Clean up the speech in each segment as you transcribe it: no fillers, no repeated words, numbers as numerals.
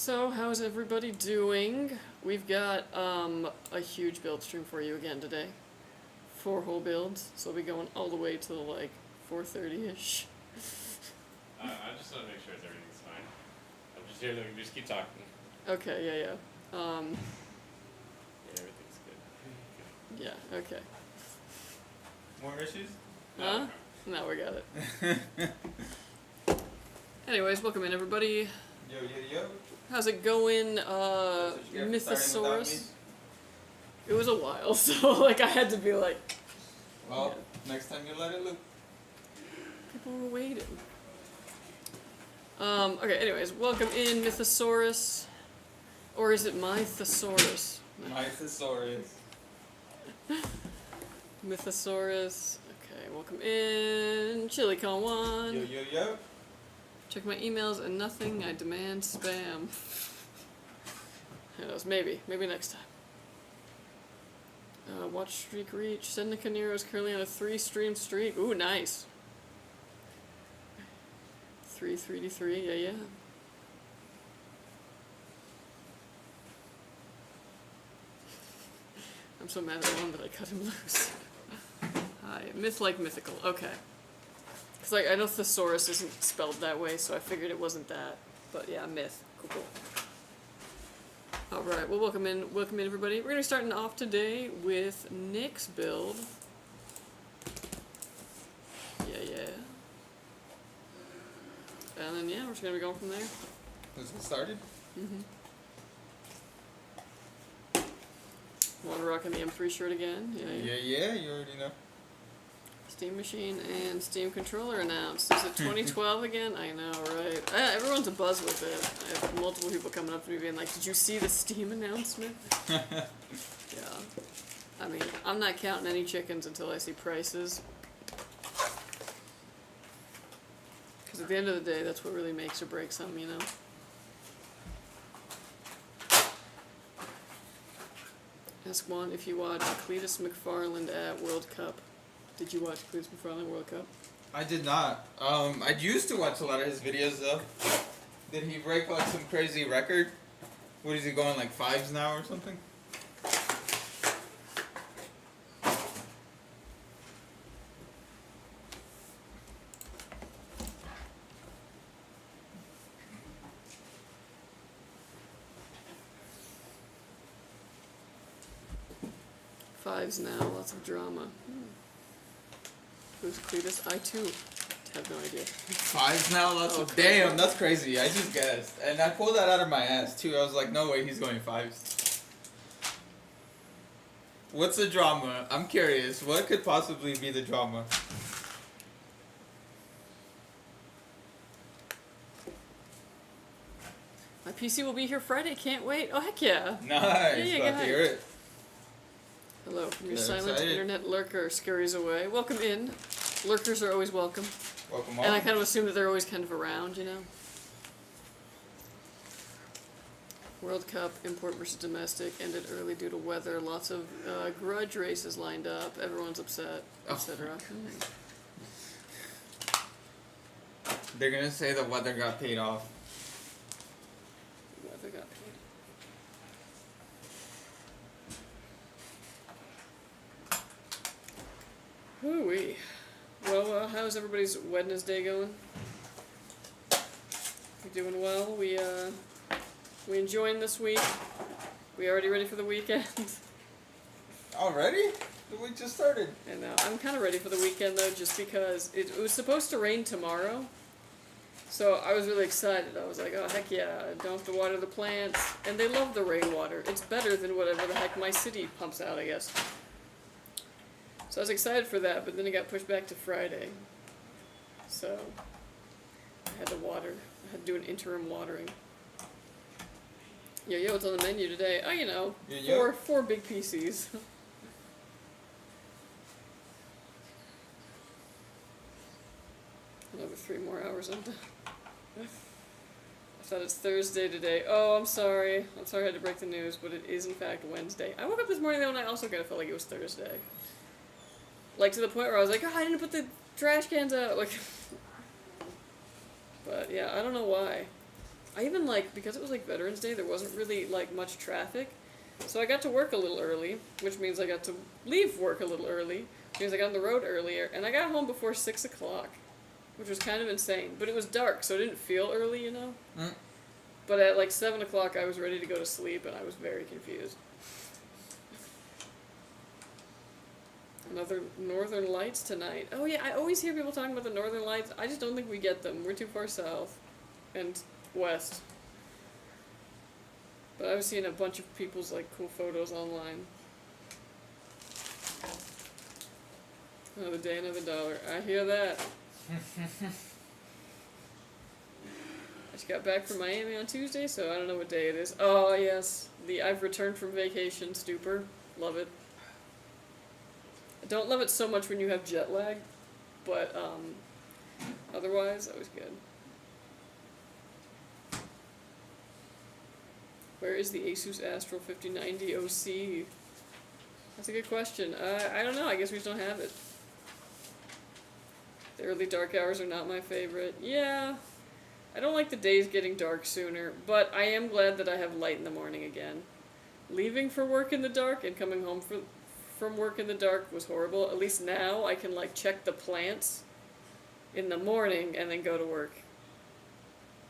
So, how's everybody doing? We've got a huge build stream for you again today. 4 whole builds, so we'll be going all the way to like 4:30ish. I just want to make sure everything's fine. I'm just here to just keep talking. Okay, yeah. Yeah, everything's good. Yeah, okay. More issues? Huh? Now we got it. Anyways, welcome in everybody. Yo. How's it going, Mythosaurus? It was a while, so like I had to be like... Well, next time you let it loop. People were waiting. Okay, anyways, welcome in, Mythosaurus. Or is it my thesaurus? Mythosaurus. Mythosaurus. Okay, welcome in, ChiliCon1. Yo. Check my emails and nothing, I demand spam. Who knows, maybe next time. Watch streak reach. Seneca Nero is currently on a 3-stream streak. Ooh, nice. 3-3-3, yeah. I'm so mad at the one that I cut him loose. Hi, myth like mythical, okay. Cause like, I know thesaurus isn't spelled that way, so I figured it wasn't that. But yeah, myth, cool. Alright, well welcome in everybody. We're gonna be starting off today with Nick's build. Yeah. And then yeah, we're just gonna be going from there. Let's get started. One rocking the M3 shirt again. Yeah, you already know. Steam machine and Steam controller announced. Is it 2012 again? I know, right? Everyone's abuzz with it. I have multiple people coming up to me being like, did you see the Steam announcement? Yeah. I mean, I'm not counting any chickens until I see prices. Because at the end of the day, that's what really makes or breaks them, you know? Ask one if you watched Cletus McFarland at World Cup. Did you watch Cletus McFarland World Cup? I did not. I used to watch a lot of his videos though. Did he break like some crazy record? What is he going, like 5s now or something? Fives now, lots of drama. Who's Cletus? I too have no idea. 5s now, lots of... Okay. Damn, that's crazy. I just guessed. And I pulled that out of my ass too. I was like, no way he's going 5s. What's the drama? I'm curious. What could possibly be the drama? My PC will be here Friday, can't wait. Oh, heck yeah. Nice. Yeah, Glad to hear it. Hello from your Yeah, silent excited. internet lurker scurries away. Welcome in. Lurkers are always welcome. Welcome And I on. kind of assume that they're always kind of around, you know? World Cup, import versus domestic, ended early due to weather. Lots of grudge races lined up. Everyone's upset, etc. They're gonna say the weather got paid off. Weather got paid. Woo-wee. Well, how's everybody's Wednesday going? We doing well? We enjoying this week? We already ready for the weekend? Already? The week just started. And I'm kind of ready for the weekend though, just because it was supposed to rain tomorrow. So I was really excited. I was like, oh heck yeah, I don't have to water the plants. And they love the rainwater. It's better than whatever the heck my city pumps out, I guess. So I was excited for that, but then it got pushed back to Friday. So I had to water. I had to do an interim watering. Yo, what's on the menu today? Oh, you know, four big PCs. Another 3 more hours on done. I thought it's Thursday today. Oh, I'm sorry. I had to break the news, but it is in fact Wednesday. I woke up this morning though and I also kind of felt like it was Thursday. Like to the point where I was like, oh, I didn't put the trash cans out. Like, but yeah, I don't know why. I even like, because it was like Veterans Day, there wasn't really like much traffic. So I got to work a little early, which means I got to leave work a little early, which means I got on the road earlier, and I got home before 6 o'clock, which was kind of insane. But it was dark, so it didn't feel early, you know? Mm. But at like 7 o'clock, I was ready to go to sleep, and I was very confused. Another Northern Lights tonight. Oh yeah, I always hear people talking about the Northern Lights. I just don't think we get them. We're too far south and west. But I was seeing a bunch of people's like cool photos online. Another day, another dollar. I hear that. I just got back from Miami on Tuesday, so I don't know what day it is. Oh yes, the I've returned from vacation stupor. Love it. I don't love it so much when you have jet lag, but otherwise, that was good. Where is the ASUS Astral 5090 OC? That's a good question. I don't know. I guess we just don't have it. The early dark hours are not my favorite. Yeah, I don't like the days getting dark sooner, but I am glad that I have light in the morning again. Leaving for work in the dark and coming home from work in the dark was horrible. At least now I can like check the plants in the morning and then go to work.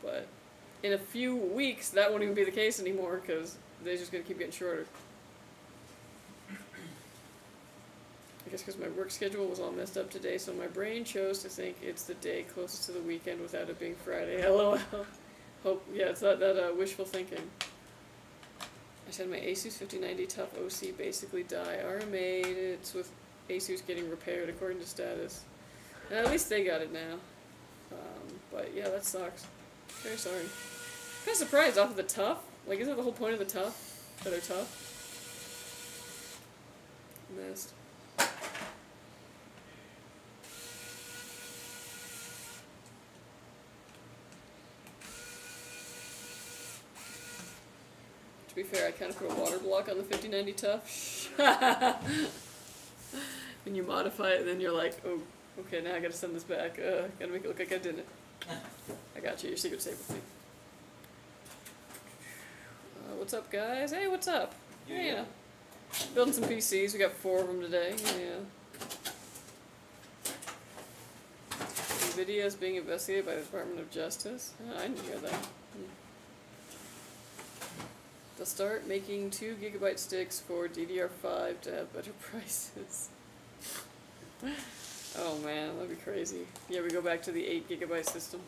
But in a few weeks that won't even be the case anymore because they're just going to keep getting shorter. I guess because my work schedule was all messed up today, so my brain chose to think it's the day closest to the weekend without it being Friday. LOL. Hope, yeah, it's not that wishful thinking. I said my ASUS 5090 Tough OC basically die. RMA'd, it's with ASUS getting repaired according to status. And at least they got it now. But yeah, that sucks. Very sorry. Kind of surprised off of the Tough. Like, isn't that the whole point of the Tough? That they're tough? Missed. To be fair, I kind of put a water block on the 5090 Tough. When you modify it, then you're like, oh, okay, now I gotta send this back. Gotta make it look like I did it. I got you. Your secret's safe with me. What's up, guys? Hey, what's up? Yeah. Hey, building some PCs. We got 4 of them today. Yeah. NVIDIA is being investigated by the Department of Justice. Oh, I didn't hear that. They'll start making 2 Gigabyte sticks for DDR5 to have better prices. Oh man, that'd be crazy. Yeah, we go back to the 8 Gigabyte system.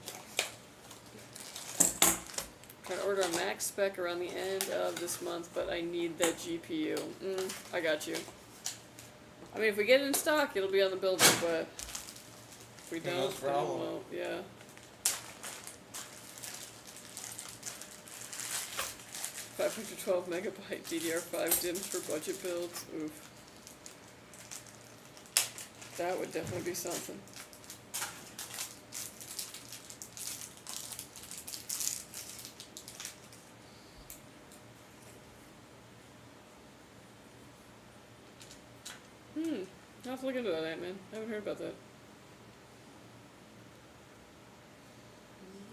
Trying to order a max spec around the end of this month, but I need that GPU. I got you. I mean, if we get it in stock, it'll be on the building, but if we don't, then it won't. Yeah. $512 megabyte DDR5 DIMMs for budget builds. Oof. That would definitely be something. I'll have to look into that, Ant-Man. I haven't heard about that.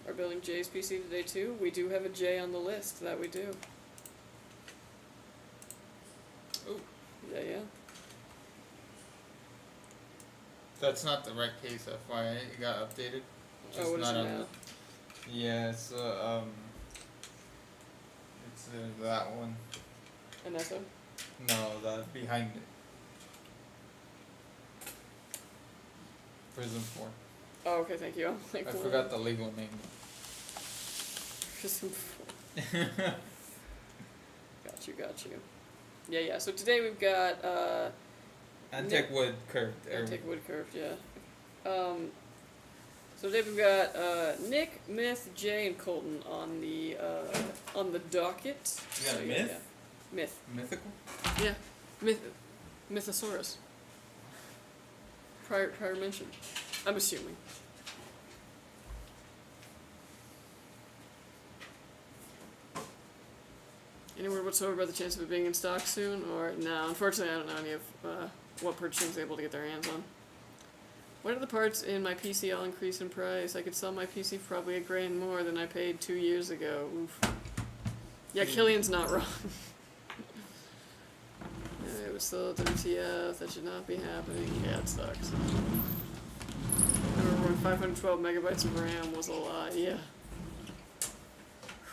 Are building Jay's PC today too? We do have a J on the list, that we do. Oh. Yeah. That's not the right case, FYI. It got updated. Oh, what is it now? Yeah, it's that one. A Neso? No, that behind it. Prism 4. Oh, okay, thank you. I'm like, I forgot the legal name. Prism 4. Got you. Yeah, so today we've got, Montech wood curved. Montech wood curved, yeah. So today we've got, Nick, Myth, Jay, and Colton on the docket. You got So, Myth? Yeah. Myth. Mythical? Yeah. Mythosaurus. Prior mention. I'm assuming. Any word whatsoever about the chance of it being in stock soon? Or no, unfortunately I don't know any of what purchasing is able to get their hands on. What are the parts in my PC all increase in price? I could sell my PC for probably $1,000 more than I paid 2 years ago. Oof. Yeah, Killian's not wrong. Yeah, it was still WTF. That should not be happening. Yeah, it sucks. I remember when 512 megabytes of RAM was a lot. Yeah.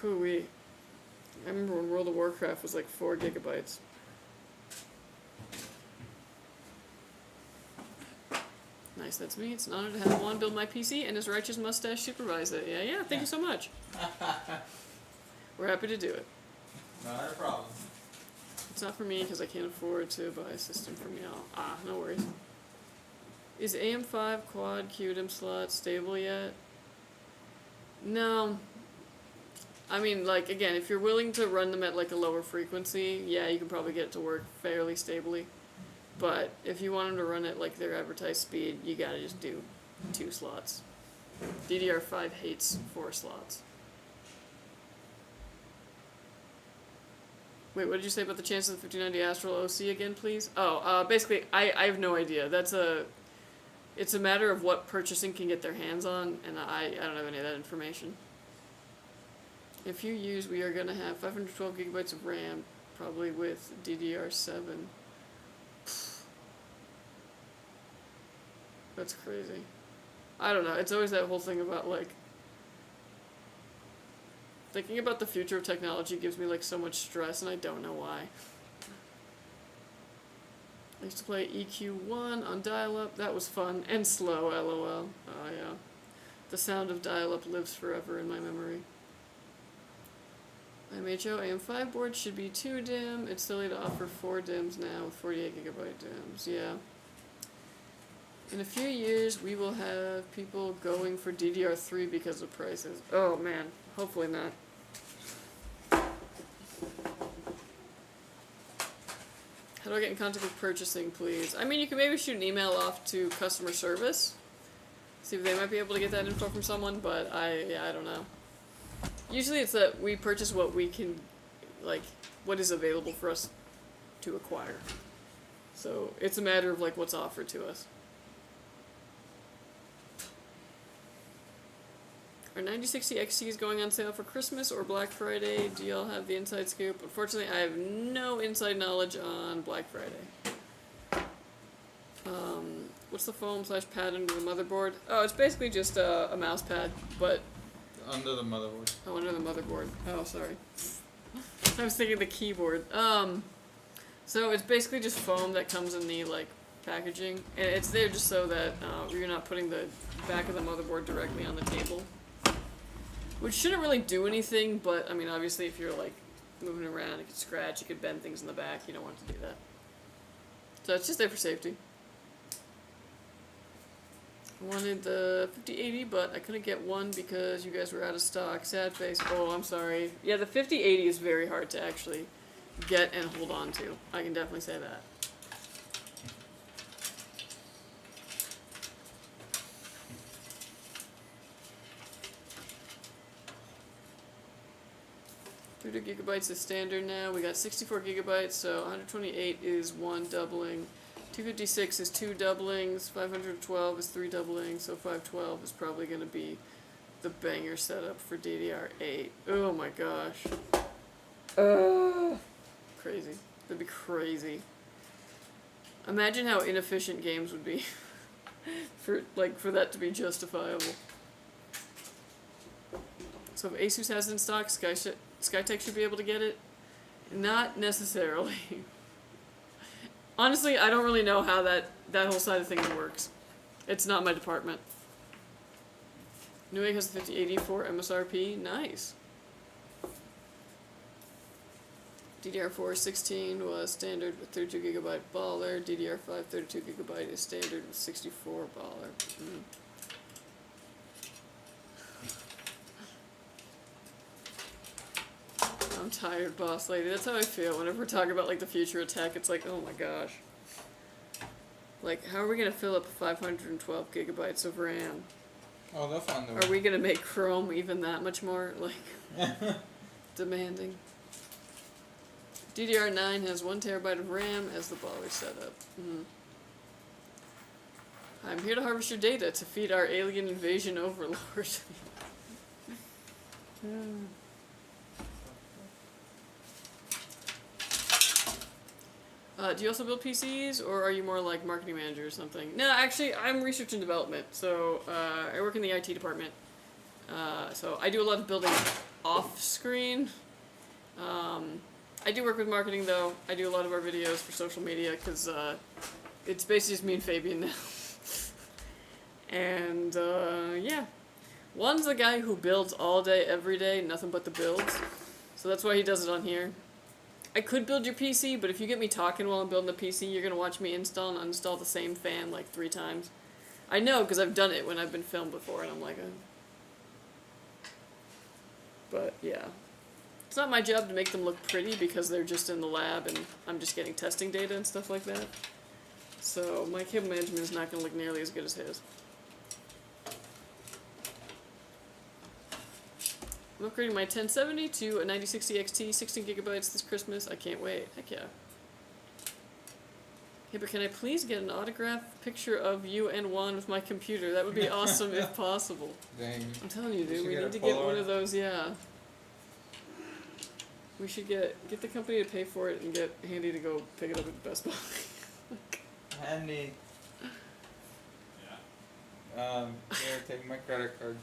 Hooey. I remember when World of Warcraft was like 4 gigabytes. Nice, that's me. It's an honor to have Juan build my PC and his righteous mustache supervise it. Yeah, thank you so much. We're happy to do it. Not a problem. It's not for me because I can't afford to buy a system from y'all. No worries. Is AM5 quad QDIM slot stable yet? No. I mean, like, again, if you're willing to run them at, like, a lower frequency, yeah, you can probably get it to work fairly stably. But if you want them to run at, like, their advertised speed, you gotta just do 2 slots. DDR5 hates 4 slots. Wait, what did you say about the chances of the 5090 Astral OC again, please? Basically, I have no idea. It's a matter of what purchasing can get their hands on, and I don't have any of that information. In a few years, we are going to have 512 gigabytes of RAM, probably with DDR7. That's crazy. I don't know. It's always that whole thing about, like, thinking about the future of technology gives me, like, so much stress, and I don't know why. I used to play EQ1 on dial-up. That was fun. And slow, LOL. Oh, yeah. The sound of dial-up lives forever in my memory. MHO AM5 board should be 2 DIMM. It's silly to offer 4 DIMMs now with 48 gigabyte DIMMs. Yeah. In a few years, we will have people going for DDR3 because of prices. Oh, man. Hopefully not. How do I get in contact with purchasing, please? I mean, you can maybe shoot an email off to customer service. See if they might be able to get that info from someone, but I don't know. Usually it's that we purchase what we can, like, what is available for us to acquire. So it's a matter of, like, what's offered to us. Are 9060 XTs going on sale for Christmas or Black Friday? Do y'all have the inside scoop? Unfortunately, I have no inside knowledge on Black Friday. What's the foam/pad under the motherboard? Oh, it's basically just a mouse pad, but... Under the motherboard. Oh, under the motherboard. Oh, sorry. I was thinking the keyboard. So it's basically just foam that comes in the, like, packaging. And it's there just so that you're not putting the back of the motherboard directly on the table. Which shouldn't really do anything, but, I mean, obviously if you're, like, moving around, it could scratch, you could bend things in the back, you don't want to do that. So it's just there for safety. I wanted the 5080, but I couldn't get one because you guys were out of stock. Sad face. Oh, I'm sorry. Yeah, the 5080 is very hard to actually get and hold on to. I can definitely say that. Two gigabytes is standard now. We got 64 gigabytes, so 128 is 1 doubling. 256 is 2 doublings, 512 is 3 doublings, so 512 is probably going to be the banger setup for DDR8. Oh my gosh. Crazy. That'd be crazy. Imagine how inefficient games would be for that to be justifiable. So if ASUS has it in stock, Skytech should be able to get it? Not necessarily. Honestly, I don't really know how that whole side of things works. It's not my department. Newegg has the 5084 MSRP. Nice. DDR4 16 was standard with 32 gigabyte baller. DDR5 32 gigabyte is standard with 64 baller. I'm tired, boss lady. That's how I feel whenever we're talking about, like, the future of tech. It's like, oh my gosh. Like, how are we going to fill up 512 gigabytes of RAM? Oh, they'll find the way. Are we going to make Chrome even that much more, like, demanding? DDR9 has 1 terabyte of RAM as the baller setup. I'm here to harvest your data to feed our alien invasion overlord. Do you also build PCs, or are you more like marketing manager or something? No, actually, I'm research and development. So I work in the IT department. So I do a lot of building off screen. I do work with marketing though. I do a lot of our videos for social media because it's basically just me and Fabian now. And yeah, Juan's the guy who builds all day, every day, nothing but the builds. So that's why he does it on here. I could build your PC, but if you get me talking while I'm building the PC, you're gonna watch me install and uninstall the same fan like 3 times. I know, because I've done it when I've been filmed before, and I'm like, But yeah. It's not my job to make them look pretty because they're just in the lab and I'm just getting testing data and stuff like that. So my cable management is not gonna look nearly as good as his. I'm upgrading my 1070 to a 9060 XT, 16 gigabytes this Christmas. I can't wait. Heck yeah. Hey, but can I please get an autographed picture of you and Juan with my computer? That would be awesome if possible. Dang. I'm telling you, dude, we get need a to get one Polaroid. of those, yeah. We should get the company to pay for it and get Handy to go pick it up at Best Buy. Handy. Yeah. Here, take my credit card.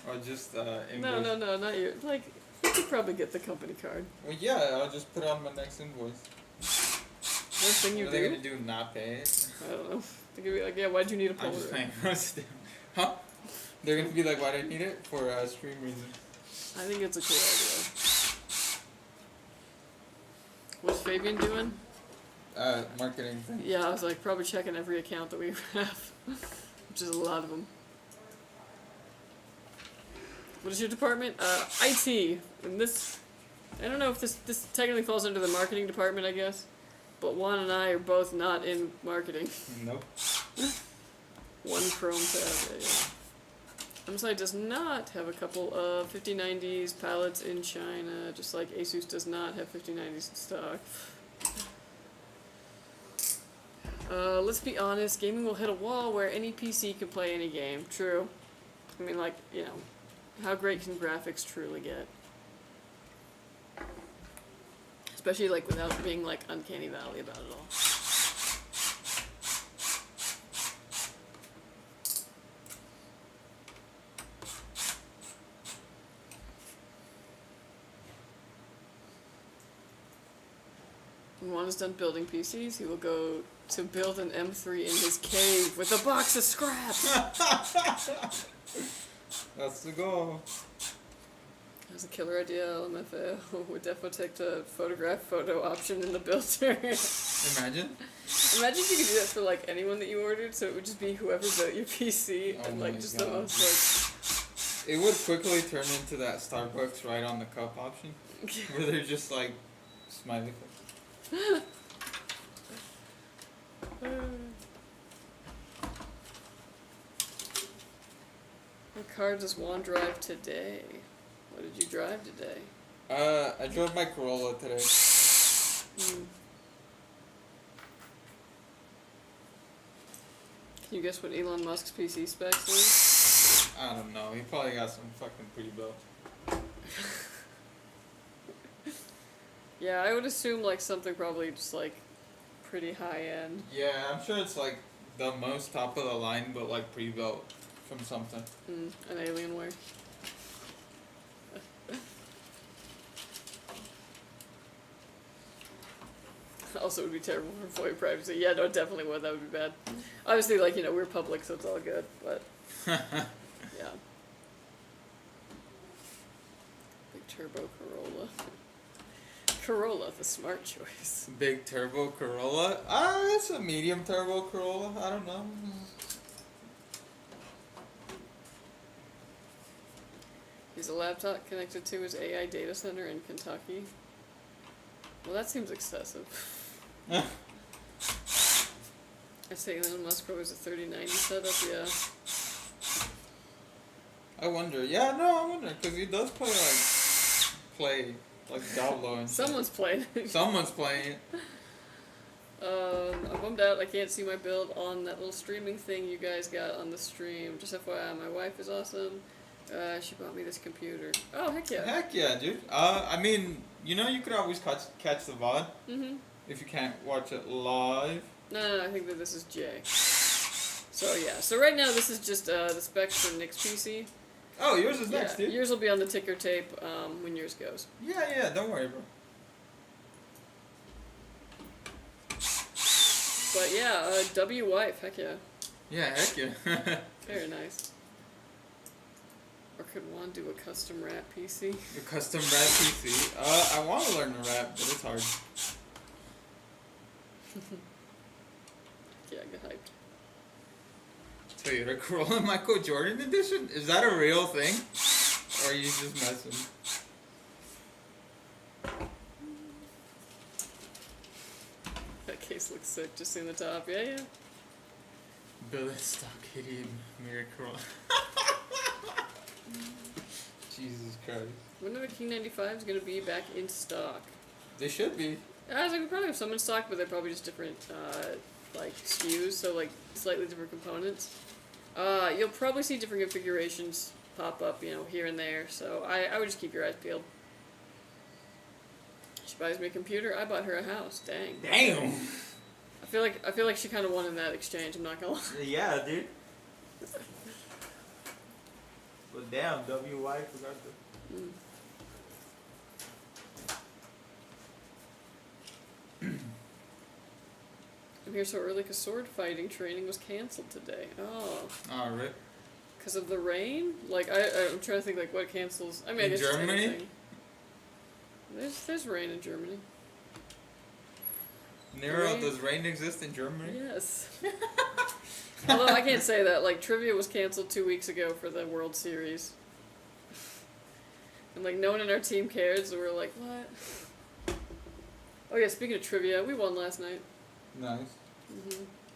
Or just invoice. No, not you. Like, you could probably get the company card. Well, yeah, I'll just put it on my next invoice. First thing you What are they do? gonna do? Not pay it? I don't know. They could be like, yeah, why'd you need a I'm just Polaroid? paying. Huh? They're gonna be like, why did I need it? For stream reasons. I think it's a cool idea. What's Fabian doing? Marketing thing. Yeah, I was like probably checking every account that we have, which is a lot of them. What is your department? IT. And this, I don't know if this technically falls under the marketing department, I guess. But Juan and I are both not in marketing. Nope. One Chrome tab. Yeah. site does not have a couple of 5090s pallets in China, just like ASUS does not have 5090s in stock. Let's be honest, gaming will hit a wall where any PC can play any game. True. I mean, like, you know, how great can graphics truly get? Especially, like, without being, like, uncanny valley about it all. When Juan is done building PCs, he will go to build an M3 in his cave with a box of scraps. That's the goal. That's a killer idea, LMFAO. Would definitely take the photograph photo option in the build area. Imagine. Imagine if you could do that for like anyone that you ordered, so it would just be whoever built your PC Oh and like my just God. the most It would quickly turn into that Starbucks right on the cup option, like. where they're just like smiley face. What car does Juan drive today? What did you drive today? I drove my Corolla today. Can you guess what Elon Musk's PC specs is? I don't know. He probably got some fucking pre-built. Yeah, I would assume like something probably just like pretty high end. Yeah, I'm sure it's like the most top of the line, but like pre-built from something. An Alienware. Also, it would be terrible for employee privacy. Yeah, no, it definitely would. That would be bad. Obviously, like, you know, we're public, so it's all good, but yeah. Big turbo Corolla. Corolla, the smart choice. Big turbo Corolla? It's a medium turbo Corolla. I don't know. He's a laptop connected to his AI data center in Kentucky. Well, that seems excessive. I'd say Elon Musk probably has a 3090 setup, yeah. I wonder. Yeah, no, I wonder. Because he does play like Diablo and shit. Someone's playing it. Someone's playing it. I'm bummed out. I can't see my build on that little streaming thing you guys got on the stream. Just FYI, my wife is awesome. She bought me this computer. Oh, heck yeah. Heck yeah, dude. I mean, you know, you could always catch the VOD if you can't watch it live. No, I think that this is Jay. So yeah, so right now this is just the specs for Nick's PC. Oh, yours is next, dude. Yours will be on the ticker tape when yours goes. Yeah, don't worry, bro. But yeah, W-Wife, heck yeah. Yeah, heck yeah. Very nice. Or could one do a custom wrap PC? A custom wrap PC. I want to learn to wrap, but it's hard. Yeah, get hyped. Toyota Corolla Michael Jordan edition? Is that a real thing? Or are you just messing? That case looks sick, just seeing the top. Yeah. Billet stock idiot mirror Corolla. Jesus Christ. When are the King 95s going to be back in stock? They should be. I was like, we probably have some in stock, but they're probably just different, like, SKUs, so, like, slightly different components. You'll probably see different configurations pop up, you know, here and there, so I would just keep your eyes peeled. She buys me a computer, I bought her a house. Dang. Damn! I feel like she kind of won in that exchange, I'm not gonna lie. Yeah, dude. But damn, WY forgot to... I'm here so early because sword fighting training was canceled today. Oh. Oh, really? Because of the rain? Like, I'm trying to think, like, what cancels... I mean, I In guess it's Germany? anything. There's rain in Germany. Nero, Rain? does rain exist in Germany? Yes. Although I can't say that. Like, trivia was canceled 2 weeks ago for the World Series. And, like, no one in our team cared, so we were like, what? Oh, yeah, speaking of trivia, we won last night. Nice.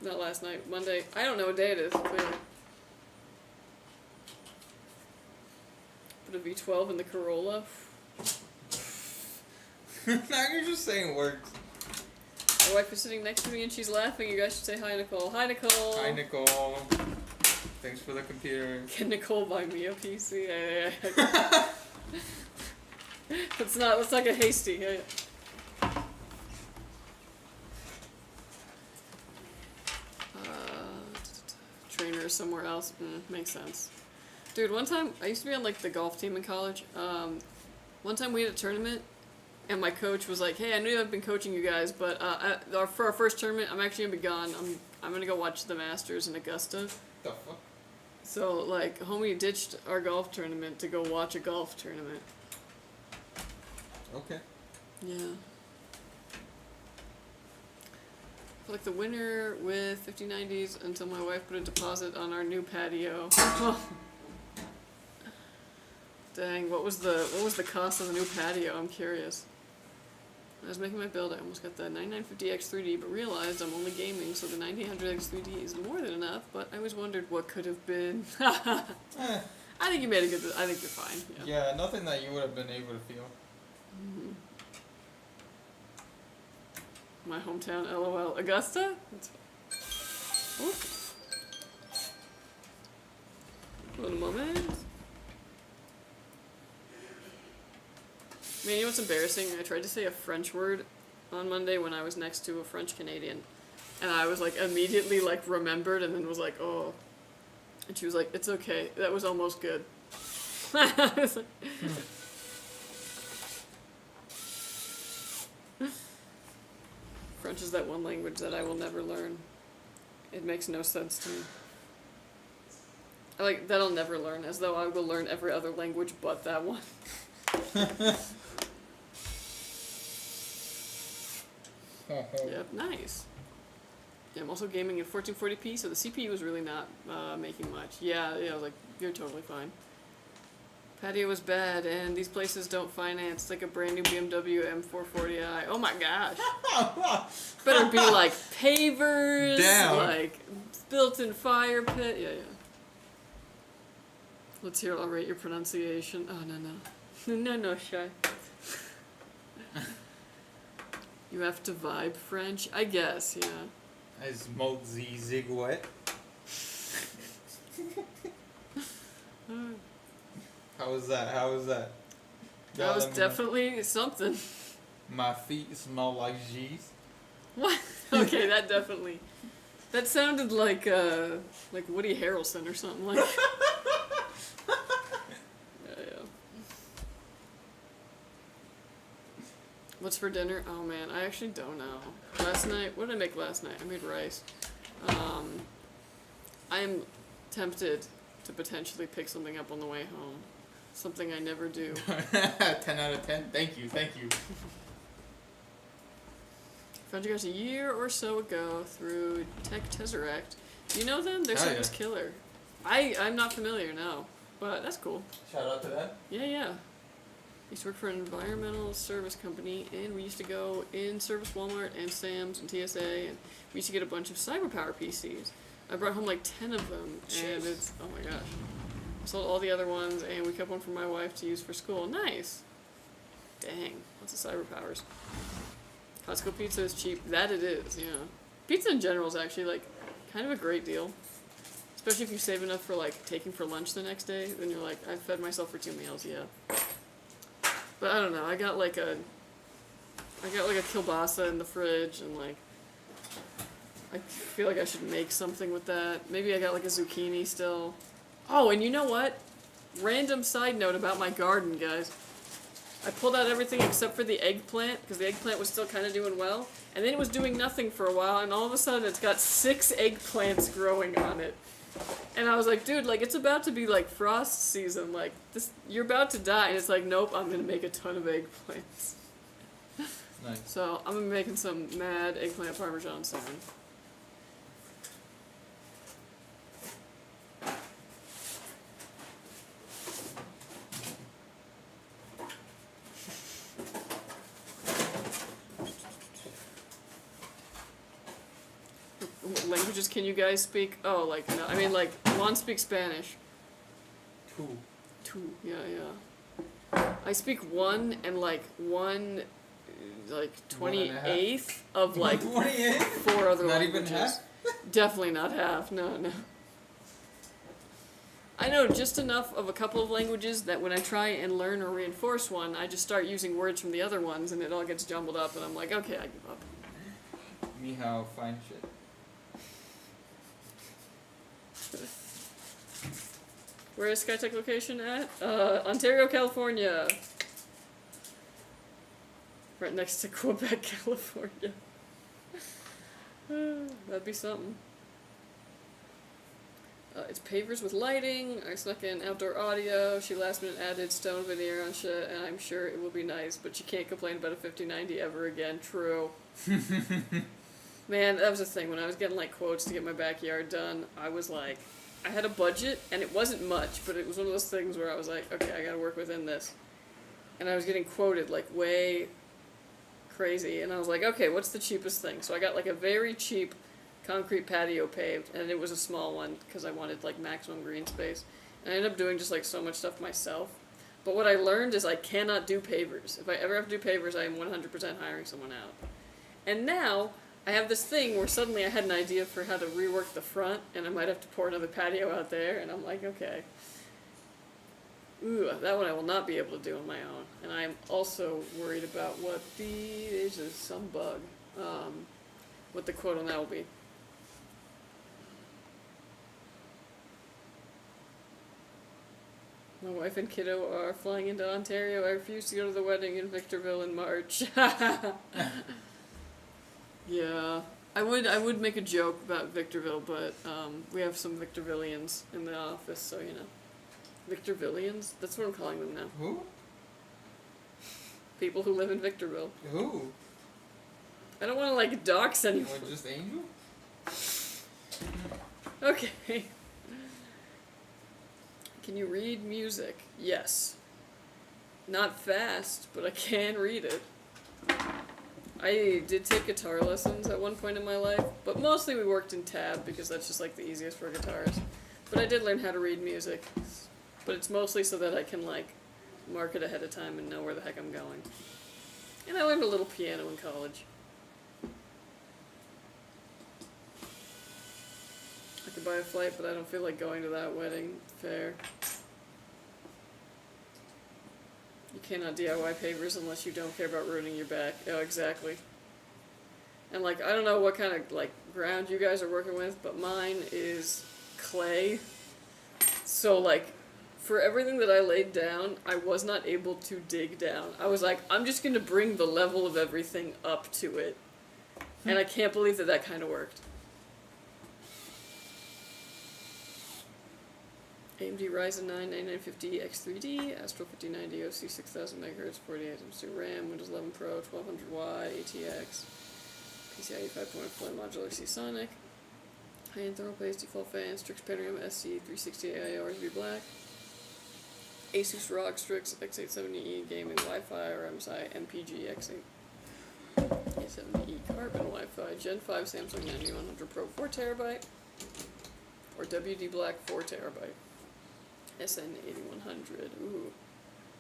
Not last night, Monday. I don't know what day it is, clearly. Put a V12 in the Corolla. Now you're just saying words. My wife is sitting next to me and she's laughing. You guys should say hi, Nicole. Hi, Nicole. Hi, Nicole. Thanks for the computer. Can Nicole buy me a PC? Yeah. Let's not get hasty. Yeah. Trainer somewhere else. Makes sense. Dude, one time, I used to be on, like, the golf team in college. One time we had a tournament, and my coach was like, hey, I know I've been coaching you guys, but for our first tournament, I'm actually going to be gone. I'm going to go watch the Masters in Augusta. The fuck? So, like, homie ditched our golf tournament to go watch a golf tournament. Okay. Yeah. Like the winner with 5090s until my wife put a deposit on our new patio. Dang, what was the cost of the new patio? I'm curious. I was making my build, I almost got the 9950X 3D, but realized I'm only gaming, so the 9800X 3D is more than enough, but I always wondered what could have been. I think you made a good, I think you're fine. Yeah, nothing that you would have been able to feel. My hometown, LOL. Augusta? That's fine. One moment. Man, you know what's embarrassing? I tried to say a French word on Monday when I was next to a French Canadian. And I was like, immediately like remembered and then was like, oh. And she was like, it's okay. That was almost good. I was like, French is that one language that I will never learn. It makes no sense to me. Like, that I'll never learn, as though I will learn every other language but that one. Yep, nice. Yeah, I'm also gaming at 1440p, so the CPU is really not making much. Yeah, I was like, you're totally fine. Patio was bad, and these places don't finance. It's like a brand new BMW M440i. Oh my gosh. Better be like pavers, Damn. like built-in fire pit. Yeah. Let's hear it. I'll rate your pronunciation. Oh, no, shy. You have to vibe French? I guess, yeah. I smoke the zigwet. How was that? How was that? That Y'all was let me know. definitely something. My feet smell like G's. What? Okay, that definitely. That sounded like Woody Harrelson or something like. Yeah. What's for dinner? Oh man, I actually don't know. Last night, what did I make last night? I made rice. I am tempted to potentially pick something up on the way home. Something I never do. 10 out of 10. Thank you. Thank you. Found you guys a year or so ago through Tech Tesseract. Do you know them? Their Oh, site yeah. was killer. I'm not familiar, no. But that's cool. Shout out to that. Yeah, yeah. Used to work for an environmental service company, and we used to go in service Walmart and Sam's and TSA, and we used to get a bunch of CyberPower PCs. I brought home like 10 of them, and it's, oh my gosh. Sold all the other ones, and we kept one for my wife to use for school. Nice. Dang, lots of CyberPowers. Costco pizza is cheap. That it is, yeah. Pizza in general is actually like kind of a great deal. Especially if you save enough for like taking for lunch the next day, then you're like, I've fed myself for 2 meals, yeah. But I don't know, I got like a kielbasa in the fridge, and like I feel like I should make something with that. Maybe I got like a zucchini still. Oh, and you know what? Random side note about my garden, guys. I pulled out everything except for the eggplant, because the eggplant was still kind of doing well. And then it was doing nothing for a while, and all of a sudden it's got 6 eggplants growing on it. And I was like, dude, like, it's about to be, like, frost season. Like, this, you're about to die. And it's like, nope, I'm going to make a ton of eggplants. Nice. So I'm going to be making some mad eggplant parmesan soon. What languages can you guys speak? Oh, like, no, I mean, like, Juan speaks Spanish. 2, yeah, yeah. I speak 1 and, like, 28th of, like, 28? 4 other Not languages. even half? Definitely not half, no, no. I know just enough of a couple of languages that when I try and learn or reinforce one, I just start using words from the other ones, and it all gets jumbled up, and I'm like, okay, I give up. Me how fine shit. Where is Skytech location at? Ontario, California. Right next to Quebec, California. That'd be something. It's pavers with lighting. I snuck in outdoor audio. She last minute added stone veneer on shit, and I'm sure it will be nice, but she can't complain about a 5090 ever again. True. Man, that was the thing. When I was getting like quotes to get my backyard done, I was like, I had a budget, and it wasn't much, but it was one of those things where I was like, okay, I gotta work within this. And I was getting quoted like way crazy, and I was like, okay, what's the cheapest thing? So I got like a very cheap concrete patio paved, and it was a small one because I wanted like maximum green space. And I ended up doing just like so much stuff myself. But what I learned is I cannot do pavers. If I ever have to do pavers, I am 100% hiring someone out. And now I have this thing where suddenly I had an idea for how to rework the front, and I might have to pour another patio out there, and I'm like, okay. Ooh, that one I will not be able to do on my own. And I'm also worried about what there's some bug, what the quote on that will be. My wife and kiddo are flying into Ontario. I refuse to go to the wedding in Victorville in March. Yeah, I would make a joke about Victorville, but we have some Victorvillians in the office, so you know. Victorvillians? That's what I'm calling them now. Who? People who live in Victorville. Who? I don't want to like dox anyone. What, just Angel? Okay. Can you read music? Yes. Not fast, but I can read it. I did take guitar lessons at one point in my life, but mostly we worked in tab because that's just like the easiest for guitars. But I did learn how to read music, but it's mostly so that I can like mark it ahead of time and know where the heck I'm going. And I learned a little piano in college. buy a flight, but I don't feel like going to that wedding. Fair. You cannot DIY pavers unless you don't care about ruining your back. Oh, exactly. And, like, I don't know what kind of, like, ground you guys are working with, but mine is clay. So, like, for everything that I laid down, I was not able to dig down. I was like, I'm just going to bring the level of everything up to it. And I can't believe that that kind of worked. AMD Ryzen 9 9950 X3D, Astro 5090 OC 6000 MHz, 48 M2 RAM, Windows 11 Pro, 1200Y, ATX, PCIe 5.4 modular Seasonic, high-end Thermaltake, default fan, Strix Panorama SC 360 AIO RGB black, ASUS ROG Strix X870E gaming Wi-Fi or MSI MPG X870E carbon Wi-Fi, Gen 5 Samsung 9100 Pro 4TB, or WD Black 4TB. SN8100. Ooh.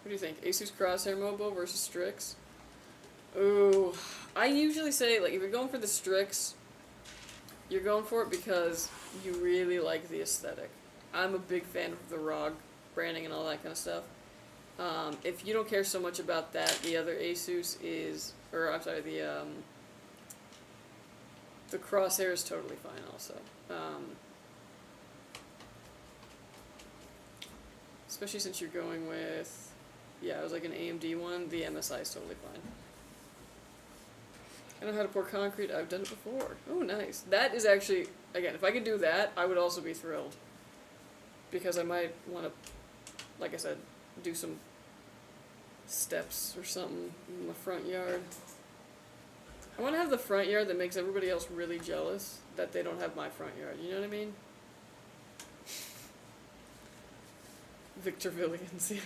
What do you think? ASUS Crosshair Mobile versus Strix? Ooh. I usually say, like, if you're going for the Strix, you're going for it because you really like the aesthetic. I'm a big fan of the ROG branding and all that kind of stuff. If you don't care so much about that, the other ASUS is, or I'm sorry, the Crosshair is totally fine also. Especially since you're going with, yeah, it was like an AMD one, the MSI is totally fine. I know how to pour concrete, I've done it before. Oh, nice. That is actually, again, if I could do that, I would also be thrilled. Because I might want to, like I said, do some steps or something in the front yard. I want to have the front yard that makes everybody else really jealous that they don't have my front yard, you know what I mean? Victorvillians, yeah.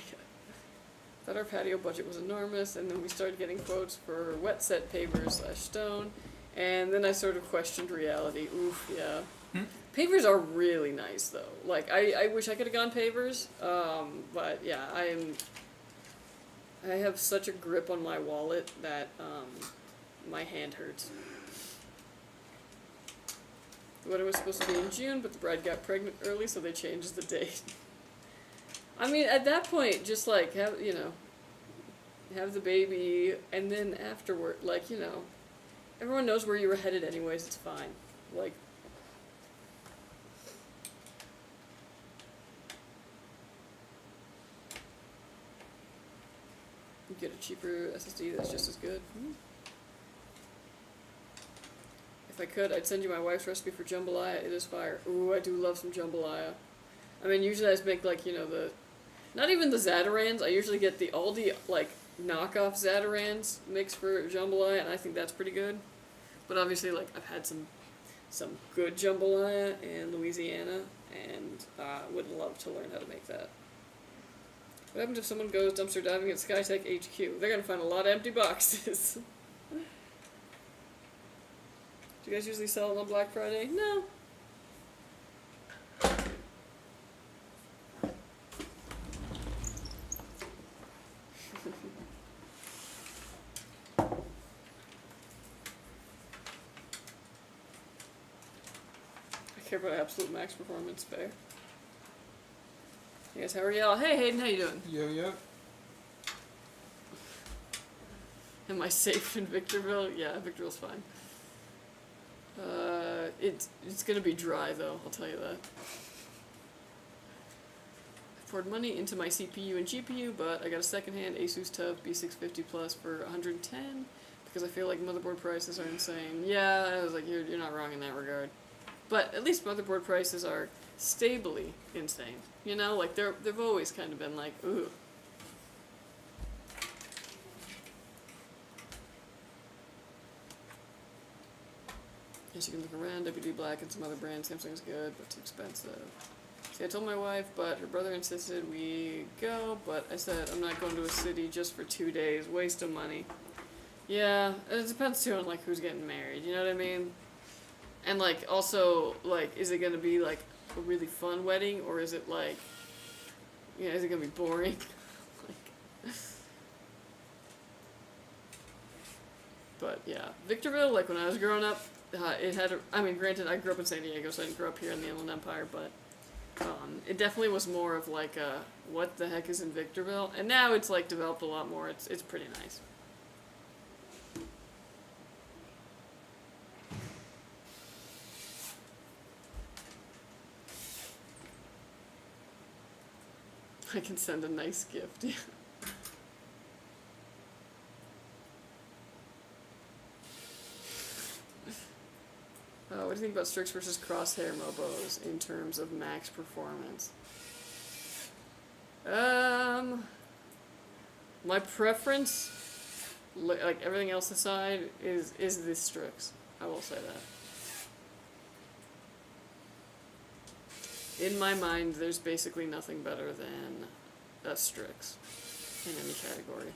Thought our patio budget was enormous, and then we started getting quotes for wet set pavers / stone, and then I sort of questioned reality. Oof, yeah. Pavers are really nice, though. Like, I wish I could have gone pavers, but yeah, I have such a grip on my wallet that my hand hurts. The wedding was supposed to be in June, but the bride got pregnant early, so they changed the date. I mean, at that point, just, like, have the baby, and then afterward, like, you know, everyone knows where you were headed anyways, it's fine. Like, you get a cheaper SSD that's just as good. If I could, I'd send you my wife's recipe for jambalaya. It is fire. Ooh, I do love some jambalaya. I mean, usually I just make, like, you know, not even the Zatarans. I usually get the Aldi, like, knockoff Zatarans mixed for jambalaya, and I think that's pretty good. But obviously, like, I've had some good jambalaya in Louisiana, and would love to learn how to make that. What happens if someone goes dumpster diving at Skytech HQ? They're gonna find a lot of empty boxes. Do you guys usually sell it on Black Friday? No. Care about absolute max performance, fair. Hey guys, how are y'all? Hey Hayden, how you doing? Yo. Am I safe in Victorville? Yeah, Victorville's fine. It's gonna be dry though, I'll tell you that. I poured money into my CPU and GPU, but I got a secondhand ASUS TUF B650 Plus for $110 because I feel like motherboard prices are insane. Yeah, I was like, you're not wrong in that regard. But at least motherboard prices are stably insane. You know, like they've always kind of been like, ooh. Yes, you can look around, WD Black and some other brands. Samsung's good, but too expensive. See, I told my wife, but her brother insisted we go, but I said I'm not going to a city just for 2 days. Waste of money. Yeah, it depends too on, like, who's getting married, you know what I mean? And, like, also, like, is it going to be, like, a really fun wedding, or is it, like, you know, is it going to be boring? Like, but, yeah. Victorville, like, when I was growing up, it had, I mean, granted, I grew up in San Diego, so I didn't grow up here in the Inland Empire, but it definitely was more of like a, what the heck is in Victorville? And now it's like developed a lot more. It's pretty nice. I can send a nice gift. What do you think about Strix versus Crosshair Mobos in terms of max performance? My preference, like everything else aside, is the Strix. I will say that. In my mind, there's basically nothing better than a Strix in any category.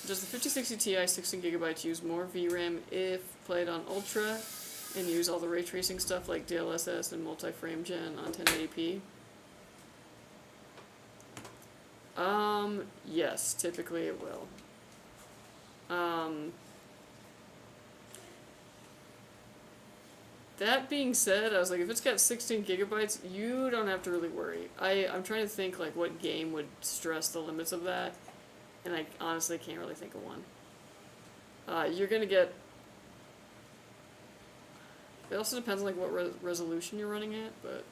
Does the 5060 Ti 16GB use more VRAM if played on Ultra and use all the ray tracing stuff like DLSS and multi-frame gen on 1080p? Yes, typically it will. That being said, I was like, if it's got 16GB, you don't have to really worry. I'm trying to think like what game would stress the limits of that. And I honestly can't really think of one. You're gonna get... It also depends on like what resolution you're running at, but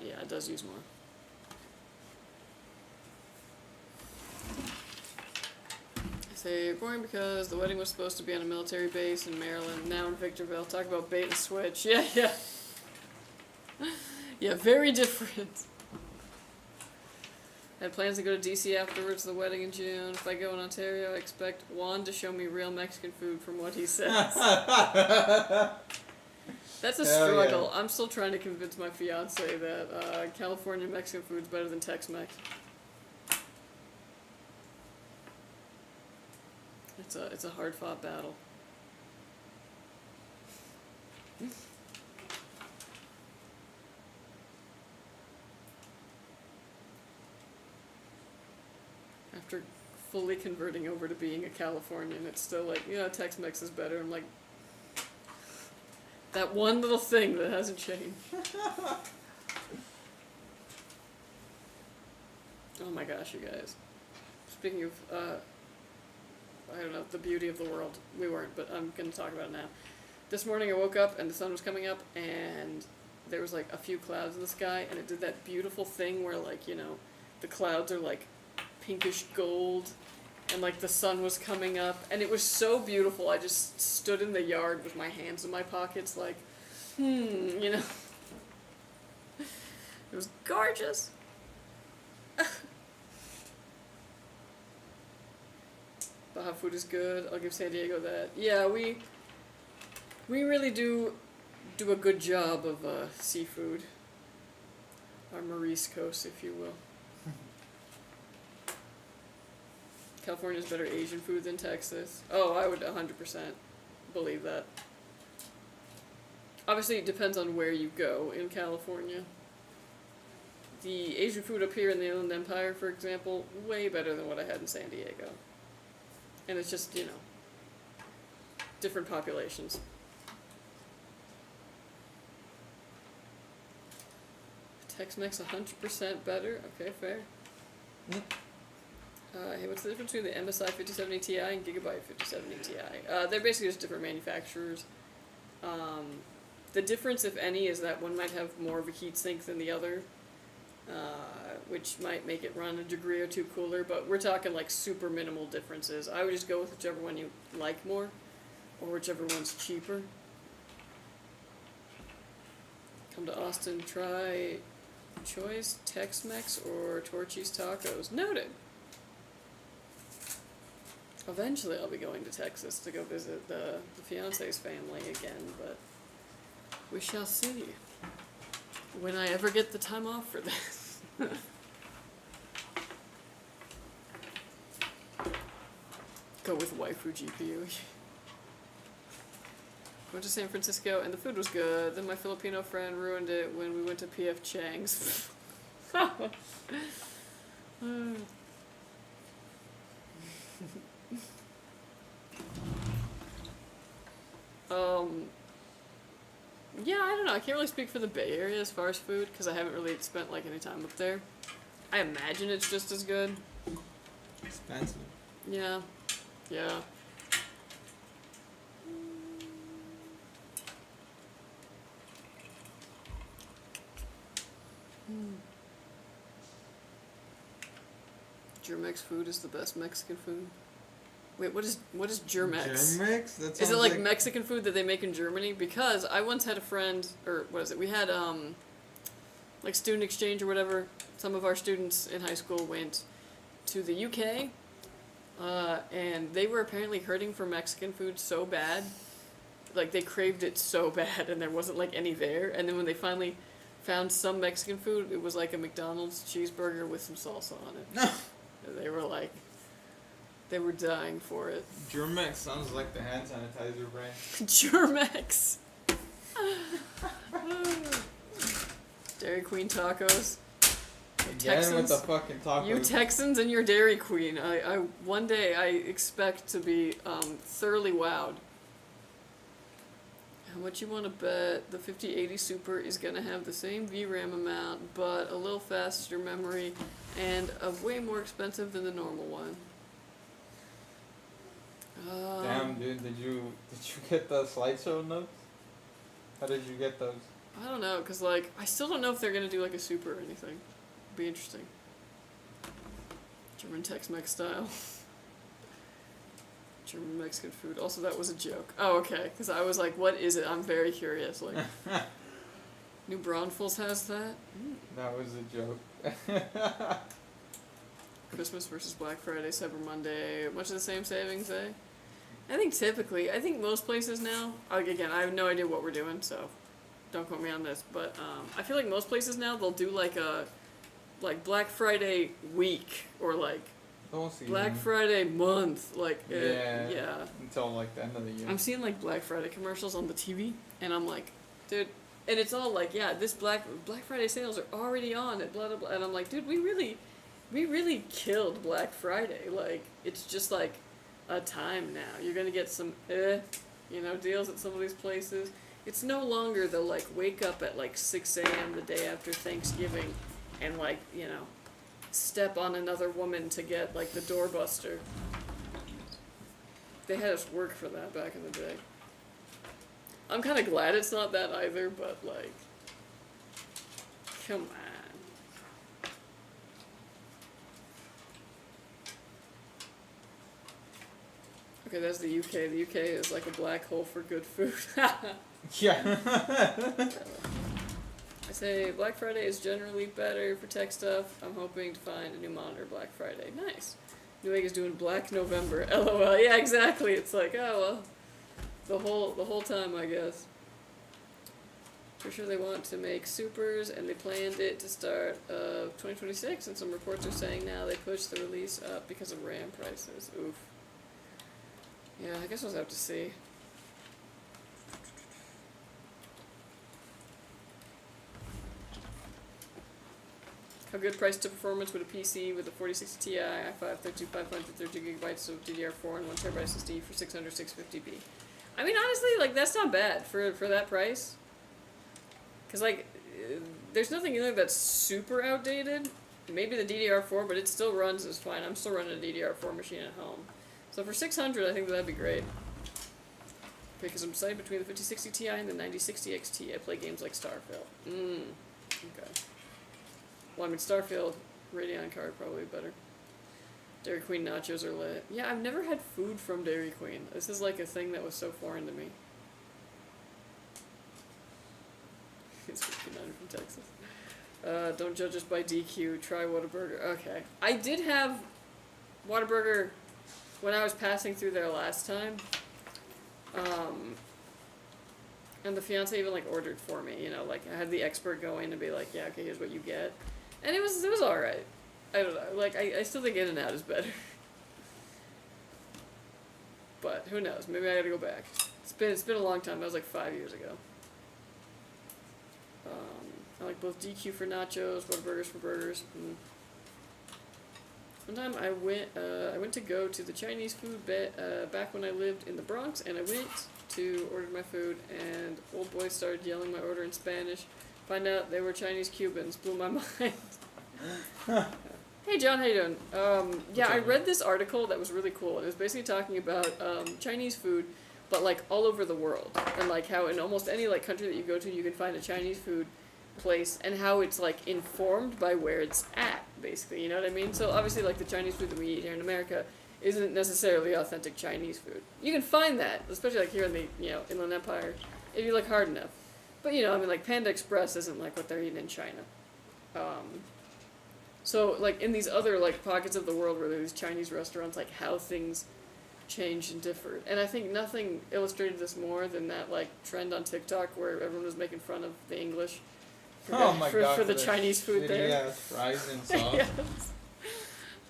yeah, it does use more. I say you're boring because the wedding was supposed to be on a military base in Maryland, now in Victorville. Talk about bait and switch. Yeah. Yeah, very different. I had plans to go to DC afterwards to the wedding in June. If I go in Ontario, I expect Juan to show me real Mexican food from what he says. That's a struggle. Yeah. I'm still trying to convince my fiance that California Mexican food's better than Tex-Mex. It's a hard-fought battle. After fully converting over to being a Californian, it's still like, Tex-Mex is better. I'm like, that one little thing that hasn't changed. Oh my gosh, you guys. Speaking of, I don't know, the beauty of the world. We weren't, but I'm going to talk about it now. This morning I woke up and the sun was coming up and there was like a few clouds in the sky and it did that beautiful thing where like, the clouds are like pinkish gold and like the sun was coming up and it was so beautiful. I just stood in the yard with my hands in my pockets like, It was gorgeous. Baja food is good. I'll give San Diego that. Yeah, we really do a good job of seafood. Our Mariscos, if you will. California's better Asian food than Texas. Oh, I would 100% believe that. Obviously, it depends on where you go in California. The Asian food up here in the Inland Empire, for example, way better than what I had in San Diego. And it's just, different populations. Tex-Mex 100% better. Okay, fair. Hey, what's the difference between the MSI 5070 Ti and Gigabyte 5070 Ti? They're basically just different manufacturers. The difference, if any, is that one might have more of a heatsink than the other, which might make it run a degree or two cooler, but we're talking like super minimal differences. I would just go with whichever one you like more, or whichever one's cheaper. Come to Austin, try Choice, Tex-Mex, or Torchy's Tacos. Noted! Eventually I'll be going to Texas to go visit the fiance's family again, but we shall see when I ever get the time off for this. Go with waifu GPU. Went to San Francisco and the food was good. Then my Filipino friend ruined it when we went to PF Chang's. Yeah, I don't know. I can't really speak for the Bay Area as far as food because I haven't really spent like any time up there. I imagine it's just as good. Expensive. Yeah, yeah. Germex food is the best Mexican food. Wait, what is Germex? Germex? That Is it sounds like Mexican food that they make in Germany? Because I once had a friend, or what is it? We had like student exchange or whatever. Some of our students in high school went to the UK, and they were apparently hurting for Mexican food so bad, like they craved it so bad, and there wasn't like any there. And then when they finally found some Mexican food, it was like a McDonald's cheeseburger with some salsa on it. No. They were like, they were dying for it. Germex sounds like the hand sanitizer brand. Germex. Dairy Queen tacos. Again with the fucking tacos. You Texans and your Dairy Queen. I one day I expect to be thoroughly wowed. How much you want to bet the 5080 Super is going to have the same VRAM amount, but a little faster memory, and way more expensive than the normal one? Damn, dude, did you get the slideshow notes? How did you get those? I don't know, cause like I still don't know if they're gonna do like a super or anything. Be interesting. German Tex-Mex style. German Mexican food. Also, that was a joke. Oh, okay. Cause I was like, what is it? I'm very curious. Like, New Braunfels has that. That was a joke. Christmas versus Black Friday, Cyber Monday. Much of the same savings, eh? I think most places now. Again, I have no idea what we're doing, so don't quote me on this. But I feel like most places now they'll do like a Black Friday week or like Black Friday month, like yeah. Until like the end of the year. I'm seeing like Black Friday commercials on the TV, and I'm like, dude, and it's all like, yeah, this Black Friday sales are already on at blah blah blah, and I'm like, dude, we really killed Black Friday. Like, it's just like a time now. You're gonna get some deals at some of these places. It's no longer the like wake up at like 6 a.m. the day after Thanksgiving, and like step on another woman to get like the doorbuster. They had us work for that back in the day. I'm kind of glad it's not that either, but like, come on. Okay, that's the UK. The UK is like a black hole for good food. Yeah. I say Black Friday is generally better for tech stuff. I'm hoping to find a new monitor Black Friday. Nice. Newegg is doing Black November. LOL. Yeah, exactly. It's like, oh well, the whole time, I guess. For sure they want to make supers, and they planned it to start 2026, and some reports are saying now they pushed the release up because of RAM prices. Oof. Yeah, I guess we'll have to see. How good price to performance would a PC with a 4060 Ti, i5, 32 gigabytes of DDR4 and 1TB SSD for 600, 650 be? I mean, honestly, like, that's not bad for that price. Because, like, there's nothing in there that's super outdated. Maybe the DDR4, but it still runs as fine. I'm still running a DDR4 machine at home. So for 600, I think that'd be great. Because I'm deciding between the 5060 Ti and the 9060 XT. I play games like Starfield. Okay. Well, I mean, Starfield, Radeon card, probably better. Dairy Queen nachos are lit. Yeah, I've never had food from Dairy Queen. This is like a thing that was so foreign to me. It's 59 from Texas. Don't judge us by DQ. Try Whataburger. Okay. I did have Whataburger when I was passing through there last time. And the fiance even like ordered for me, like I had the expert go in and be like, yeah, okay, here's what you get. And it was alright. I don't know, like I still think In-N-Out is better. But who knows? Maybe I gotta go back. It's been a long time. That was like 5 years ago. I like both DQ for nachos, Whataburgers for burgers. One time I went to go to the Chinese food back when I lived in the Bronx, and I went to order my food, and old boy started yelling my order in Spanish. Find out they were Chinese Cubans. Blew my mind. Hey John, how you doing? Yeah, I read this article that was really cool. It was basically talking about Chinese food, but like all over the world, and like how in almost any like country that you go to, you can find a Chinese food place, and how it's like informed by where it's at, basically. You know what I mean? So obviously, like the Chinese food that we eat here in America isn't necessarily authentic Chinese food. You can find that, especially like here in the Inland Empire, if you look hard enough. But I mean, like Panda Express isn't like what they're eating in China. So like in these other like pockets of the world where there's Chinese restaurants, like how things changed and differed. And I think nothing illustrated this more than that like trend on TikTok where everyone was making fun of the English for the Chinese food there. Yes, Ryzen sauce. Yes.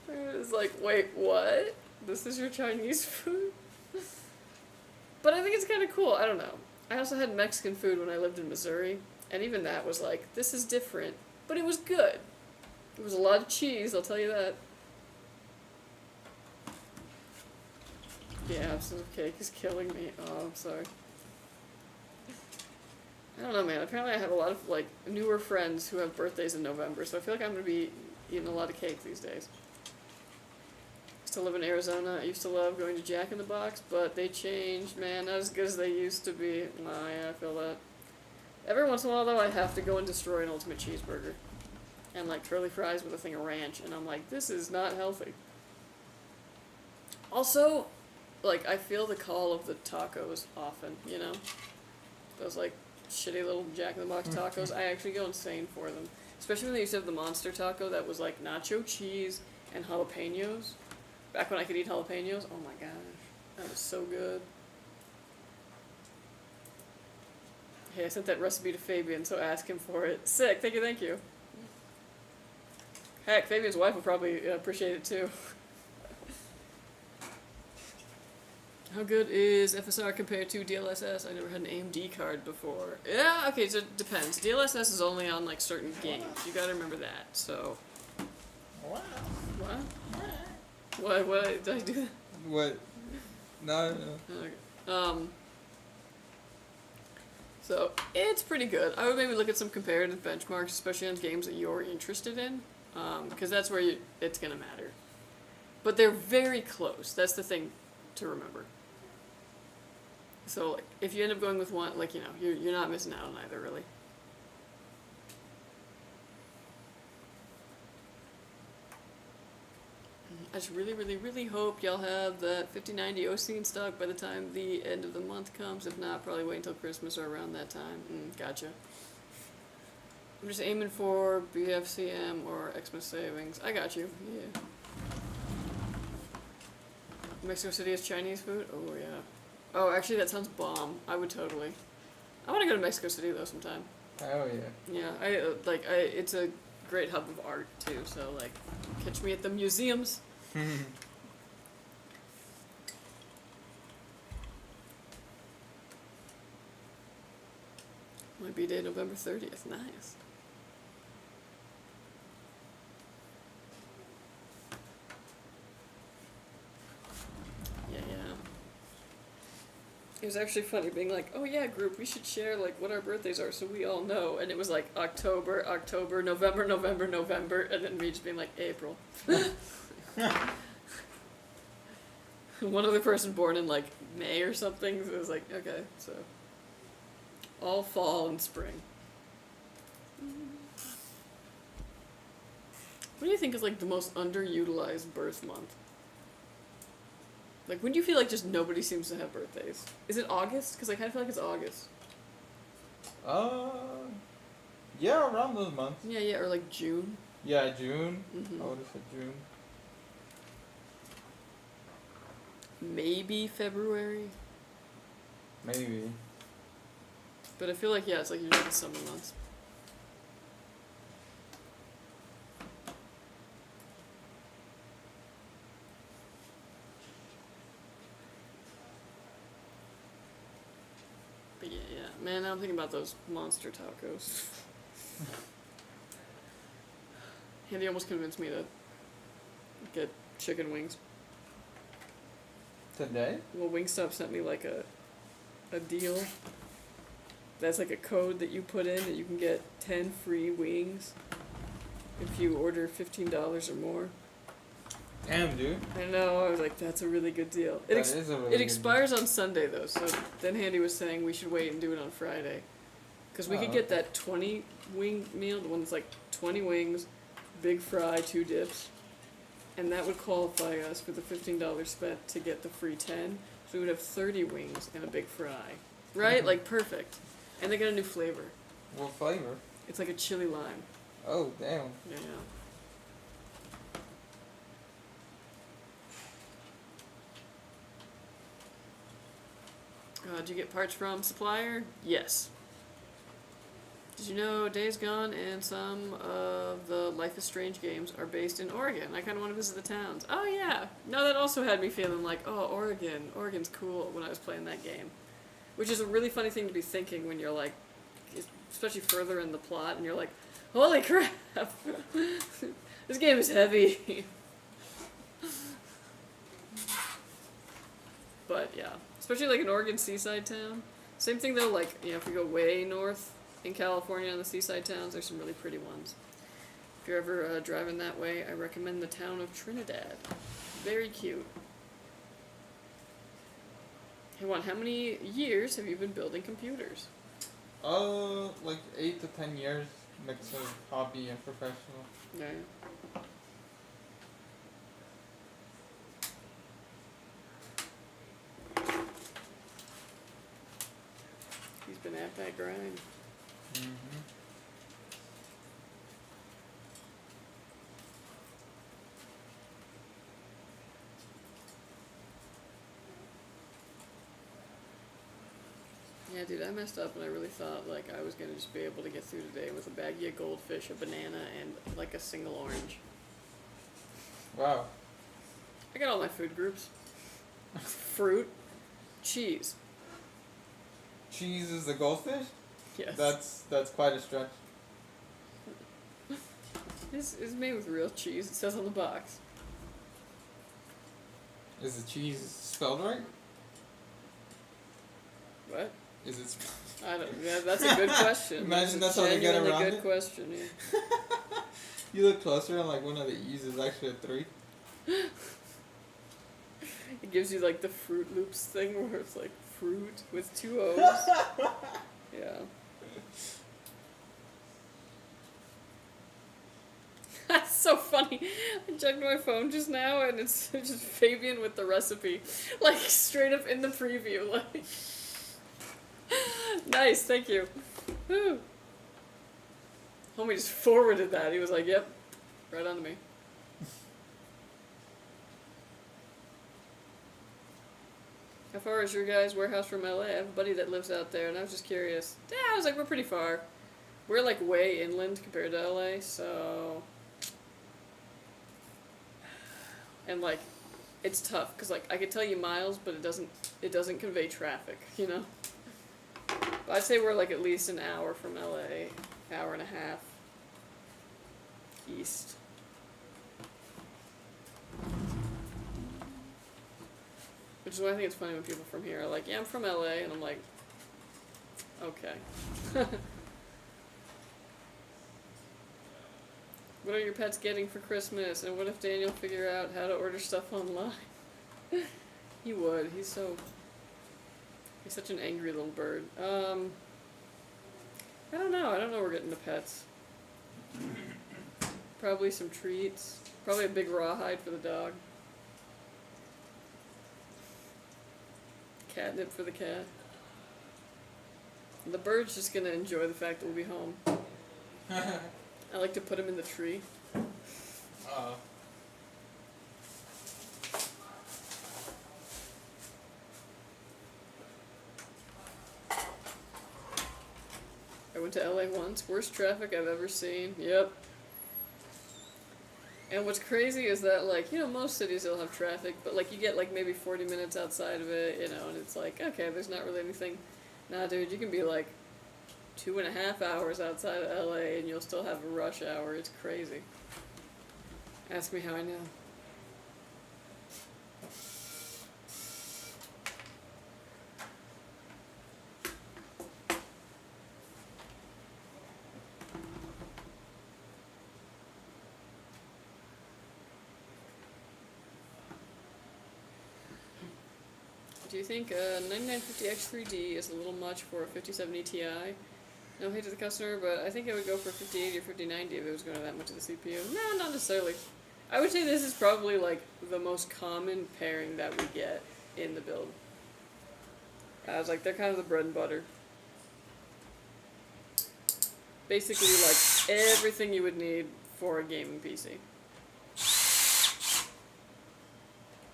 It was like, wait, what? This is your Chinese food? But I think it's kind of cool. I don't know. I also had Mexican food when I lived in Missouri, and even that was like, this is different, but it was good. It was a lot of cheese, I'll tell you that. Yeah, absolute cake is killing me. Oh, I'm sorry. I don't know, man. Apparently I have a lot of, like, newer friends who have birthdays in November, so I feel like I'm going to be eating a lot of cake these days. I still live in Arizona. I used to love going to Jack in the Box, but they changed, man. Not as good as they used to be. Oh, yeah, I feel that. Every once in a while, though, I have to go and destroy an ultimate cheeseburger. And, like, curly fries with a thing of ranch, and I'm like, this is not healthy. Also, like, I feel the call of the tacos often, you know? Those, like, shitty little Jack in the Box tacos. I actually go insane for them. Especially when they used to have the monster taco that was, like, nacho cheese and jalapenos. Back when I could eat jalapenos. Oh my gosh. That was so good. Hey, I sent that recipe to Fabian, so ask him for it. Sick. Thank you, thank you. Heck, Fabian's wife would probably appreciate it too. How good is FSR compared to DLSS? I never had an AMD card before. Yeah, okay, so it depends. DLSS is only on like certain games. You gotta remember that, so. Wow. What? What? Did I do that? What? No. Okay. So, it's pretty good. I would maybe look at some comparative benchmarks, especially on games that you're interested in. Because that's where it's going to matter. But they're very close. That's the thing to remember. So, like, if you end up going with one, like, you're not missing out on either, really. I just really, really, really hope y'all have that 5090 OC in stock by the time the end of the month comes. If not, probably wait until Christmas or around that time. Gotcha. I'm just aiming for BFCM or Xmas savings. I got you. Yeah. Mexico City has Chinese food? Oh, yeah. Oh, actually, that sounds bomb. I would totally. I want to go to Mexico City, though, sometime. Oh, yeah. Yeah, it's a great hub of art, too, so, like, catch me at the museums. My B-Day, November 30th. Nice. Yeah. It was actually funny being like, oh yeah, group, we should share like what our birthdays are so we all know. And it was like October, November, and then me just being like April. One other person born in like May or something, so it was like, okay, so all fall and spring. What do you think is like the most underutilized birth month? Like, when do you feel like just nobody seems to have birthdays? Is it August? Because I kind of feel like it's August. Yeah, around those months. Yeah, or like June. Yeah, June. Mm-hmm. I would have said June. Maybe February. Maybe. But I feel like, yeah, it's like usually the summer months. But yeah. Man, I'm thinking about those monster tacos. Andy almost convinced me to get chicken wings. Today? Well, Wingstop sent me like a deal. That's like a code that you put in that you can get 10 free wings if you order $15 or more. Damn, dude. I know, I was like, that's a really good deal. That is a really It good expires on Sunday though, so then Handy was saying we should wait and do it on Friday. Because we could get that 20 wing meal, the one that's like 20 wings, big fry, 2 dips. And that would qualify us for the $15 spent to get the free 10. So we would have 30 wings and a big fry. Right? Like perfect. And they got a new flavor. What flavor? It's like a chili lime. Oh, damn. Yeah. Did you get parts from supplier? Yes. Did you know Days Gone and some of the Life is Strange games are based in Oregon? I kind of want to visit the towns. Oh yeah. No, that also had me feeling like, oh, Oregon. Oregon's cool when I was playing that game. Which is a really funny thing to be thinking when you're like, especially further in the plot, and you're like, holy crap. This game is heavy. But yeah. Especially like an Oregon seaside town. Same thing though, like, you know, if you go way north in California on the seaside towns, there's some really pretty ones. If you're ever driving that way, I recommend the town of Trinidad. Very cute. Hey Juan, how many years have you been building computers? Like 8 to 10 years, mix of hobby and professional. Yeah. He's been at that grind. Mm-hmm. Yeah, dude, I messed up and I really thought like I was gonna just be able to get through today with a baggie of goldfish, a banana, and like a single orange. Wow. I got all my food groups. Fruit, cheese. Cheese is the goldfish? Yes. That's quite a stretch. It's made with real cheese. It says on the box. Is the cheese spelled right? What? Is it spelled? I don't. Yeah, that's a good question. Imagine that's how they get Genuinely around good it. question. Yeah. You look closer and like one of the E's is actually a 3. It gives you like the Fruit Loops thing where it's like fruit with 2 O's. Yeah. That's so funny. I checked my phone just now and it's just Fabian with the recipe. Like straight up in the preview. Like nice, thank you. Woo. Homie just forwarded that. He was like, yep, right on to me. How far is your guys' warehouse from LA? I have a buddy that lives out there, and I was just curious. Yeah, I was like, we're pretty far. We're like way inland compared to LA, so. And like, it's tough because like I could tell you miles, but it doesn't convey traffic, you know. But I'd say we're like at least an hour from LA, hour and a half east. Which is why I think it's funny when people from here are like, yeah, I'm from LA, and I'm like, okay. What are your pets getting for Christmas? And what if Daniel figure out how to order stuff online? He would. He's such an angry little bird. I don't know. I don't know we're getting the pets. Probably some treats. Probably a big rawhide for the dog. Catnip for the cat. The bird's just gonna enjoy the fact that we'll be home. I like to put him in the tree. I went to LA once. Worst traffic I've ever seen. Yep. And what's crazy is that, like, you know, most cities will have traffic, but, like, you get, like, maybe 40 minutes outside of it, you know, and it's like, okay, there's not really anything. Nah, dude, you can be, like, 2.5 hours outside of LA and you'll still have a rush hour. It's crazy. Ask me how I know. Do you think 9950X3D is a little much for a 5070 Ti? No hate to the customer, but I think I would go for 5080 or 5090 if it was going to that much of the CPU. No, not necessarily. I would say this is probably like the most common pairing that we get in the build. I was like, they're kind of the bread and butter. Basically, like everything you would need for a gaming PC.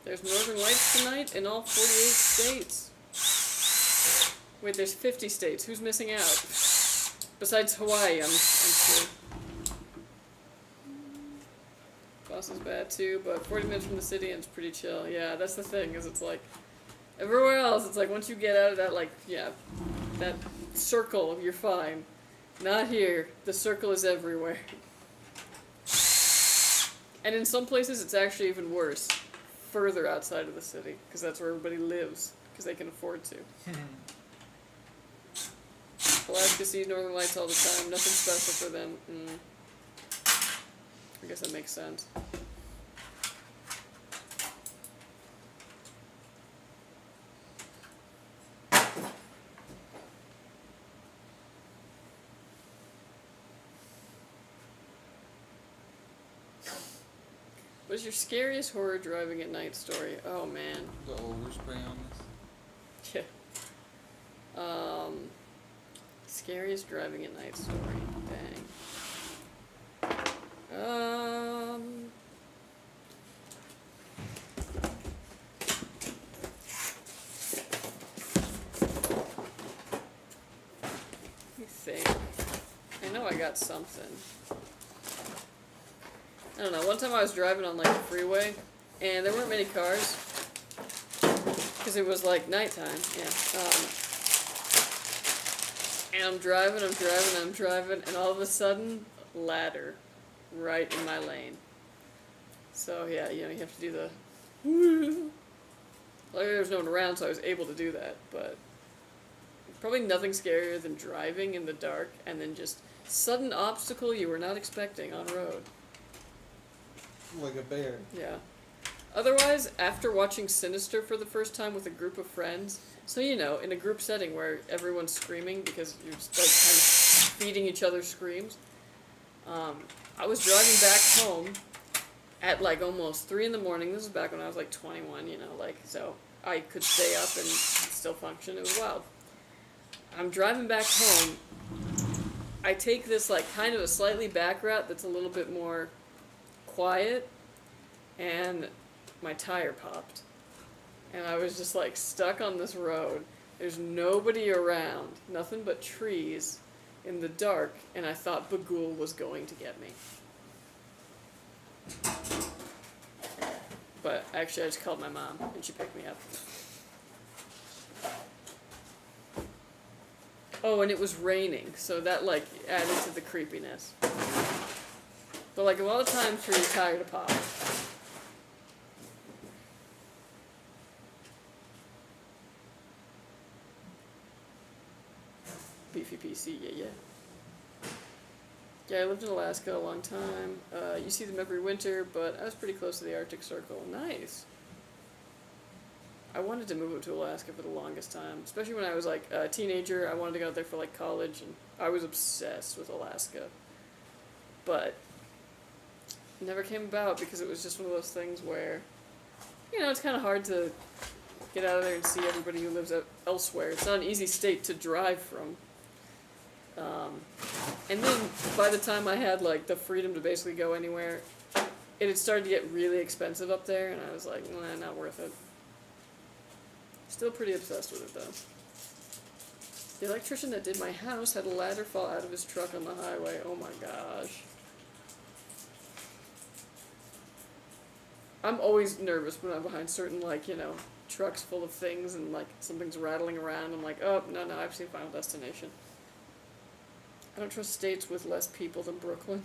There's Northern Lights tonight in all 48 states. Wait, there's 50 states. Who's missing out? Besides Hawaii, I'm sure. Boston's bad too, but 40 minutes from the city and it's pretty chill. Yeah, that's the thing, is it's like, everywhere else, it's like once you get out of that, like, yeah, that circle, you're fine. Not here. The circle is everywhere. And in some places, it's actually even worse. Further outside of the city, because that's where everybody lives, because they can afford to. Alaska sees Northern Lights all the time, nothing special for them. I guess that makes sense. What is your scariest horror driving at night story? Oh man. The overspray on this. Yeah. Scariest driving at night story. Dang. Let me think. I know I got something. I don't know, one time I was driving on like a freeway, and there weren't many cars, because it was like nighttime, yeah. And I'm driving, and all of a sudden, ladder, right in my lane. So yeah, you know, you have to do the woo. Like, there was no one around, so I was able to do that, but probably nothing scarier than driving in the dark, and then just sudden obstacle you were not expecting on road. Like a bear. Yeah. Otherwise, after watching Sinister for the first time with a group of friends, so you know, in a group setting where everyone's screaming because you're just like kind of feeding each other screams, I was driving back home at like almost 3 in the morning. This was back when I was like 21, you know, like, so I could stay up and still function. It was wild. I'm driving back home. I take this like kind of a slightly back route that's a little bit more quiet, and my tire popped, and I was just like stuck on this road. There's nobody around, nothing but trees in the dark, and I thought Bagul was going to get me. But actually I just called my mom and she picked me up. Oh, and it was raining, so that like added to the creepiness. But like a lot of times for your tire to pop. Beefy PC, yeah. Yeah, I lived in Alaska a long time. You see them every winter, but I was pretty close to the Arctic Circle. Nice. I wanted to move up to Alaska for the longest time, especially when I was like a teenager. I wanted to go out there for like college, and I was obsessed with Alaska. But it never came about because it was just one of those things where, you know, it's kind of hard to get out of there and see everybody who lives elsewhere. It's not an easy state to drive from. And then by the time I had like the freedom to basically go anywhere, it had started to get really expensive up there, and I was like, nah, not worth it. Still pretty obsessed with it though. The electrician that did my house had a ladder fall out of his truck on the highway. Oh my gosh. I'm always nervous when I'm behind certain, like, you know, trucks full of things and like something's rattling around. I'm like, oh, no, I've seen Final Destination. I don't trust states with less people than Brooklyn.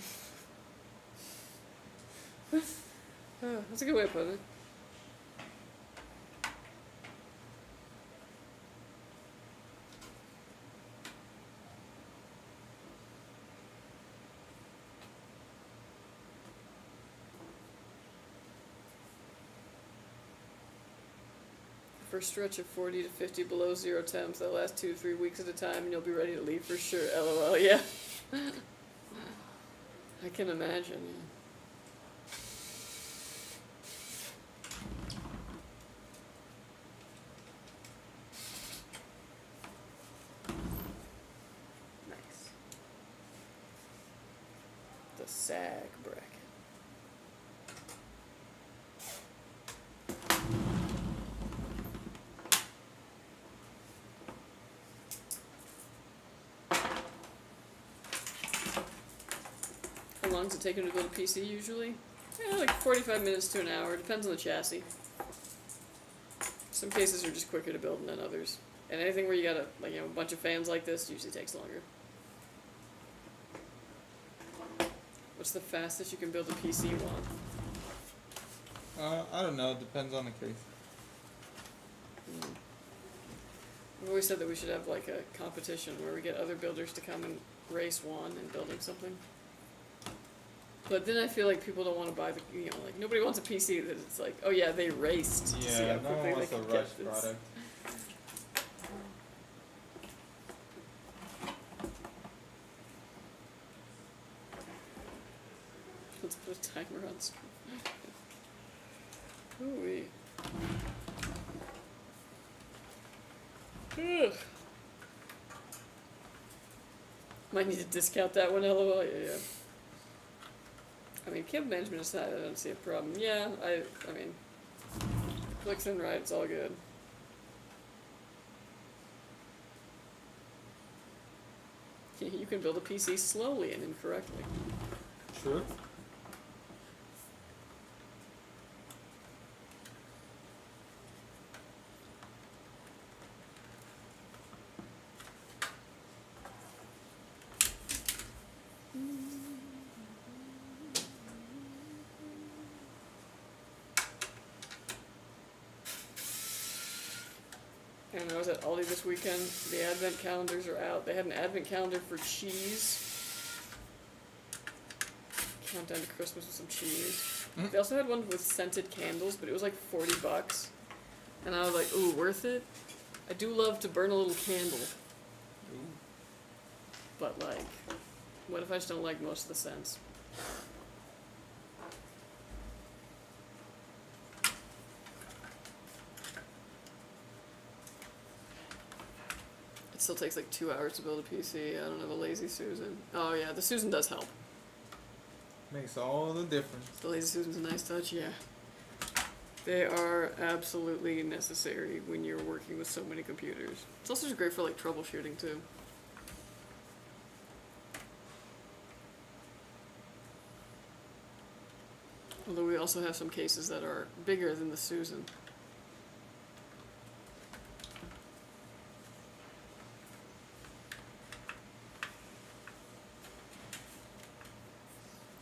That's a good way of putting it. For a stretch of 40 to 50 below zero temps, they'll last 2 to 3 weeks at a time, and you'll be ready to leave for sure. LOL, yeah. I can imagine. Nice. The sag bracket. How long does it take him to build a PC usually? Yeah, like 45 minutes to an hour. Depends on the chassis. Some cases are just quicker to build than others. And anything where you got a bunch of fans like this usually takes longer. What's the fastest you can build a PC on? I don't know. It depends on the case. We've always said that we should have like a competition where we get other builders to come and race one in building something. But then I feel like people don't want to buy the, like nobody wants a PC that it's like, oh yeah, they raced to see how Yeah, no quickly one they wants a could rush get this. product. Let's put a timer on screen. Ooh-wee. Ugh. Might need to discount that one, LOL. Yeah. I mean, cable management aside, I don't see a problem. Yeah, I mean, clicks and right, it's all good. You can build a PC slowly and incorrectly. True. And I was at Aldi this weekend. The advent calendars are out. They had an advent calendar for cheese. Countdown to Christmas with some cheese. Mm. They also had one with scented candles, but it was like $40. And I was like, ooh, worth it? I do love to burn a little candle. Ooh. But like, what if I just don't like most of the scents? It still takes like 2 hours to build a PC. I don't have a lazy Susan. Oh yeah, the Susan does help. Makes all the difference. The lazy Susan's a nice touch, yeah. They are absolutely necessary when you're working with so many computers. It's also just great for like troubleshooting too. Although we also have some cases that are bigger than the Susan.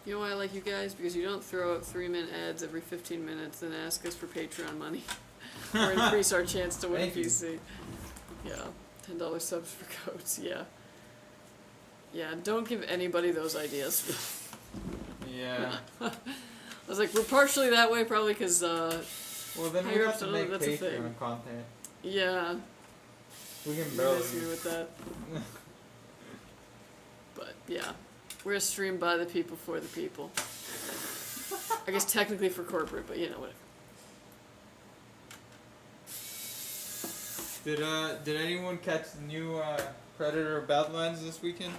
You know why I like you guys? Because you don't throw out 3-minute ads every 15 minutes and ask us for Patreon money. Or increase our chance to win a Thank you. PC. Yeah. $10 subs for codes, yeah. Yeah, don't give anybody those ideas. Yeah. I was like, we're partially that way probably because, Well, then we higher have ups to don't know make that's a thing. Patreon content. Yeah, We can you barely. miss me with that. But, yeah. We're a stream by the people for the people. I guess technically for corporate, but you know, whatever. Did anyone catch the new Predator Badlands this weekend?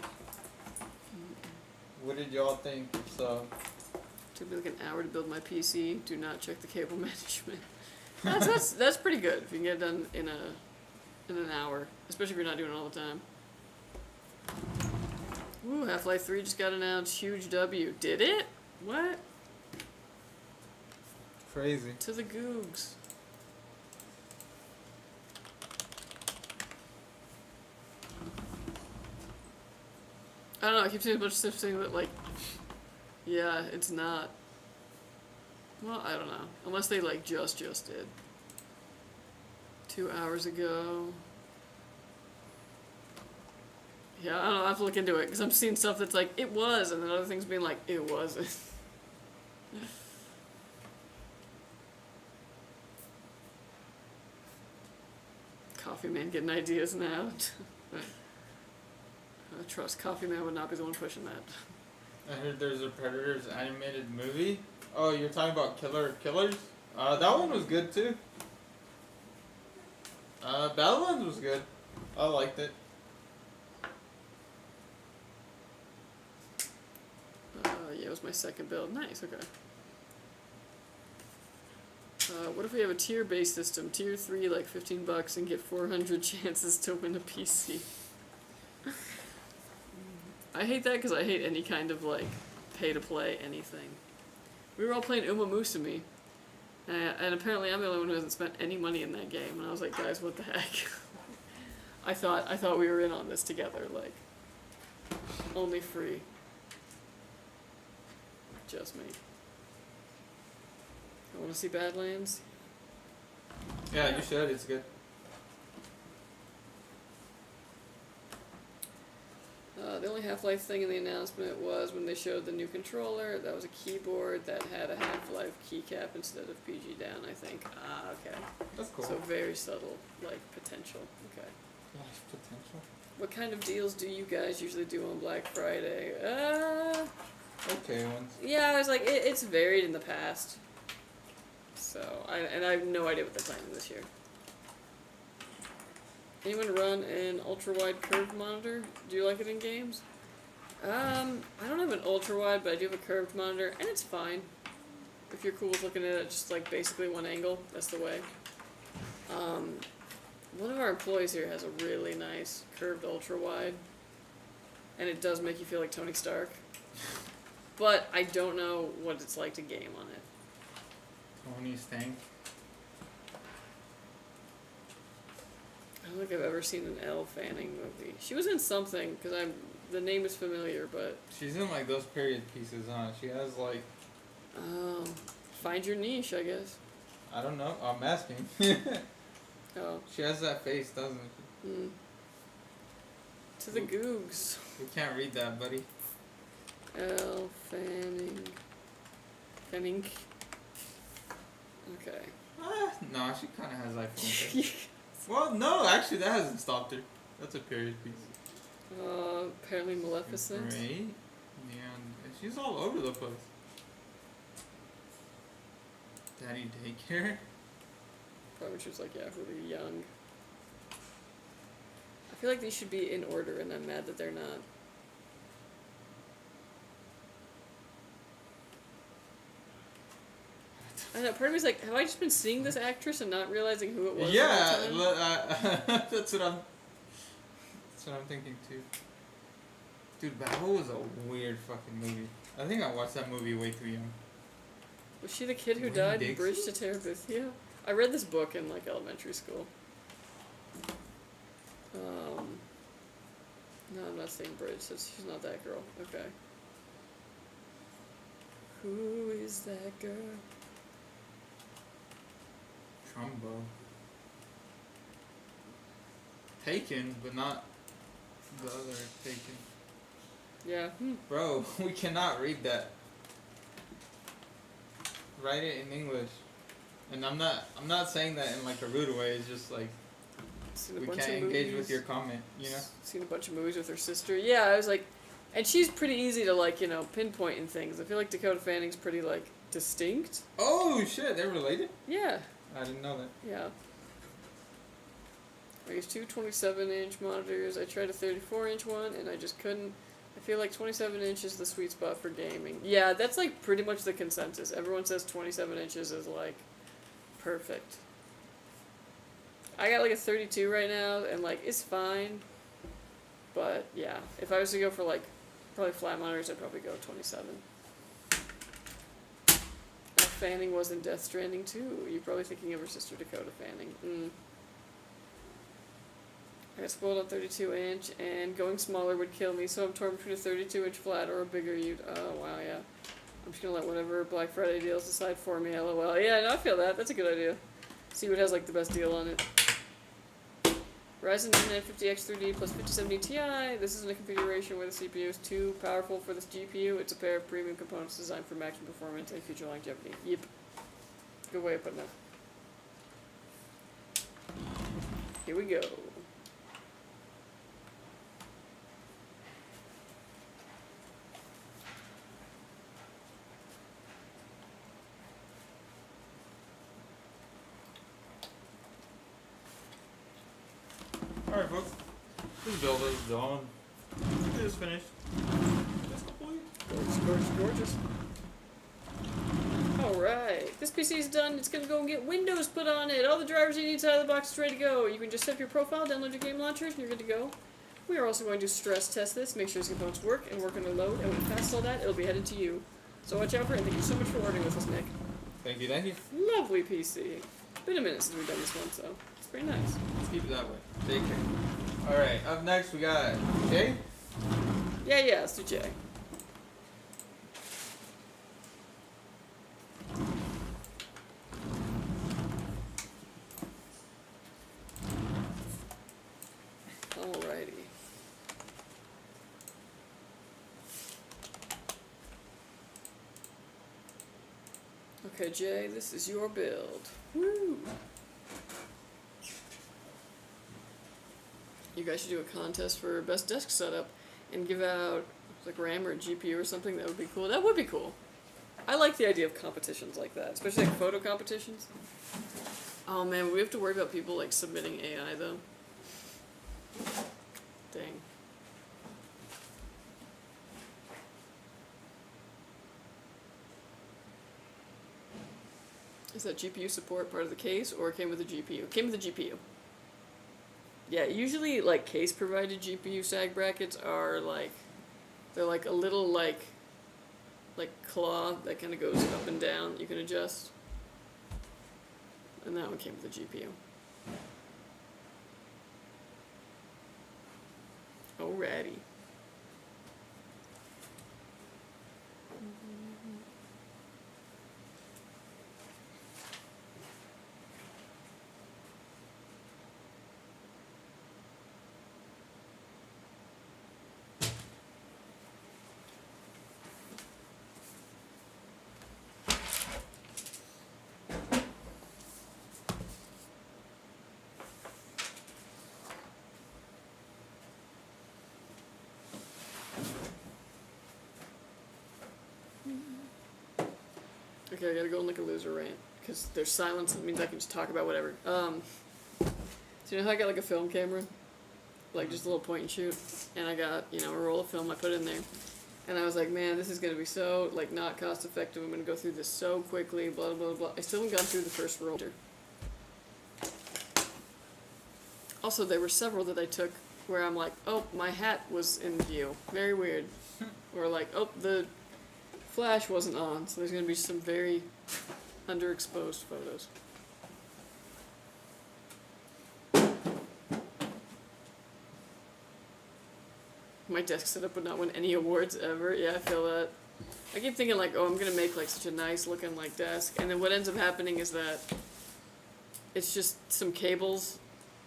What did y'all think? So, Took me like an hour to build my PC. Do not check the cable management. That's pretty good if you can get it done in an hour, especially if you're not doing it all the time. Ooh, Half-Life 3 just got announced. Huge W. Did it? What? crazy. To the googs. I don't know, I keep seeing a bunch of stuff saying that, like, yeah, it's not. Well, I don't know. Unless they, like, just did. 2 hours ago. Yeah, I don't know, I have to look into it, because I'm seeing stuff that's like, it was, and then other things being like, it wasn't. Coffee Man getting ideas now. I trust Coffee Man would not be the one pushing that. I heard there's a Predators animated movie. Oh, you're talking about Killers? That one was good too. Battlelands was good. I liked it. Yeah, it was my second build. Nice, okay. What if we have a tier-based system? Tier 3, like $15, and get 400 chances to win a PC. I hate that because I hate any kind of, like, pay-to-play anything. We were all playing Uma Musume, and apparently I'm the only one who hasn't spent any money in that game, and I was like, guys, what the heck? I thought we were in on this together, like, only free. Just me. I want to see Badlands. Yeah, you should. It's good. The only Half-Life thing in the announcement was when they showed the new controller. That was a keyboard that had a Half-Life keycap instead of PG down, I think. Ah, okay. That's cool. So very subtle, like, potential. Okay. Life potential. What kind of deals do you guys usually do on Black Friday? Okay ones. Yeah, I was like, it's varied in the past. So, I have no idea what they're planning this year. Anyone run an ultra-wide curved monitor? Do you like it in games? I don't have an ultra-wide, but I do have a curved monitor, and it's fine. If you're cool with looking at it just like basically one angle, that's the way. One of our employees here has a really nice curved ultra-wide, and it does make you feel like Tony Stark. But I don't know what it's like to game on it. Tony Stank. I don't think I've ever seen an Elle Fanning movie. She was in something, because the name is familiar, but... She's in like those period pieces, huh? She has like... Find your niche, I guess. I don't know. I'm asking. Oh. She has that face, doesn't she? Mm. To the Googs. We can't read that, buddy. Elle Fanning. Fanning. Okay. No, she kind of has iPhone face. Well, no, actually, that hasn't stopped her. That's a period piece. Apparently Maleficent. Right? Yeah, she's all over the place. Daddy Daycare? Probably she was like, yeah, really young. I feel like these should be in order, and I'm mad that they're not. I know, part of me's like, have I just been seeing this actress and not realizing who it was? Yeah, that's what I'm thinking too. Dude, Babel was a weird fucking movie. I think I watched that movie way too young. Was she the kid who Wayne died in Dixie? Bridge to Terabithia? I read this book in like elementary school. No, I'm not saying Bridge. She's not that girl. Okay. Who is that girl? Trumbo. Taken, but not the other Taken. Yeah. Bro, we cannot read that. Write it in English. And I'm not saying that in like a rude way. It's just like we can't engage with your comment, you know? Seen a bunch of movies with her sister. Yeah, I was like, and she's pretty easy to like, you know, pinpoint in things. I feel like Dakota Fanning's pretty like distinct. Oh shit, they're related? Yeah. I didn't know that. Yeah. I guess two 27-inch monitors. I tried a 34-inch one, and I just couldn't. I feel like 27 inches is the sweet spot for gaming. Yeah, that's like pretty much the consensus. Everyone says 27 inches is like perfect. I got like a 32 right now, and like it's fine. But yeah, if I was to go for like probably flat monitors, I'd probably go 27. Fanning was in Death Stranding too. You're probably thinking of her sister Dakota Fanning. I got spoiled on 32-inch, and going smaller would kill me, so I'm torn between a 32-inch flat or a bigger Ute. Oh, wow, yeah. I'm just gonna let whatever Black Friday deals decide for me, lol. Yeah, no, I feel that. That's a good idea. See what has, like, the best deal on it. Ryzen 950X 3D plus 5070 Ti. This isn't a configuration where the CPU is too powerful for this GPU. It's a pair of premium components designed for maximum performance and future longevity. Yep. Good way of putting it. Here we go. Alright, folks. This build is done. It is finished. It's complete. Gorgeous, gorgeous, gorgeous. Alright, this PC is done. It's gonna go and get Windows put on it. All the drivers you need out of the box is ready to go. You can just set up your profile, download your game launchers, and you're good to go. We are also going to stress test this, make sure these components work and work under load, and when it passes all that, it'll be headed to you. So watch out for it, and thank you so much for ordering with us, Nick. Thank you, thank you. Lovely PC. Been a minute since we've done this one, so it's pretty nice. Let's keep it that way. Take care. Alright, up next we got Jay. Yeah, let's do Jay. Alrighty. Okay, Jay, this is your build. Woo! You guys should do a contest for best desk setup and give out like RAM or GPU or something. That would be cool. That would be cool. I like the idea of competitions like that, especially like photo competitions. Oh man, we have to worry about people like submitting AI though. Dang. Is that GPU support part of the case, or it came with the GPU? It came with the GPU. Yeah, usually like case provided GPU sag brackets are like, they're like a little like claw that kind of goes up and down. You can adjust. And that one came with the GPU. Alrighty. Okay, I gotta go on like a loser rant, because there's silence, and it means I can just talk about whatever. So you know how I got like a film camera? Like just a little point and shoot, and I got, you know, a roll of film I put in there. And I was like, man, this is gonna be so, like, not cost effective, I'm gonna go through this so quickly, blah, blah, blah. I still haven't gone through the first roll. Also, there were several that I took where I'm like, oh, my hat was in view. Very weird. Or like, oh, the flash wasn't on, so there's going to be some very underexposed photos. My desk setup would not win any awards ever. Yeah, I feel that. I keep thinking like, oh, I'm going to make like such a nice looking like desk, and then what ends up happening is that it's just some cables,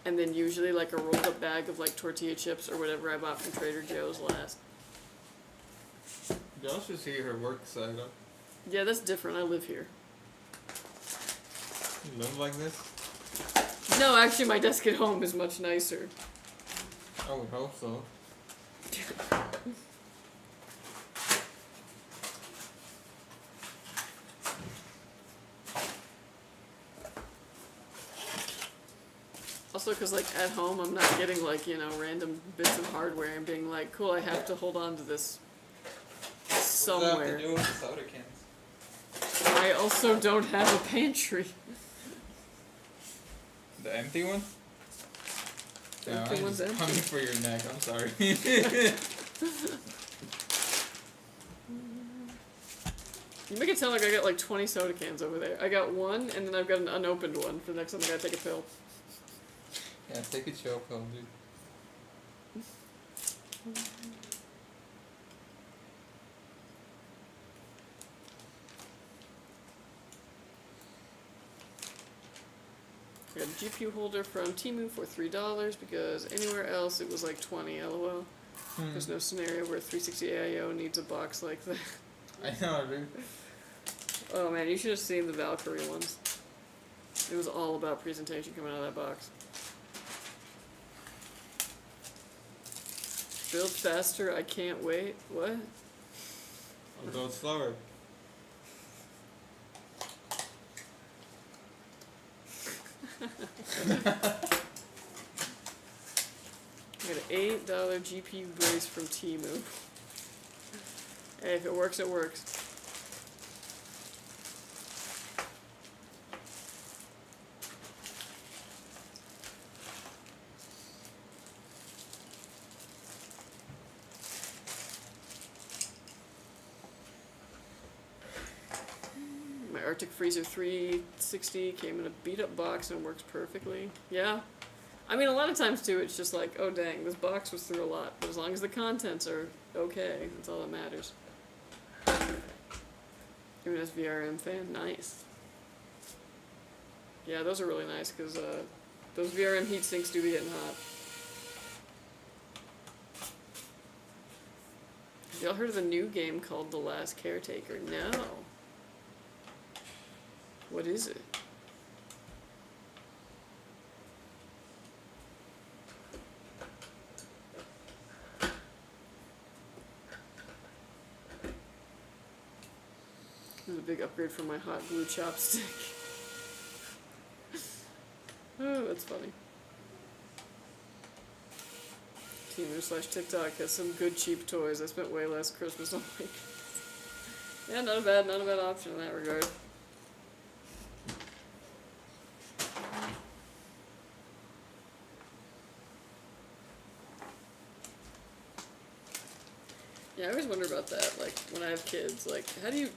and then usually like a rolled up bag of like tortilla chips or whatever I bought from Trader Joe's last. Y'all should see her work setup. Yeah, that's different. I live here. You live like this? No, actually, my desk at home is much nicer. I would hope so. Also, because, like, at home, I'm not getting, like, you know, random bits of hardware and being like, cool, I have to hold on to this somewhere. What does that have to do with the soda cans? I also don't have a pantry. The empty one? The empty one's empty. Coming for your neck, I'm sorry. You make it sound like I got, like, 20 soda cans over there. I got one, and then I've got an unopened one for the next time I gotta take a pill. Yeah, take a chill pill, dude. I got a GPU holder from Temu for $3 because anywhere else it was like 20, lol. There's no scenario where 360 AIO needs a box like that. I know, dude. Oh man, you should have seen the Valkyrie ones. It was all about presentation coming out of that box. Build faster, I can't wait. What? I'll go slower. I got an $8 GPU brace from Temu. Hey, if it works, it works. My Arctic Freezer 360 came in a beat-up box and works perfectly. Yeah. I mean, a lot of times, too, it's just like, oh, dang, this box was through a lot. But as long as the contents are okay, that's all that matters. Even as VRM fan, nice. Yeah, those are really nice, because those VRM heat sinks do be getting hot. Have y'all heard of the new game called The Last Caretaker? No. What is it? This is a big upgrade from my hot glue chopstick. Oh, that's funny. Temu/TikTok has some good cheap toys. I spent way less Christmas on like. Yeah, not a bad option in that regard. Yeah, I always wonder about that, like, when I have kids, like, how do you,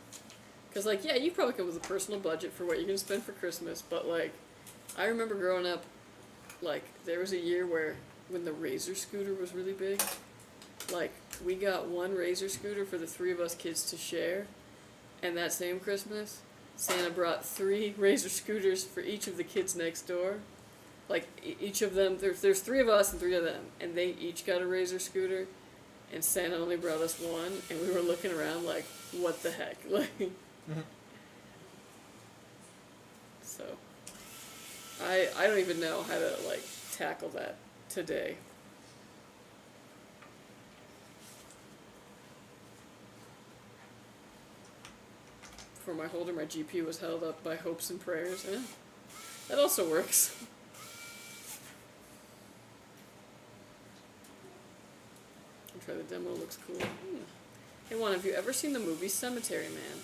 because, like, yeah, you probably come with a personal budget for what you're going to spend for Christmas, but, like, I remember growing up, like, there was a year when the Razor scooter was really big, like, we got one Razor scooter for the 3 of us kids to share, and that same Christmas, Santa brought 3 Razor scooters for each of the kids next door. Like, each of them, there's 3 of us and 3 of them, and they each got a Razor scooter. And Santa only brought us one, and we were looking around like, what the heck? Like, so, I don't even know how to, like, tackle that today. For my holder, my GPU was held up by hopes and prayers. That also works. Try the demo, looks cool. Hey Juan, have you ever seen the movie Cemetery Man?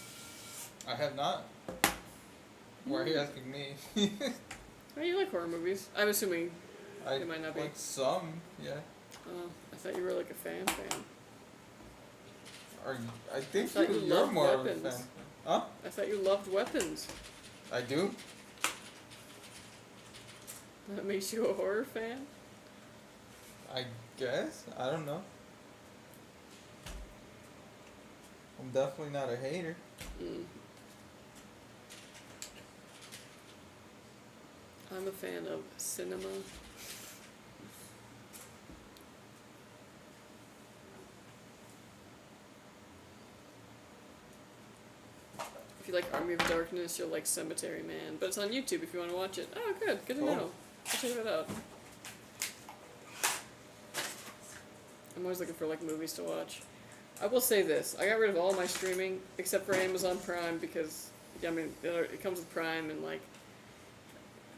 I have not. Why are you asking me? Oh, you like horror movies? I'm assuming you might not be. Like some, yeah. Oh, I thought you were like a fan. I think I thought you you're loved more weapons. of a fan. Huh? I thought you loved weapons. I do? That makes you a horror fan? I guess. I don't know. I'm definitely not a hater. I'm a fan of cinema. If you like Army of Darkness, you'll like Cemetery Man. But it's on YouTube if you want to watch it. Oh, good. Good to know. I'll check that out. I'm always looking for like movies to watch. I will say this, I got rid of all my streaming except for Amazon Prime because, I mean, it comes with Prime and like,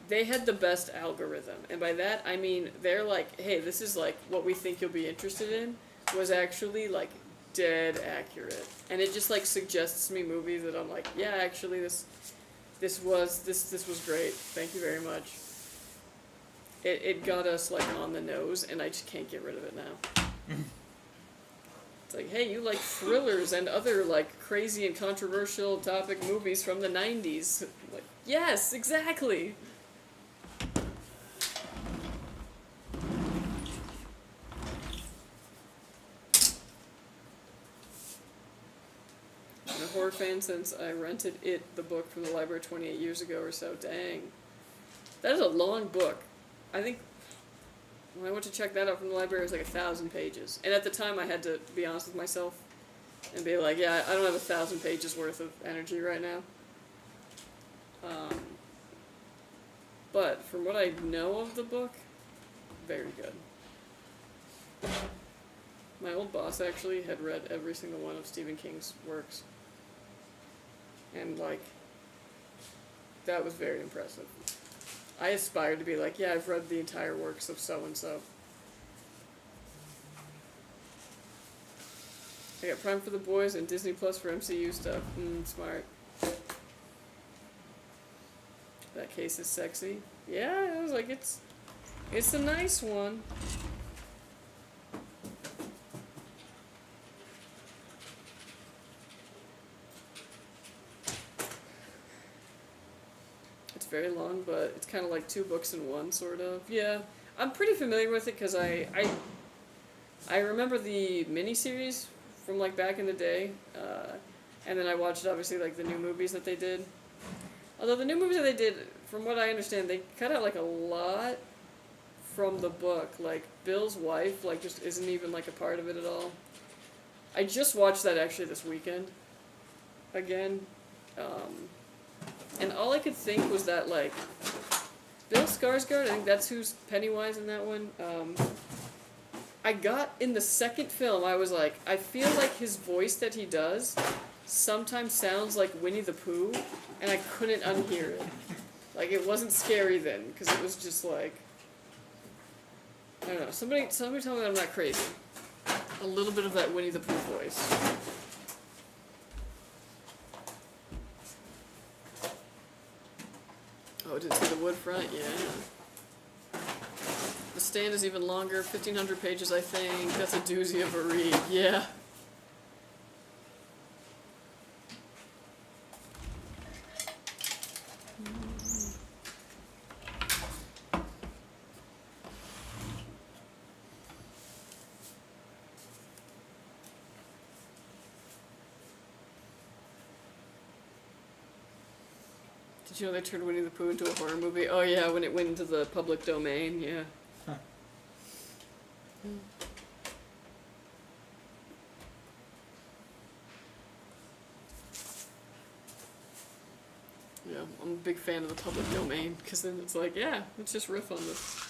they had the best algorithm. And by that, I mean, they're like, hey, this is like what we think you'll be interested in, was actually like dead accurate. And it just like suggests me movies that I'm like, yeah, actually this was great. Thank you very much. It got us like on the nose and I just can't get rid of it now. It's like, hey, you like thrillers and other, like, crazy and controversial topic movies from the 90s. Like, yes, exactly! I'm a horror fan since I rented the book from the library 28 years ago or so. Dang. That is a long book. I think when I went to check that out from the library, it was like 1,000 pages. And at the time, I had to be honest with myself and be like, yeah, I don't have 1,000 pages worth of energy right now. But from what I know of the book, very good. My old boss actually had read every single one of Stephen King's works. And, like, that was very impressive. I aspired to be like, yeah, I've read the entire works of so-and-so. I got Prime for the boys and Disney Plus for MCU stuff. Smart. That case is sexy. Yeah, I was like, it's a nice one. It's very long, but it's kind of like 2 books in one, sort of. Yeah, I'm pretty familiar with it because I remember the miniseries from like back in the day, and then I watched obviously like the new movies that they did. Although the new movies that they did, from what I understand, they cut out like a lot from the book. Like Bill's wife, like just isn't even like a part of it at all. I just watched that actually this weekend, again, and all I could think was that like Bill Skarsgård, I think that's who's Pennywise in that one. I got in the second film, I was like, I feel like his voice that he does sometimes sounds like Winnie the Pooh, and I couldn't unhear it. Like, it wasn't scary then, because it was just like, I don't know, somebody tell me that I'm not crazy. A little bit of that Winnie the Pooh voice. Oh, did you see the wood front? Yeah. The stand is even longer, 1,500 pages, I think. That's a doozy of a read. Yeah. Did you know they turned Winnie the Pooh into a horror movie? Oh yeah, when it went into the public domain, yeah. Huh. Yeah, I'm a big fan of the public domain, because then it's like, yeah, let's just riff on this.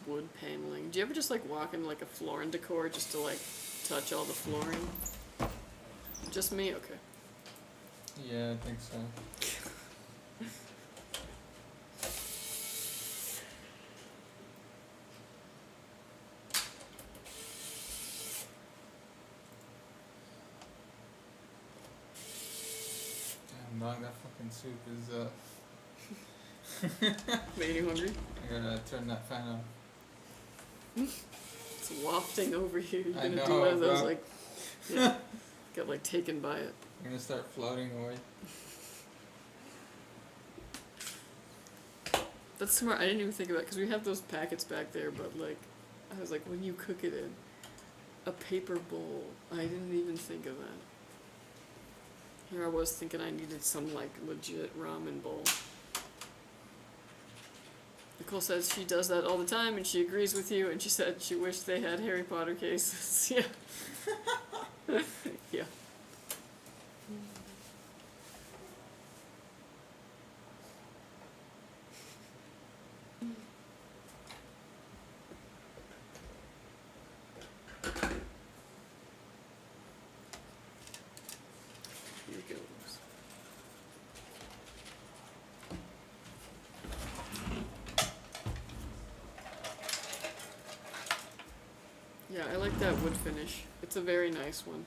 Wood paneling. Do you ever just like walk in like a floor and decor just to like touch all the flooring? Just me? Okay. Yeah, I think so. Damn, dog, that fucking soup is Made you hungry? I gotta turn that fan on. It's wafting over here. You're I gonna know, do one of those bro. like, yeah, get like taken by it. I'm gonna start floating away. That's smart. I didn't even think about it because we have those packets back there, but like, I was like, when you cook it in a paper bowl, I didn't even think of that. Here I was thinking I needed some like legit ramen bowl. Nicole says she does that all the time and she agrees with you, and she said she wished they had Harry Potter cases. Yeah. Yeah. Here goes. Yeah, I like that wood finish. It's a very nice one.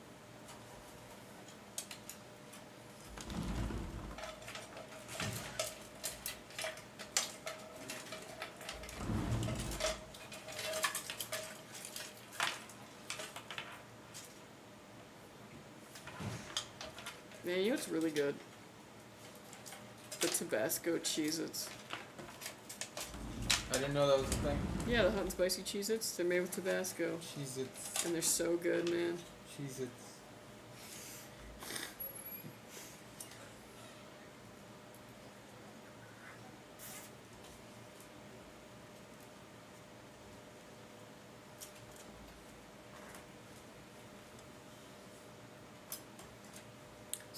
Man, you know what's really good? The Tabasco Cheez-Its. I didn't know that was a thing. Yeah, the hot and spicy Cheez-Its. They're made with Tabasco. Cheez-Its. And they're so good, man. Cheez-Its.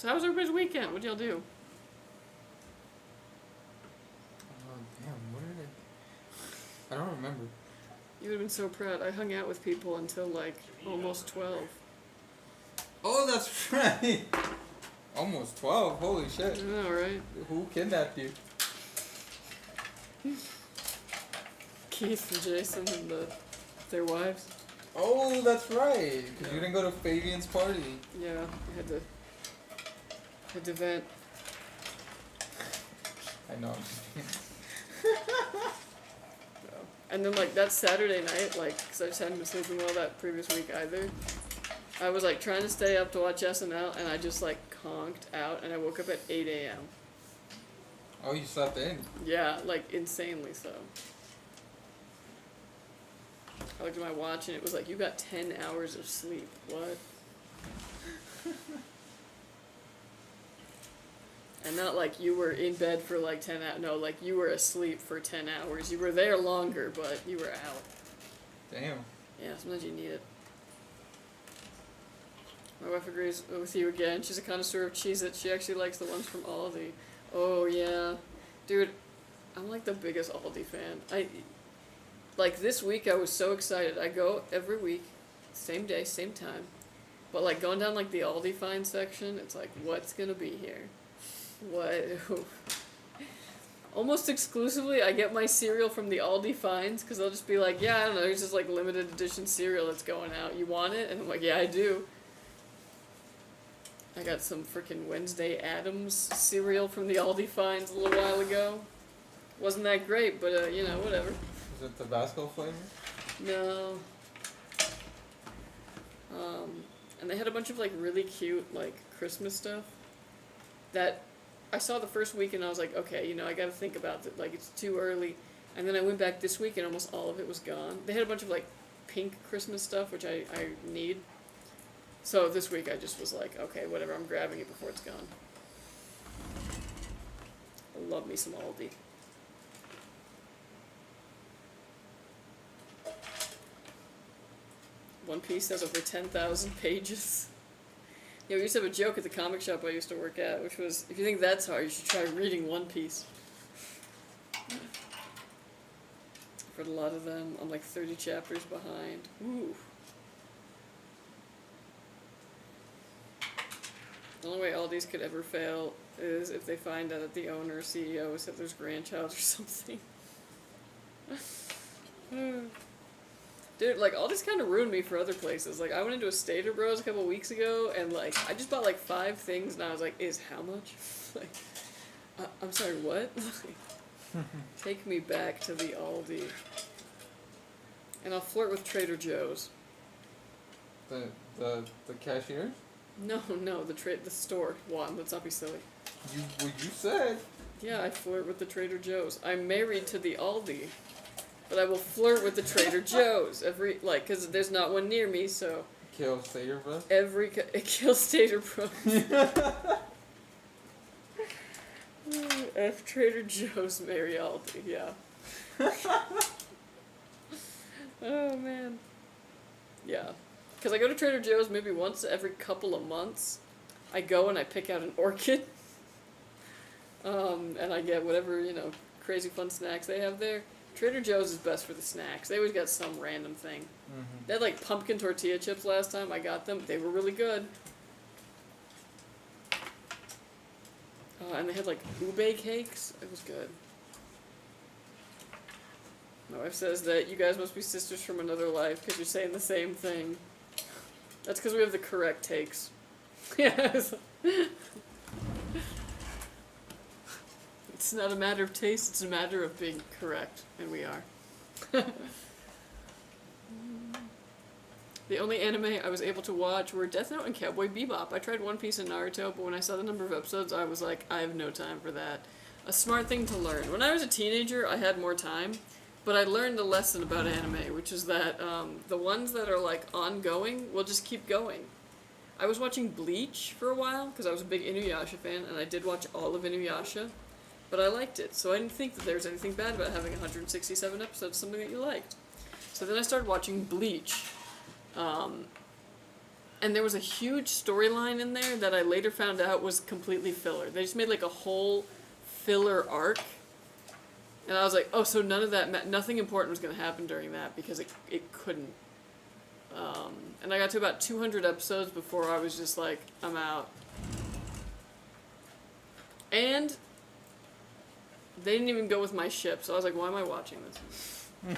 So how was everybody's weekend? What'd y'all do? Oh, damn, what did I don't remember. You would have been so proud. I hung out with people until like almost 12. Oh, that's right. Almost 12. Holy shit. I know, right? Who kidnapped you? Keith and Jason and their wives. Oh, that's right. Because you didn't go to Fabian's party. Yeah, I had to vent. I know. And then like that Saturday night, like, cause I just hadn't been sleeping well that previous week either. I was like trying to stay up to watch SNL, and I just like conked out, and I woke up at 8 a.m. Oh, you slept in. Yeah, like insanely so. I looked at my watch, and it was like, you got 10 hours of sleep. What? And not like you were in bed for like 10 hours. No, like you were asleep for 10 hours. You were there longer, but you were out. Damn. Yeah, sometimes you need it. My wife agrees with you again. She's a connoisseur of Cheez-Its. She actually likes the ones from Aldi. Oh, yeah. Dude, I'm like the biggest Aldi fan. Like this week I was so excited. I go every week, same day, same time. But like going down like the Aldi find section, it's like, what's gonna be here? What? Almost exclusively, I get my cereal from the Aldi finds, because they'll just be like, yeah, I don't know, it's just like limited edition cereal that's going out. You want it? And I'm like, yeah, I do. I got some freaking Wednesday Addams cereal from the Aldi finds a little while ago. Wasn't that great, but you know, whatever. Is it Tabasco flavor? No. And they had a bunch of like really cute like Christmas stuff that I saw the first week and I was like, okay, you know, I gotta think about it, like it's too early. And then I went back this week and almost all of it was gone. They had a bunch of like pink Christmas stuff, which I need. So this week I just was like, okay, whatever, I'm grabbing it before it's gone. I love me some Aldi. One Piece has over 10,000 pages. Yeah, we used to have a joke at the comic shop I used to work at, which was, if you think that's hard, you should try reading One Piece. I've read a lot of them. I'm like 30 chapters behind. Ooh. The only way Aldi's could ever fail is if they find out that the owner or CEO is Hitler's grandchild or something. Dude, like, Aldi's kind of ruined me for other places. Like, I went into a Stater Bros a couple weeks ago, and, like, I just bought, like, 5 things, and I was like, is how much? Like, I'm sorry, what? Take me back to the Aldi. And I'll flirt with Trader Joe's. The cashier? No, the store. Juan, let's not be silly. You said. Yeah, I flirt with the Trader Joe's. I'm married to the Aldi. But I will flirt with the Trader Joe's because there's not one near me, so. Kill Stater Bros? It kills Stater Bros. F Trader Joe's, marry Aldi, yeah. Oh, man. Yeah. Because I go to Trader Joe's maybe once every couple of months. I go and I pick out an orchid. And I get whatever, you know, crazy fun snacks they have there. Trader Joe's is best for the snacks. They always got some random thing. Mm-hmm. They had like pumpkin tortilla chips last time I got them. They were really good. And they had like ube cakes. It was good. My wife says that you guys must be sisters from another life because you're saying the same thing. That's because we have the correct takes. Yes. It's not a matter of taste, it's a matter of being correct, and we are. The only anime I was able to watch were Death Note and Cowboy Bebop. I tried One Piece and Naruto, but when I saw the number of episodes, I was like, I have no time for that. A smart thing to learn. When I was a teenager, I had more time, but I learned a lesson about anime, which is that the ones that are like ongoing will just keep going. I was watching Bleach for a while, because I was a big Inuyasha fan, and I did watch all of Inuyasha. But I liked it, so I didn't think that there was anything bad about having 167 episodes, something that you liked. So then I started watching Bleach. And there was a huge storyline in there that I later found out was completely filler. They just made like a whole filler arc. And I was like, oh, so none of that, nothing important was going to happen during that because it couldn't. And I got to about 200 episodes before I was just like, I'm out. And they didn't even go with my ship, so I was like, why am I watching this?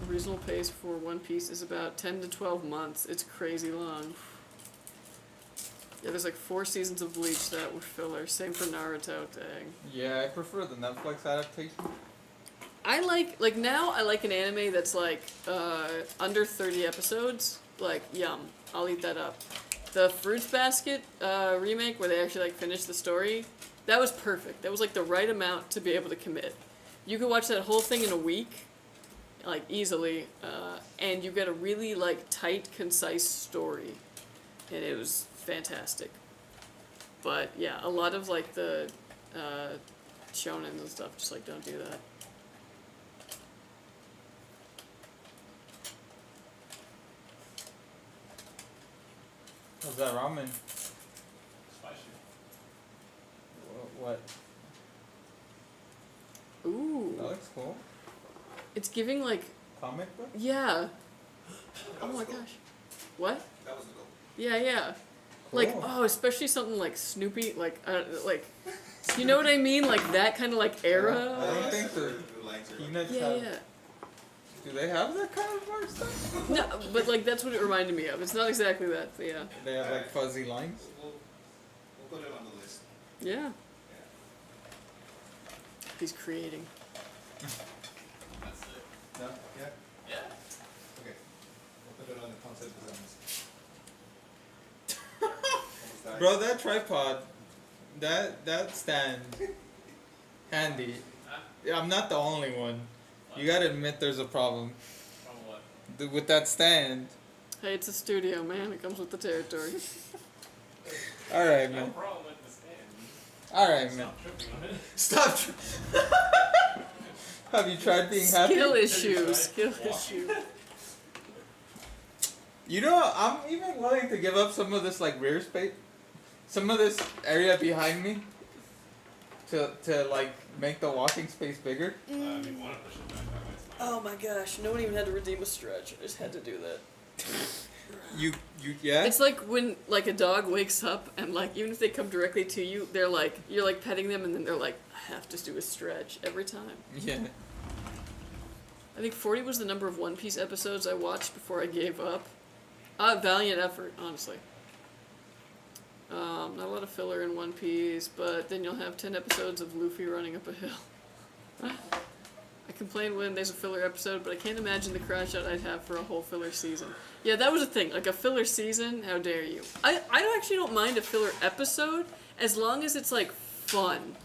Reasonable pace for One Piece is about 10 to 12 months. It's crazy long. Yeah, there's like 4 seasons of Bleach that were filler. Same for Naruto, dang. Yeah, I prefer the Netflix adaptation. I like now I like an anime that's like under 30 episodes. Like, yum. I'll eat that up. The Fruits Basket remake where they actually like finished the story, that was perfect. That was like the right amount to be able to commit. You could watch that whole thing in a week, like easily, and you get a really like tight, concise story, and it was fantastic. But yeah, a lot of like the shonens and stuff just like don't do that. How's that ramen? Spicy. What? Ooh, That looks cool. it's giving like, Comic book? yeah. That Oh was my cool. gosh. What? That was the goal. Yeah, yeah. Cool. Like, oh, especially something like Snoopy, like, you know what I mean? Like that kind of like era. I don't think the lines are Peanuts Yeah, have. yeah. Do they have that kind of art stuff? No, but like that's what it reminded me of. It's not exactly that, but yeah. They have like fuzzy lines. We'll put it on the list. Yeah. Yeah. He's creating. That's it. No? Yeah? Yeah. Okay. We'll put it on the concept designs. Bro, that tripod, that stand, handy. Huh? Yeah, I'm not the only one. You gotta admit there's a problem From what? with that stand. Hey, it's a studio, man. It comes with the territory. All right, No man. problem with the stand. All right, man. Stop tripping on it. Stop. Have you tried being happy? Skill Have you issue, tried skill walking? issue. You know, I'm even willing to give up some of this like rear space, some of this area behind me, to like make the walking space bigger. I mean, want to push it back that way. It's fine. Oh my gosh, no one even had to redeem a stretch. I just had to do that. You yeah. It's like when like a dog wakes up and like even if they come directly to you, they're like you're like petting them and then they're like, I have to do a stretch every time. Yeah. I think 40 was the number of One Piece episodes I watched before I gave up. Valiant effort, honestly. Not a lot of filler in One Piece, but then you'll have 10 episodes of Luffy running up a hill. I complain when there's a filler episode, but I can't imagine the crash out I'd have for a whole filler season. Yeah, that was a thing. Like a filler season, how dare you? I actually don't mind a filler episode as long as it's like fun.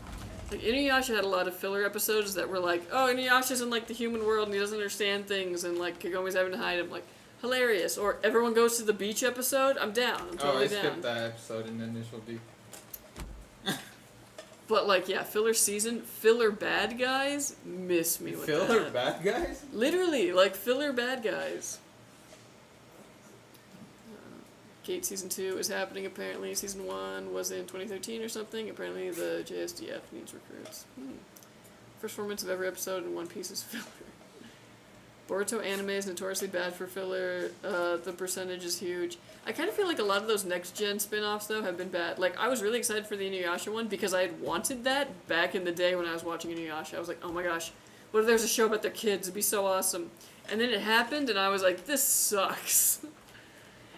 Like Inuyasha had a lot of filler episodes that were like, oh, Inuyasha's in like the human world and he doesn't understand things and like Kagome's having to hide him. Like, hilarious. Or everyone goes to the beach episode. I'm down. I'm totally I down. skipped that episode in the initial beat. But like, yeah, filler season, filler bad guys miss me with Filler that. bad guys? Literally, like filler bad guys. Gate Season 2 is happening apparently. Season 1 was in 2013 or something. Apparently the JSDF needs recruits. First 4 minutes of every episode in One Piece is filler. Boruto anime is notoriously bad for filler. The percentage is huge. I kind of feel like a lot of those next-gen spin-offs, though, have been bad. Like, I was really excited for the Inuyasha one because I had wanted that back in the day when I was watching Inuyasha. I was like, oh my gosh, what if there's a show about their kids? It'd be so awesome. And then it happened, and I was like, this sucks.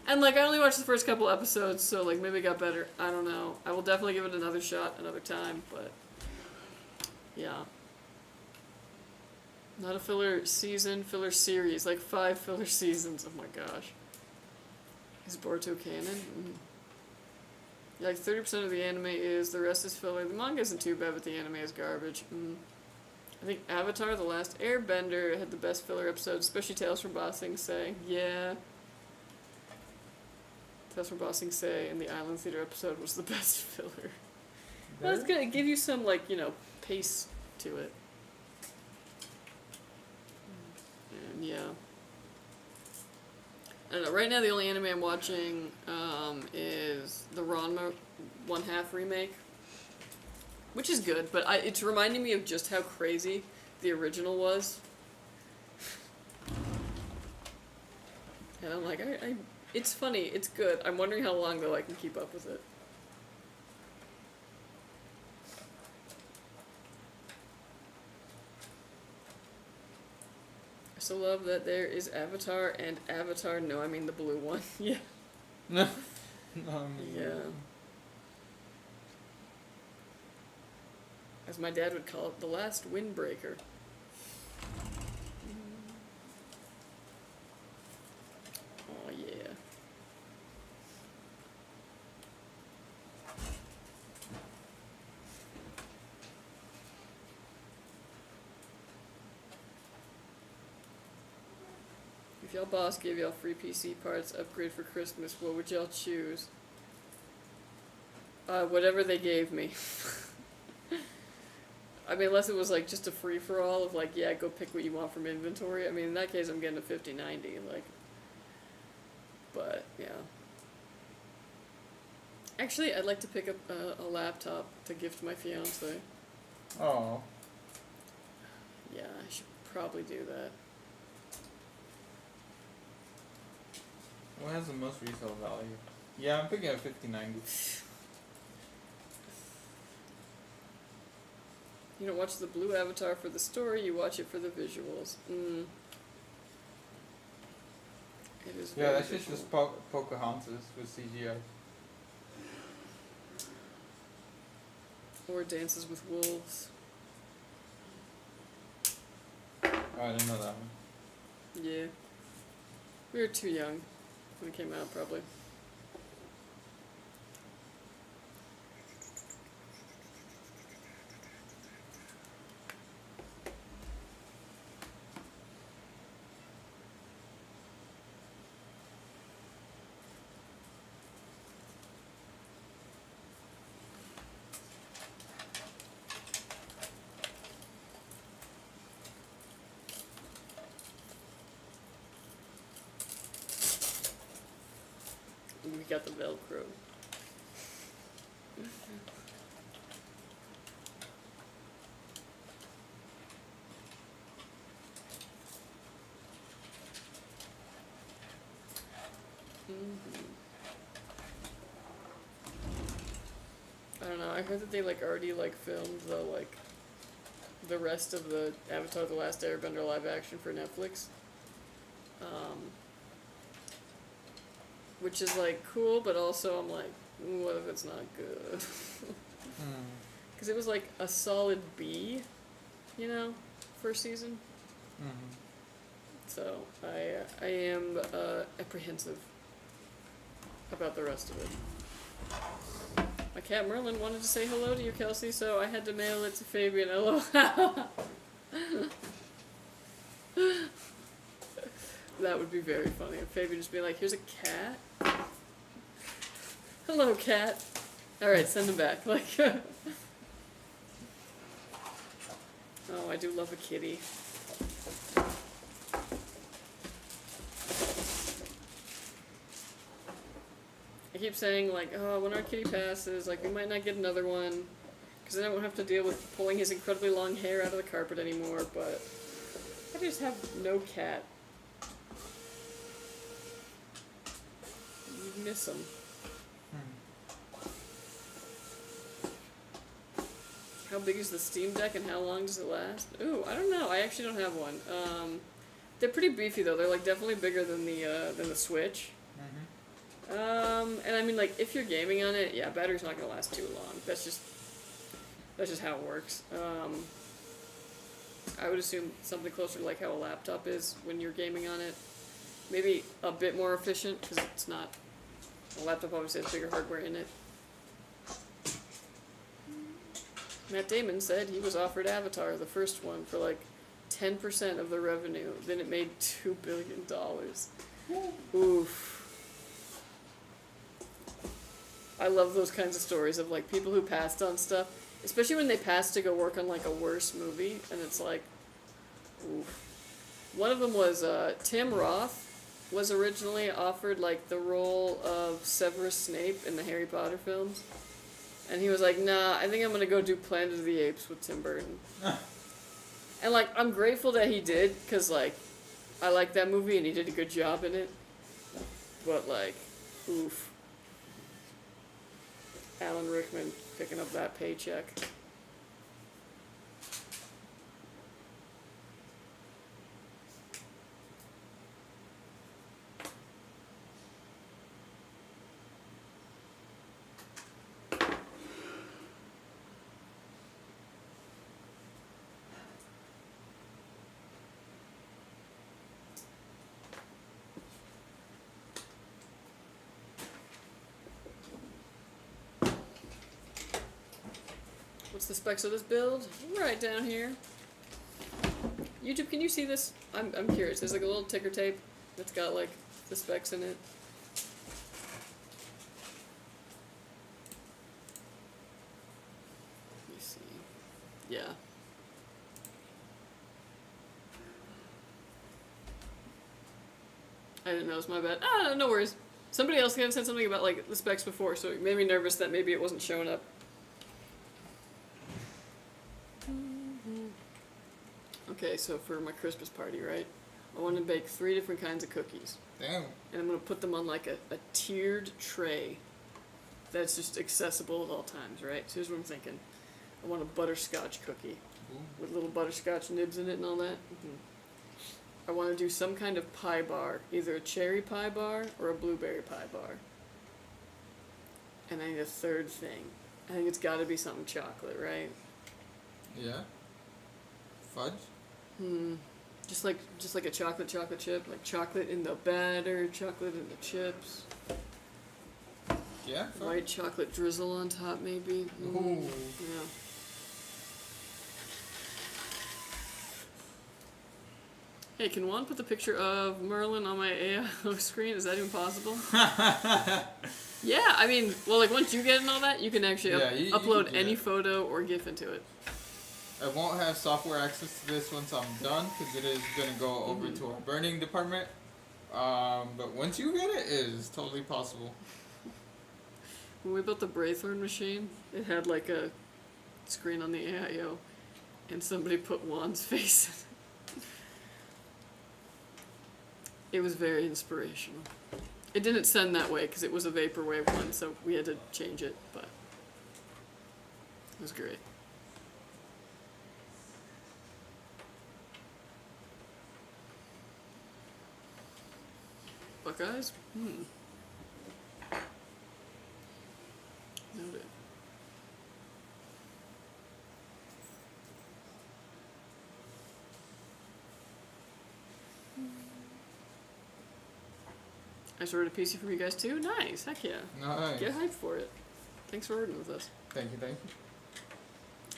And, like, I only watched the first couple episodes, so, like, maybe it got better. I don't know. I will definitely give it another shot another time, but... yeah. Not a filler season, filler series. Like 5 filler seasons. Oh my gosh. Is Boruto canon? Yeah, like 30% of the anime is, the rest is filler. The manga isn't too bad, but the anime is garbage. I think Avatar, The Last Airbender, had the best filler episodes, especially Tales from Ba Sing Se. Yeah. Tales from Ba Sing Se and the Island Theater episode was the best filler. Well, it's gonna give you some, like, you know, pace to it. Yeah. I don't know. Right now, the only anime I'm watching is the Ranma 1/2 remake, which is good, but it's reminding me of just how crazy the original was. And I'm like, it's funny, it's good. I'm wondering how long though I can keep up with it. I still love that there is Avatar and Avatar. No, I mean the blue one. Yeah. No. Yeah. As my dad would call it, the last windbreaker. Oh yeah. If y'all boss gave y'all free PC parts upgrade for Christmas, what would y'all choose? Whatever they gave me. I mean, unless it was like just a free-for-all of like, yeah, go pick what you want from inventory. I mean, in that case, I'm getting a 5090, like. But, yeah. Actually, I'd like to pick up a laptop to gift my fiance. Oh. Yeah, I should probably do that. What has the most resale value? Yeah, I'm picking a 5090. You don't watch the blue avatar for the story, you watch it for the visuals. It is Yeah, very that's visual. just Pocahontas with CGI. Or Dances with Wolves. Oh, I didn't know that one. Yeah. We were too young when it came out, probably. We got the Velcro. I don't know, I heard that they like already like filmed the rest of the Avatar The Last Airbender live action for Netflix. Which is like cool, but also I'm like, what if it's not good? Because it was like a solid B, you know, first season. So I am apprehensive about the rest of it. My cat Merlin wanted to say hello to you, Kelsey, so I had to mail it to Fabian. LOL. That would be very funny. If Fabian just be like, here's a cat. Hello, cat. Alright, send him back. Like, oh, I do love a kitty. I keep saying, like, oh, when our kitty passes, like, we might not get another one. Because then I won't have to deal with pulling his incredibly long hair out of the carpet anymore, but I just have no cat. You miss him. How big is the Steam Deck and how long does it last? Ooh, I don't know. I actually don't have one. They're pretty beefy though. They're like definitely bigger than the Switch. And I mean, like, if you're gaming on it, yeah, battery's not gonna last too long. That's just how it works. I would assume something closer to like how a laptop is when you're gaming on it. Maybe a bit more efficient because it's not. A laptop obviously has bigger hardware in it. Matt Damon said he was offered Avatar, the first one, for like 10% of the revenue. Then it made $2 billion. Oof. I love those kinds of stories of like people who passed on stuff, especially when they passed to go work on like a worse movie, and it's like, oof. One of them was Tim Roth was originally offered like the role of Severus Snape in the Harry Potter films. And he was like, nah, I think I'm gonna go do Planet of the Apes with Tim Burton. And like, I'm grateful that he did, cause like, I like that movie and he did a good job in it. But like, oof. Alan Rickman picking up that paycheck. What's the specs of this build? Right down here. YouTube, can you see this? I'm curious. There's like a little ticker tape that's got like the specs in it. Let me see. Yeah. I didn't know, it's my bad. Ah, no worries. Somebody else had said something about like the specs before, so it made me nervous that maybe it wasn't showing up. Okay, so for my Christmas party, right? I want to bake 3 different kinds of cookies. Damn. And I'm going to put them on like a tiered tray that's just accessible at all times, right? So here's what I'm thinking. I want a butterscotch cookie. Ooh. With little butterscotch nibs in it and all that. I want to do some kind of pie bar. Either a cherry pie bar or a blueberry pie bar. And I need a third thing. I think it's got to be something chocolate, right? Yeah. Fudge? Just like a chocolate chip, like chocolate in the batter, chocolate in the chips. Yeah. Fudge. White chocolate drizzle on top, maybe. Ooh. Yeah. Hey, can Juan put the picture of Merlin on my AO screen? Is that even possible? Yeah, I mean, well, like once you get in all that, you can actually you upload can do any that. photo or GIF into it. I won't have software access to this once I'm done because it is going to go over to our burning department. But once you get it, it is totally possible. When we built the Braithorn machine, it had like a screen on the AIO, and somebody put Juan's face in it. It was very inspirational. It didn't send that way because it was a vaporwave one, so we had to change it, but it was great. Buckeyes? Noted. I just ordered a PC from you guys too? Nice, heck yeah. Nice. Get hyped for it. Thanks for ordering with us. Thank you, thank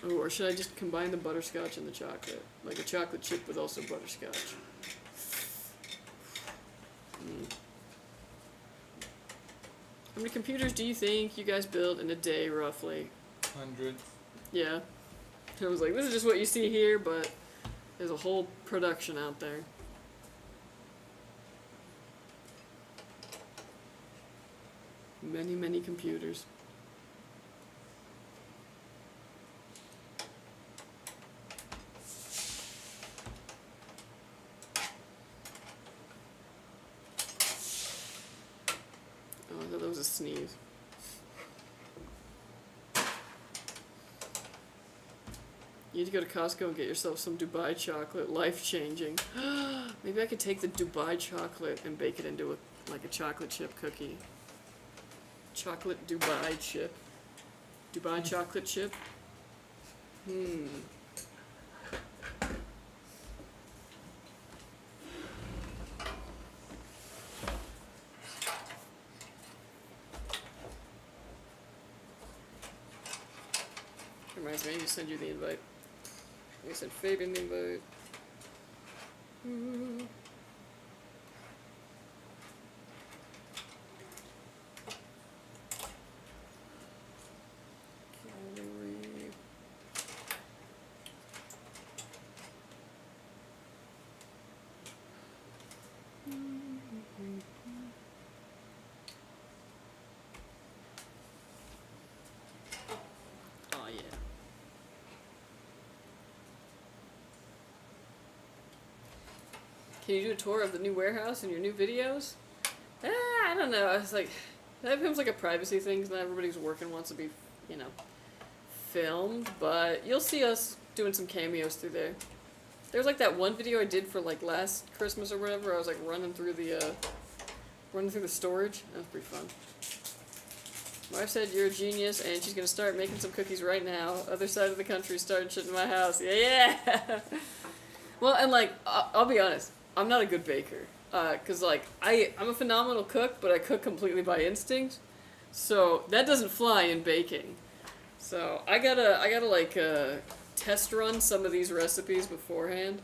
you. Oh, or should I just combine the butterscotch and the chocolate? Like a chocolate chip with also butterscotch. How many computers do you think you guys build in a day, roughly? 100. Yeah. I was like, this is just what you see here, but there's a whole production out there. Many, many computers. Oh, I thought that was a sneeze. You need to go to Costco and get yourself some Dubai chocolate. Life-changing. Maybe I could take the Dubai chocolate and bake it into like a chocolate chip cookie. Chocolate Dubai chip. Dubai chocolate chip. Reminds me, I need to send you the invite. I sent Fabian the invite. can you do a tour of the new warehouse and your new videos? I don't know. It's like, that becomes like a privacy thing, because not everybody who's working wants to be, you know, filmed, but you'll see us doing some cameos through there. There was like that one video I did for like last Christmas or whatever. I was like running through the storage. That was pretty fun. My wife said you're a genius, and she's gonna start making some cookies right now. Other side of the country started shit in my house. Yeah. Well, and like I'll be honest, I'm not a good baker. Cause like I'm a phenomenal cook, but I cook completely by instinct. So that doesn't fly in baking. So I gotta like test run some of these recipes beforehand.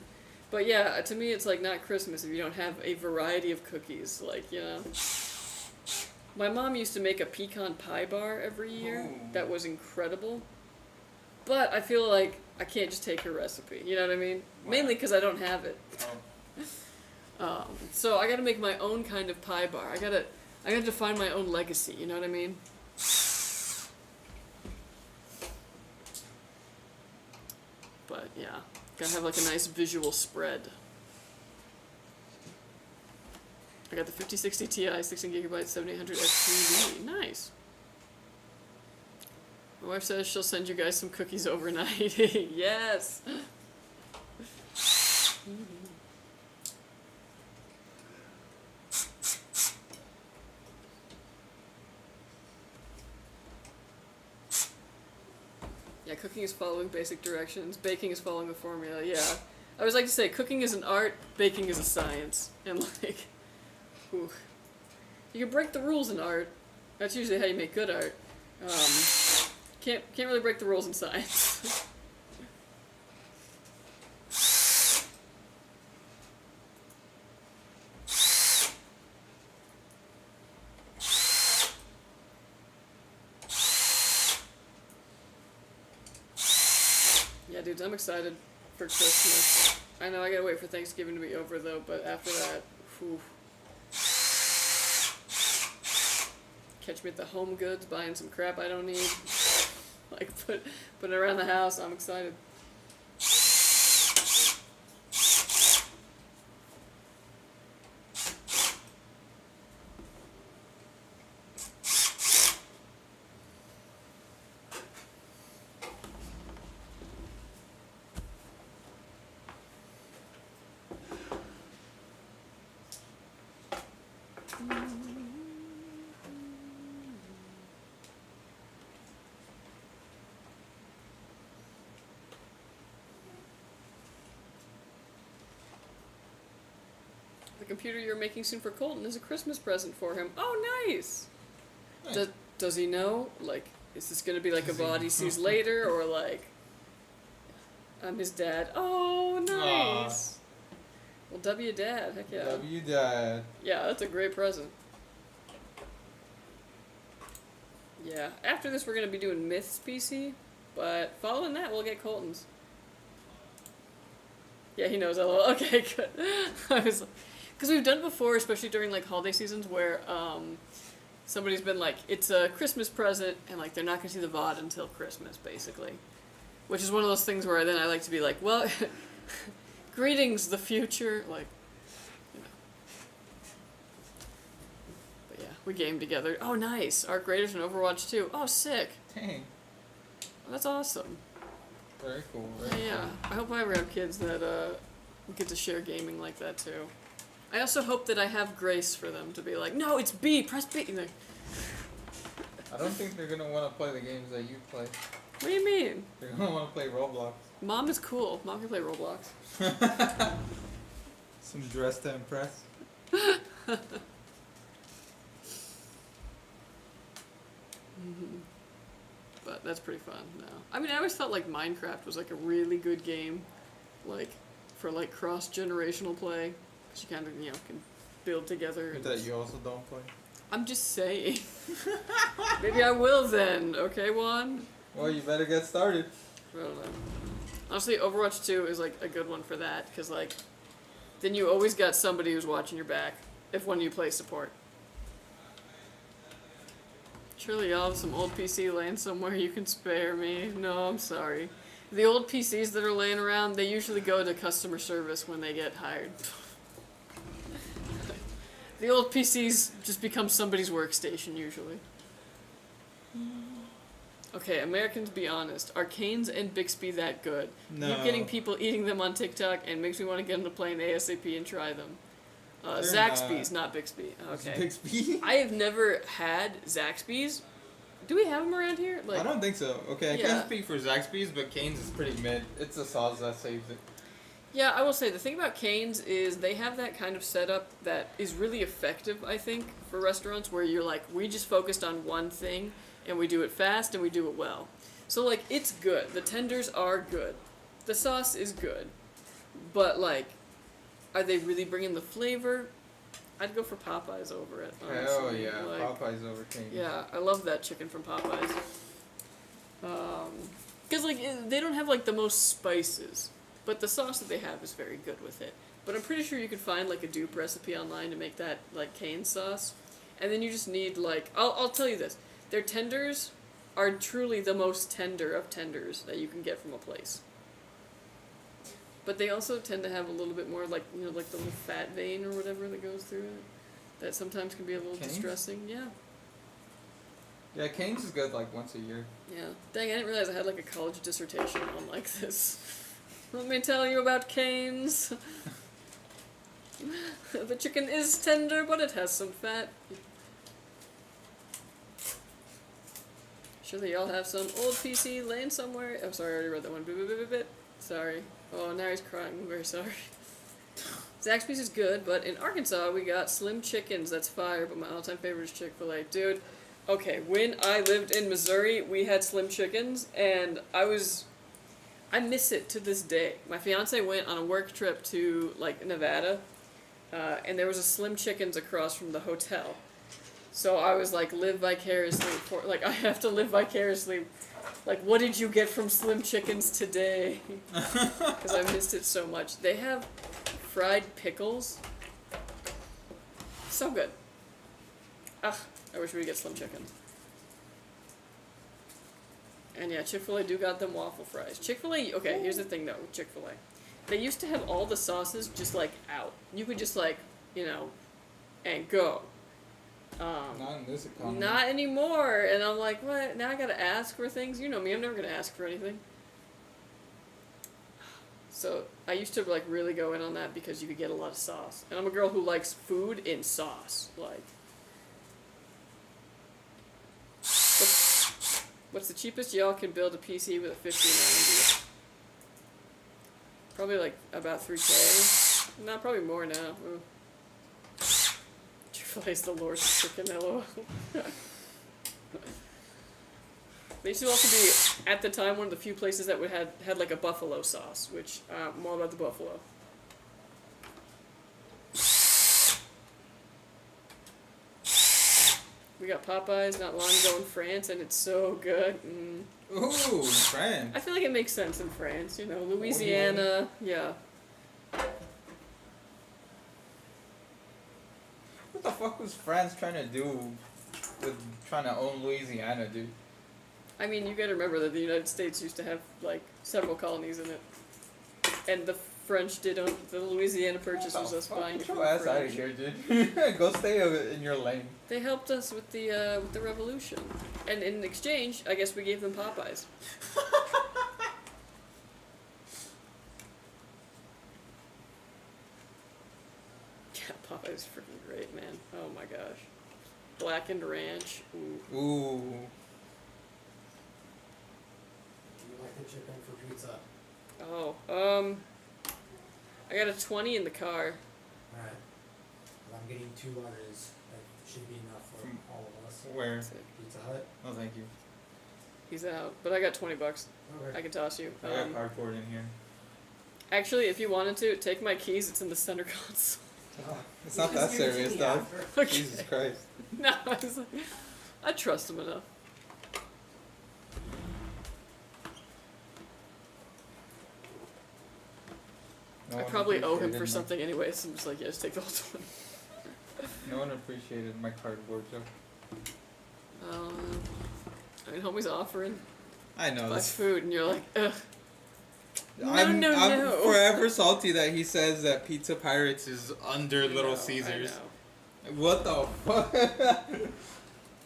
But yeah, to me it's like not Christmas if you don't have a variety of cookies. Like, you know. My mom used to make a pecan pie bar every year. Ooh. That was incredible. But I feel like I can't just take her recipe. You know what I mean? Wow. Mainly because I don't have it. Oh. So I gotta make my own kind of pie bar. I gotta define my own legacy. You know what I mean? But yeah, gotta have like a nice visual spread. I got the 5060 Ti, 16GB, 7800 XTV. Nice. My wife says she'll send you guys some cookies overnight. Yes. Yeah, cooking is following basic directions. Baking is following the formula. Yeah. I always like to say cooking is an art, baking is a science. And like, whew. You can break the rules in art. That's usually how you make good art. Can't really break the rules in science. Yeah, dudes, I'm excited for Christmas. I know I gotta wait for Thanksgiving to be over though, but after that, whew. Catch me at the Home Goods buying some crap I don't need. Like put it around the house. I'm excited. The computer you're making soon for Colton is a Christmas present for him. Oh, nice! Nice. Does he know? Like, is this gonna be like a VOD he sees later, or like, I'm his dad? Oh, nice! Well, W Dad, heck yeah. W Dad. Yeah, that's a great present. Yeah, after this we're gonna be doing Myths PC, but following that we'll get Colton's. Yeah, he knows. LOL. Okay, good. I was, because we've done it before, especially during like holiday seasons, where somebody's been like, it's a Christmas present, and like they're not gonna see the VOD until Christmas, basically. Which is one of those things where then I like to be like, well, greetings, the future, like, you know. But yeah, we game together. Oh, nice. Arc Raiders and Overwatch 2. Oh, sick. Dang. Oh, that's awesome. Very cool. Very Yeah, cool. I hope I ever have kids that get to share gaming like that too. I also hope that I have grace for them to be like, no, it's B, press B. Like, I don't think they're gonna want to play the games that you play. what do you mean? They're gonna want to play Roblox. Mom is cool. Mom can play Roblox. Some dress to impress. But that's pretty fun now. I mean, I always felt like Minecraft was like a really good game, like for like cross-generational play, because you kind of, you know, can build together. That you also don't play. I'm just saying. Maybe I will then. Okay, Juan. Well, you better get started. I don't know. Honestly, Overwatch 2 is like a good one for that, because like, then you always got somebody who's watching your back if one of you plays support. Surely y'all have some old PC laying somewhere you can spare me. No, I'm sorry. The old PCs that are laying around, they usually go to customer service when they get hired. The old PCs just become somebody's workstation usually. Okay, Americans, be honest. Are Canes and Bixby that good? No. Keep getting people eating them on TikTok and makes me want to get them to play an ASAP and try them. They're Zaxby's, not Bixby. Okay. Bixby? I have never had Zaxby's. Do we have them around here? I don't think so. Okay, I Yeah. can't speak for Zaxby's, but Cane's is pretty mid. It's the sauce that saves it. Yeah, I will say the thing about Cane's is they have that kind of setup that is really effective, I think, for restaurants where you're like, we just focused on one thing and we do it fast and we do it well. So like, it's good. The tenders are good. The sauce is good. But like, are they really bringing the flavor? I'd go for Popeyes over it, honestly. Hell yeah, Like, Popeyes over Cane's. yeah, I love that chicken from Popeyes. Because like, they don't have like the most spices. But the sauce that they have is very good with it. But I'm pretty sure you could find like a dupe recipe online to make that like cane sauce. And then you just need like, I'll tell you this. Their tenders are truly the most tender of tenders that you can get from a place. But they also tend to have a little bit more like, you know, like the little fat vein or whatever that goes through it. That sometimes can be a little Cane's? distressing. Yeah. Yeah, Cane's is good like once a year. Yeah. Dang, I didn't realize I had like a college dissertation on like this. Let me tell you about Cane's. The chicken is tender, but it has some fat. Sure that y'all have some old PC laying somewhere. Oh, sorry, I already read that one. Bit. Sorry. Oh, now he's crying. I'm very sorry. Zaxby's is good, but in Arkansas we got Slim Chickens. That's fire, but my all-time favorite is Chick-fil-A. Dude, okay, when I lived in Missouri, we had Slim Chickens, and I miss it to this day. My fiance went on a work trip to, like, Nevada, and there was a Slim Chickens across from the hotel. So I was like, live vicariously I have to live vicariously. Like, what did you get from Slim Chickens today? Because I missed it so much. They have fried pickles. So good. Ugh, I wish we could get Slim Chickens. And yeah, Chick-fil-A do got them waffle fries. Chick-fil-A, okay, here's the thing though with Chick-fil-A. They used to have all the sauces just like out. You could just like, you know, and go. Not in this economy. Not anymore. And I'm like, what? Now I gotta ask for things? You know me, I'm never gonna ask for anything. So I used to like really go in on that because you could get a lot of sauce. And I'm a girl who likes food in sauce. Like, what's the cheapest y'all can build a PC with a 5090? Probably like about 3K. No, probably more now. Ooh. Chick-fil-A's the Lord's chicken, LOL. They used to also be, at the time, one of the few places that had like a buffalo sauce, which, I'm all about the buffalo. We got Popeyes not long ago in France, and it's so good. Ooh, France. I feel like it makes sense in France, you know, Louisiana, yeah. What the fuck was France trying to do with trying to own Louisiana, dude? I mean, you gotta remember that the United States used to have, like, several colonies in it. And the French did own, the Louisiana Purchase was us buying it Get from your the ass out of French. here, dude. Go stay in your lane. They helped us with the revolution. And in exchange, I guess we gave them Popeyes. Yeah, Popeyes is freaking great, man. Oh my gosh. Blackened ranch. Ooh. Ooh. Do you like the chicken for pizza? Oh, I got a 20 in the car. Alright. Well, I'm getting 2 larges. That should be enough for all of us. Where? Pizza Hut. Oh, thank you. He's out. But I got 20 bucks. Okay. I can toss you. I got cardboard in here. Actually, if you wanted to, take my keys. It's in the center console. It's not that serious, dog. Okay. Jesus Christ. No, I trust him enough. No I one probably owe him appreciated for my- something anyway, so I'm just like, yeah, just take the whole 20. No one appreciated my cardboard joke. I mean, homie's offering I know buy this. food, and you're like, ugh. I'm No. forever salty that he says that Pizza Pirates is under I Little know, Caesars. I know. What the fuck?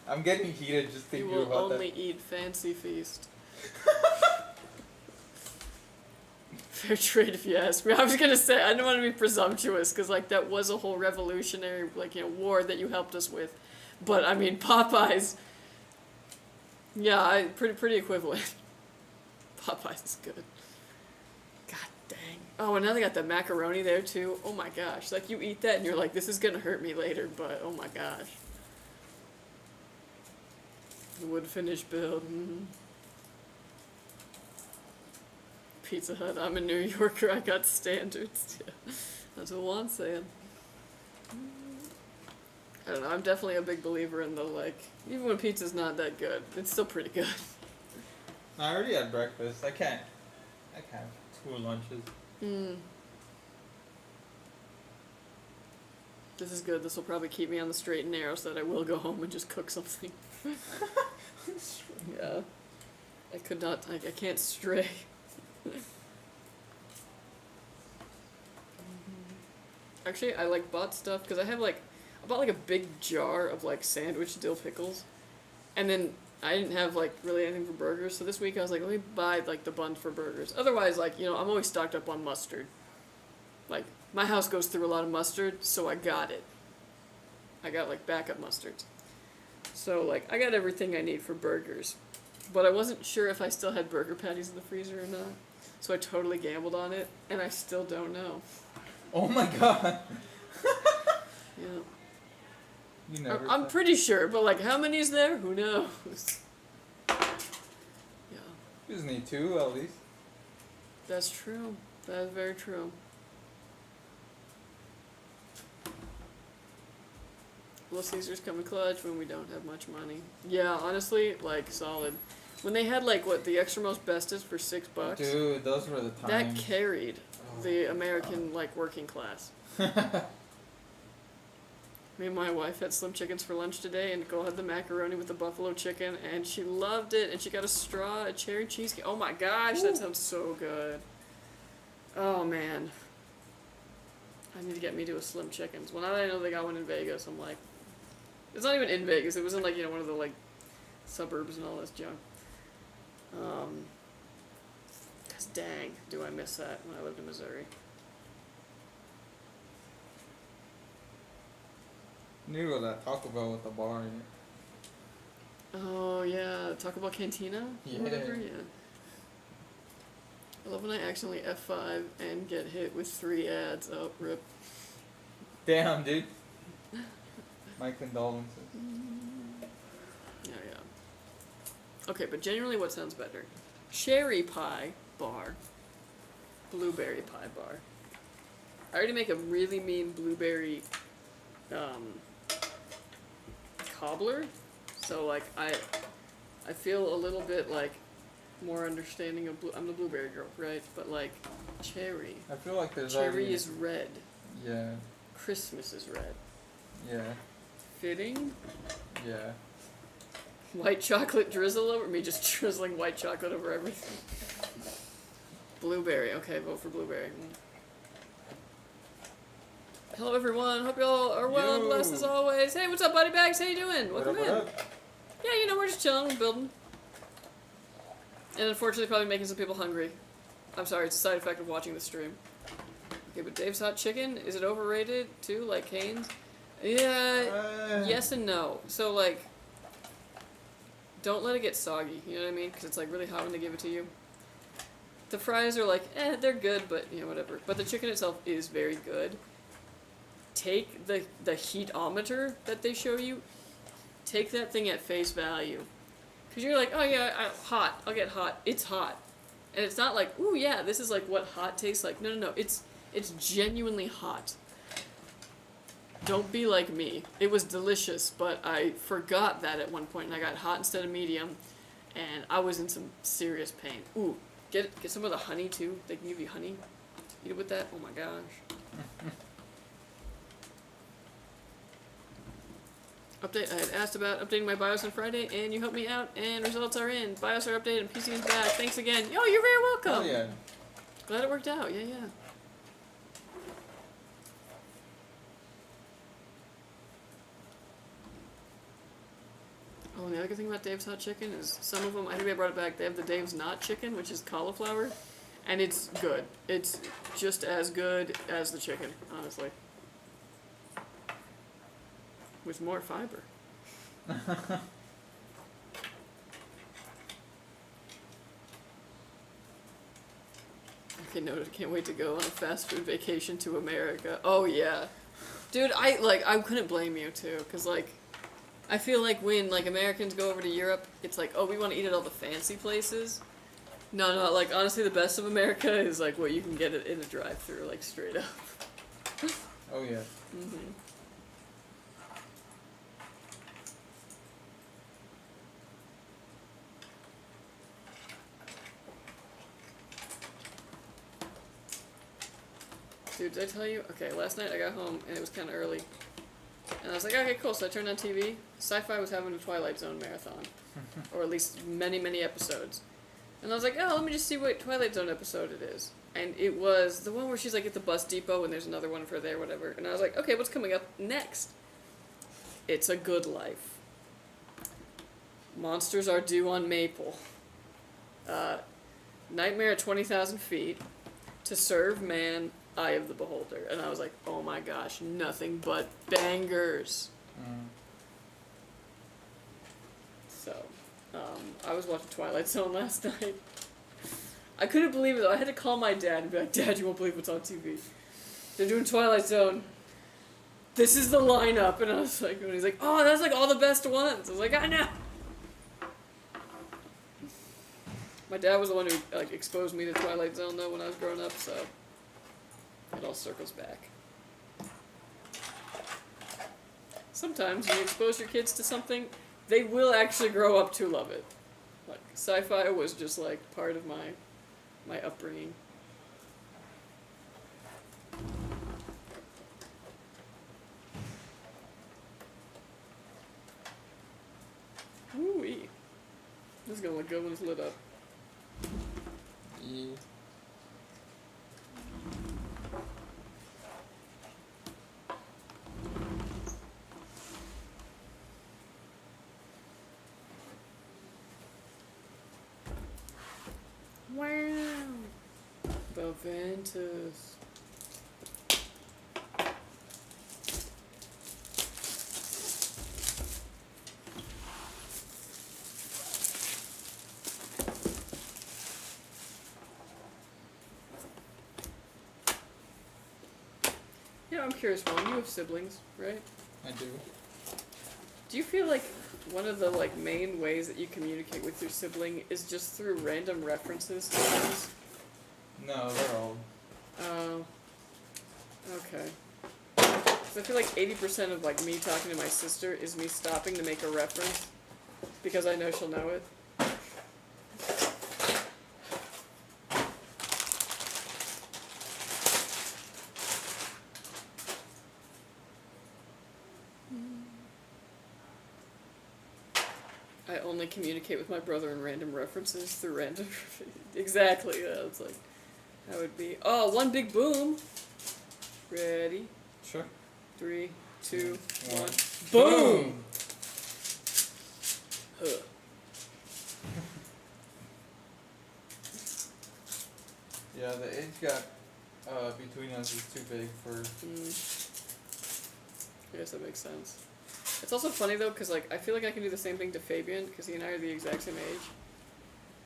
I'm getting heated just You thinking will about only eat Fancy Feast. Fair trade, if you ask me. I was gonna say I don't want to be presumptuous because like that was a whole revolutionary war that you helped us with, but I mean Popeyes. Yeah, pretty equivalent. Popeyes is good. God dang. Oh, and now they got the macaroni there too. Oh my gosh! Like you eat that and you're like, this is gonna hurt me later, but oh my gosh. The wood finish build. Mm-hmm. Pizza Hut. I'm a New Yorker. I got standards. Yeah. That's what Juan's saying. I don't know. I'm definitely a big believer in the even when pizza's not that good, it's still pretty good. I already had breakfast. I can't. 2 lunches. This is good. This will probably keep me on the straight and narrow so that I will go home and just cook something. Yeah. I could not. I can't stray. Actually, I bought stuff because I bought a big jar of sandwich dill pickles, and then I didn't have really anything for burgers. So this week I was like, let me buy the bun for burgers. Otherwise, I'm always stocked up on mustard. My house goes through a lot of mustard, so I got it. I got backup mustards. So I got everything I need for burgers, but I wasn't sure if I still had burger patties in the freezer or not. So I totally gambled on it, and I still don't know. Oh my god. Yeah. You never. I'm pretty sure, but how many is there? Who knows? Yeah. You just need 2 at least. That's true. That is very true. Little Caesars come in clutch when we don't have much money. Yeah, honestly, solid. When they had the extra most bestest for $6. Dude, those were the times. That carried the American working class. Me and my wife had slim chickens for lunch today, and Nicole had the macaroni with the buffalo chicken, and she loved it, and she got a cherry cheesecake. Oh my gosh, that sounds so good. Oh man. I need to get me to a slim chickens. Well, now that I know they got one in Vegas, I'm like, it's not even in Vegas, it was in one of the suburbs and all this junk. 'Cause dang, do I miss that when I lived in Missouri. Need to go to that Taco Bell with the bar in it. Oh yeah, Taco Bell Cantina? Yeah. Whatever, yeah. I love when I accidentally F5 and get hit with 3 ads. Oh, rip. Damn, dude. My condolences. Yeah. Okay, but generally what sounds better? Cherry pie bar. Blueberry pie bar. I already make a really mean blueberry cobbler. So I feel a little bit more understanding of I'm the blueberry girl, right? But cherry. I feel like there's Cherry already... is red. Yeah. Christmas is red. Yeah. Fitting. Yeah. White chocolate drizzle over me, just drizzling white chocolate over everything. Blueberry. Okay, vote for blueberry. Hello everyone. Hope you all are well and blessed as always. Hey, what's up, Buddy Bags? How you doing? Welcome in. What up? Yeah, we're just chilling, we're building. And unfortunately probably making some people hungry. I'm sorry, it's a side effect of watching the stream. Okay, but Dave's Hot Chicken, is it overrated too, like Cane's? Yeah, yes and no. So don't let it get soggy, you know what I mean? Because it's really hot when they give it to you. The fries are they're good, but whatever. But the chicken itself is very good. Take the heatometer that they show you, take that thing at face value. Because you're like, oh yeah, hot, I'll get hot. It's hot. And it's not ooh yeah, this is what hot tastes like. No, it's genuinely hot. Don't be like me. It was delicious, but I forgot that at one point, and I got hot instead of medium, and I was in some serious pain. Ooh, get some of the honey too. They can give you honey. Eat it with that. Oh my gosh. Update. I had asked about updating my BIOS on Friday, and you helped me out, and results are in. BIOS are updated, and PC is back. Thanks again. Yo, you're very welcome. Oh yeah. Glad it worked out. Yeah. and the other good thing about Dave's Hot Chicken is some of them, I think they brought it back, they have the Dave's Not Chicken, which is cauliflower, and it's good. It's just as good as the chicken, honestly. With more fiber. Okay, no, I can't wait to go on a fast food vacation to America. Oh yeah. Dude, I couldn't blame you too, cause like, I feel like when like Americans go over to Europe, it's like, oh, we want to eat at all the fancy places. No, like honestly, the best of America is like what you can get in a drive-through, like straight up. Oh yeah. Mhm. Dude, did I tell you? Okay, last night I got home and it was kind of early. And I was like, okay, cool. So I turned on TV. Sci-Fi was having a Twilight Zone marathon. Or at least many, many episodes. And I was like, oh, let me just see what Twilight Zone episode it is. And it was the one where she's like at the bus depot and there's another one of her there, whatever. And I was like, okay, what's coming up next? It's A Good Life. Monsters are due on Maple. Nightmare at 20,000 feet. To Serve Man, Eye of the Beholder. And I was like, oh my gosh, nothing but bangers. So, I was watching Twilight Zone last night. I couldn't believe it though. I had to call my dad and be like, Dad, you won't believe what's on TV. They're doing Twilight Zone. This is the lineup. And I was like, and he's like, oh, that's like all the best ones. I was like, I know. My dad was the one who like exposed me to Twilight Zone though when I was growing up, so it all circles back. Sometimes when you expose your kids to something, they will actually grow up to love it. Like sci-fi was just like part of my upbringing. Ooh-wee. This is gonna look good when it's lit up. Yeah. Wow. The Ventus. Yeah, I'm curious, Mom. You have siblings, right? I do. Do you feel like one of the like main ways that you communicate with your sibling is just through random references to things? No, they're old. Oh. Okay. So I feel like 80% of like me talking to my sister is me stopping to make a reference because I know she'll know it. I only communicate with my brother in random references through random... Exactly, yeah, it's like... That would be... Oh, one big boom! Ready? Sure. 3, 2, 1. One. Boom! Huh. Yeah, the age gap between us is too big for... I guess that makes sense. It's also funny though, because like I feel like I can do the same thing to Fabian, because he and I are the exact same age.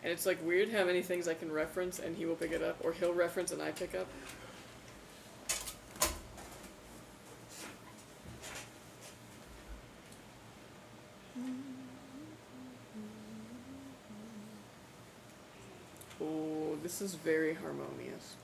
And it's like weird how many things I can reference and he will pick it up, or he'll reference and I pick up. Oh, this is very harmonious.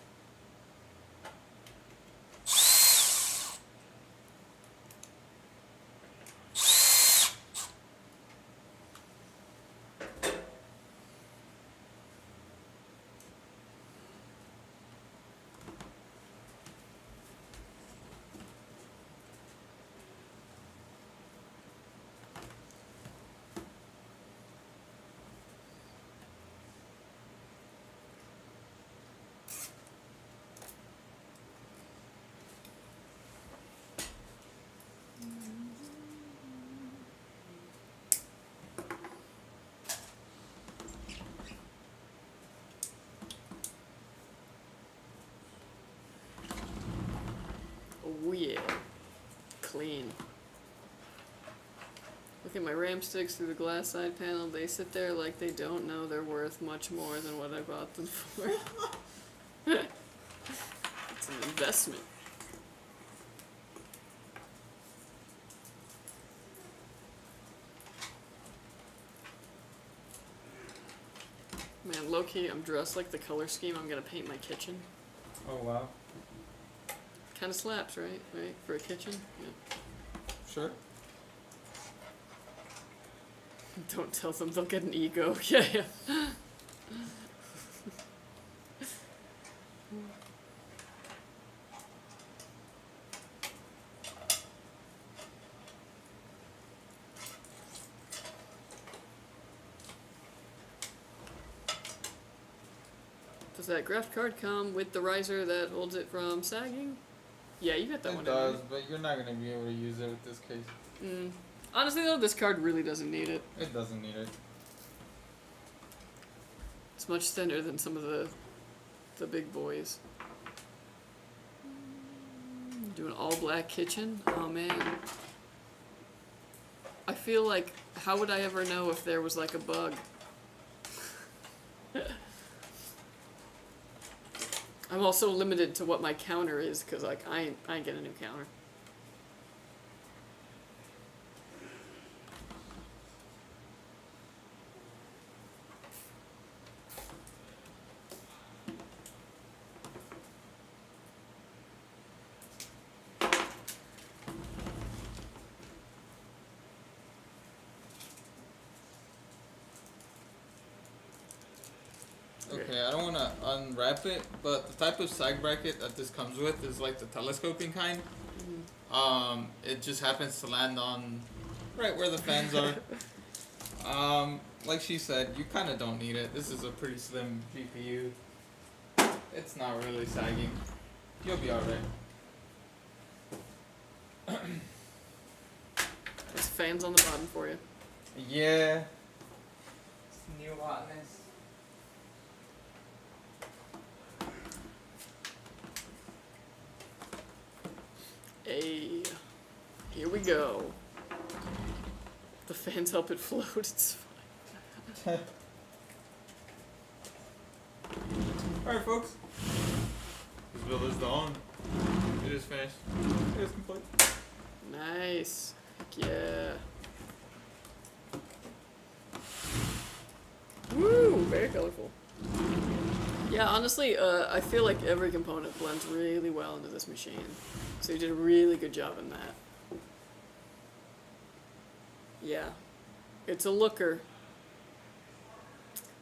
my RAM sticks through the glass side panel. They sit there like they don't know they're worth much more than what I bought them for. It's an investment. Man, low-key, I'm dressed like the color scheme I'm gonna paint my kitchen. Oh wow. Kinda slaps, right? Right? For a kitchen? Yeah. Sure. Don't tell them, they'll get an ego. Yeah, yeah. Does that graph card come with the riser that holds it from sagging? Yeah, you got that one. It does, but you're not gonna be able to use it with this case. Honestly though, this card really doesn't need it. It doesn't need it. It's much thinner than some of the big boys. Do an all black kitchen? Oh man. I feel like, how would I ever know if there was like a bug? I'm also limited to what my counter is, cause like I ain't getting a new counter. Okay, I don't want to unwrap it, but the type of side bracket that this comes with is like the telescoping kind. It just happens to land on right where the fans are. Like she said, you kind of don't need it. This is a pretty slim GPU. It's not really sagging. You'll be alright. There's fans on the bottom for you. Yeah. It's new hotness. Hey, here we go. The fans help it float, it's fine. Alright, folks. This build is done. It is finished. It is complete. Nice. Heck yeah. Woo! Very colorful. Yeah, honestly, I feel like every component blends really well into this machine. So you did a really good job in that. Yeah. It's a looker.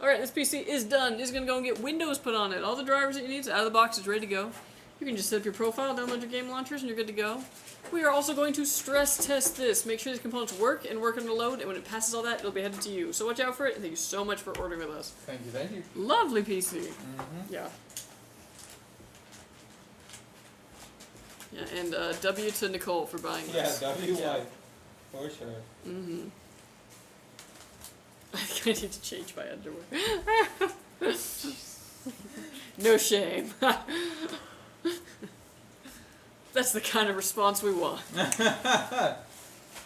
Alright, this PC is done. It's gonna go and get Windows put on it. All the drivers that you need, out of the box, is ready to go. You can just set up your profile, download your game launchers, and you're good to go. We are also going to stress test this. Make sure these components work and work under load, and when it passes all that, it'll be headed to you. So watch out for it, and thank you so much for ordering with us. Thank you, thank you. Lovely PC. Yeah. Yeah, and W to Nicole for buying this. Yeah, W-Y. For sure. I need to change my underwear. No shame. That's the kind of response we want.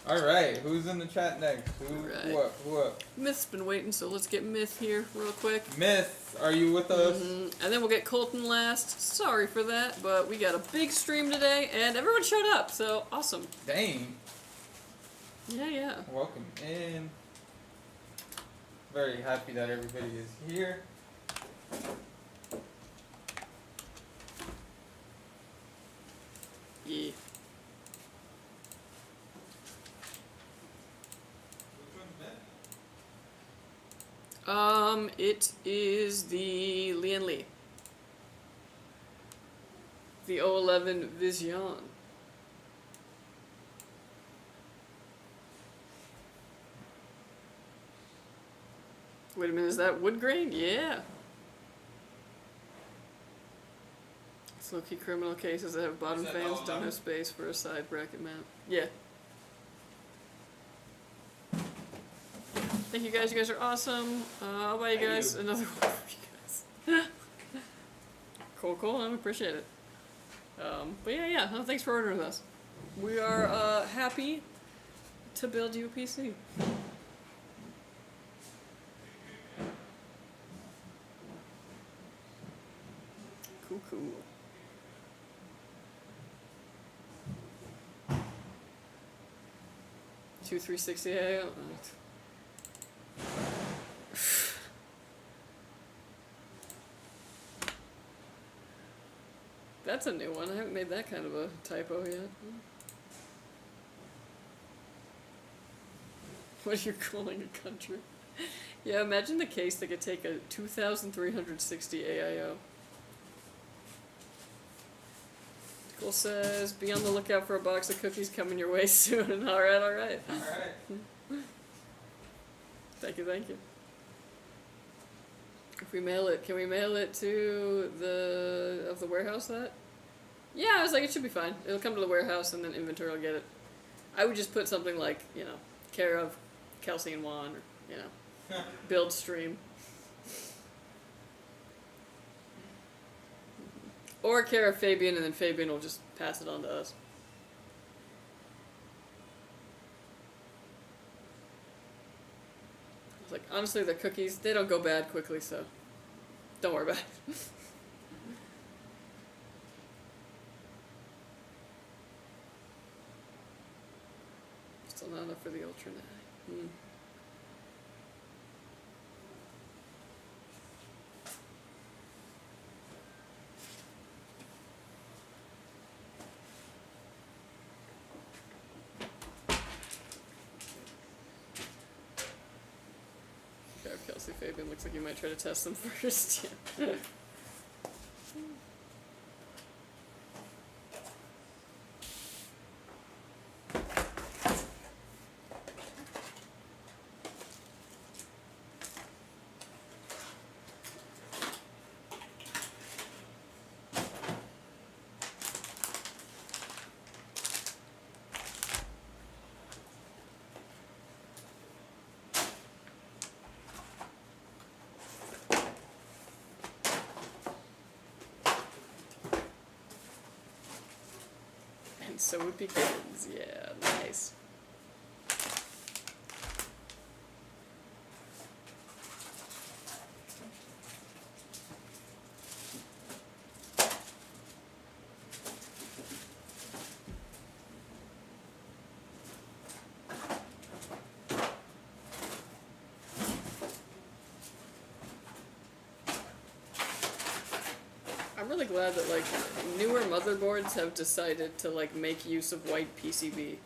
Alright, who's in the chat next? Who up? Who up? Myth's been waiting, so let's get Myth here real quick. Myth, are you with us? And then we'll get Colton last. Sorry for that, but we got a big stream today, and everyone showed up, so awesome. Dang. Yeah, yeah. Welcome in. Very happy that everybody is here. Yeah. It is the Lian Li. The 011 Vision. Wait a minute, is that wood grain? Yeah. It's low-key criminal cases that have bottom that fans, all don't mine? have space for a side bracket mount. Yeah. Thank you guys are awesome. I'll buy you guys another one for you guys. Cool, I appreciate it. But yeah, no, thanks for ordering with us. We are happy to build you a PC. Cool. 360 AO. That's a new one. I haven't made that kind of a typo yet. What are you calling a country? Yeah, imagine the case that could take a 2,360 AIO. Cole says, be on the lookout for a box of cookies coming your way soon. Alright. Alright. Thank you. If we mail it, can we mail it to the warehouse that? Yeah, I was like, it should be fine. It'll come to the warehouse and then inventory will get it. I would just put something like, care of Kelsey and Juan, or, build stream. Or care of Fabian, and then Fabian will just pass it on to us. It's like, honestly, the cookies, they don't go bad quickly, so don't worry about it. Still not enough for the Ultra now. Kelsey Fabian looks like you might try to test them first. Yeah. So it begins, yeah, nice. I'm really glad that newer motherboards have decided to make use of white PCB.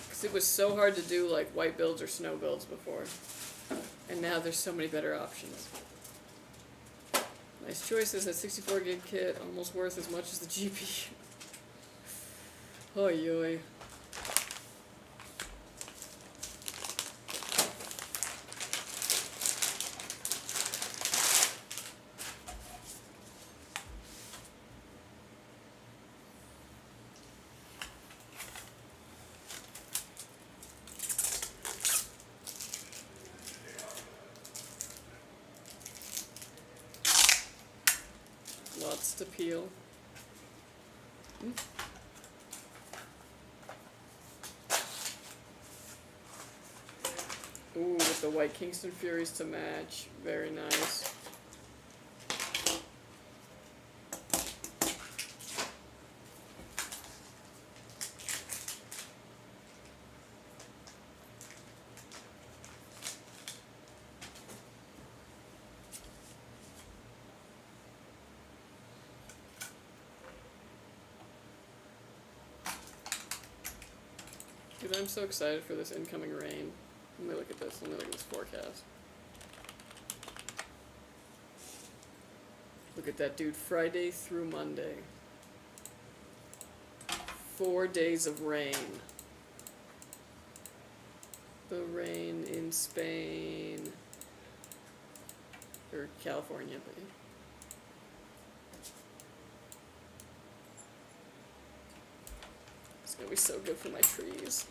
Because it was so hard to do white builds or snow builds before. And now there's so many better options. Nice choices. That 64 gig kit, almost worth as much as the GPU. Oy oy. Lots to peel. Ooh, with the white Kingston Furies to match. Very nice. Dude, I'm so excited for this incoming rain. Let me look at this. Let me look at this forecast. Look at that, dude. Friday through Monday. 4 days of rain. The rain in Spain. Or California, but yeah. It's gonna be so good for my trees.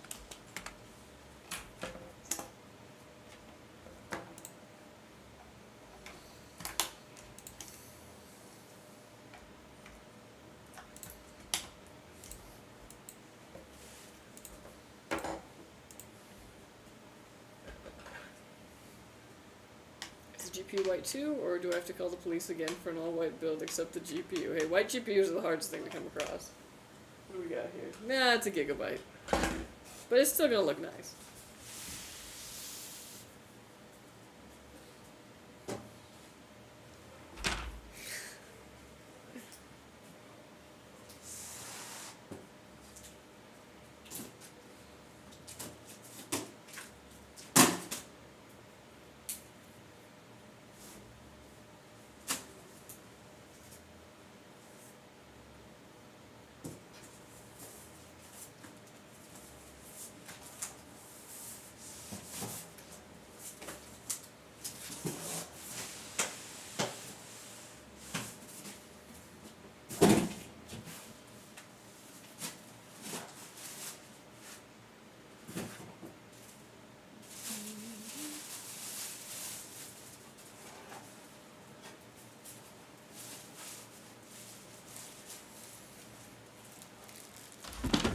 GPU white too, or do I have to call the police again for an all-white build except the GPU? Hey, white GPUs are the hardest thing to come across. What do we got here? Nah, it's a Gigabyte. But it's still gonna look nice.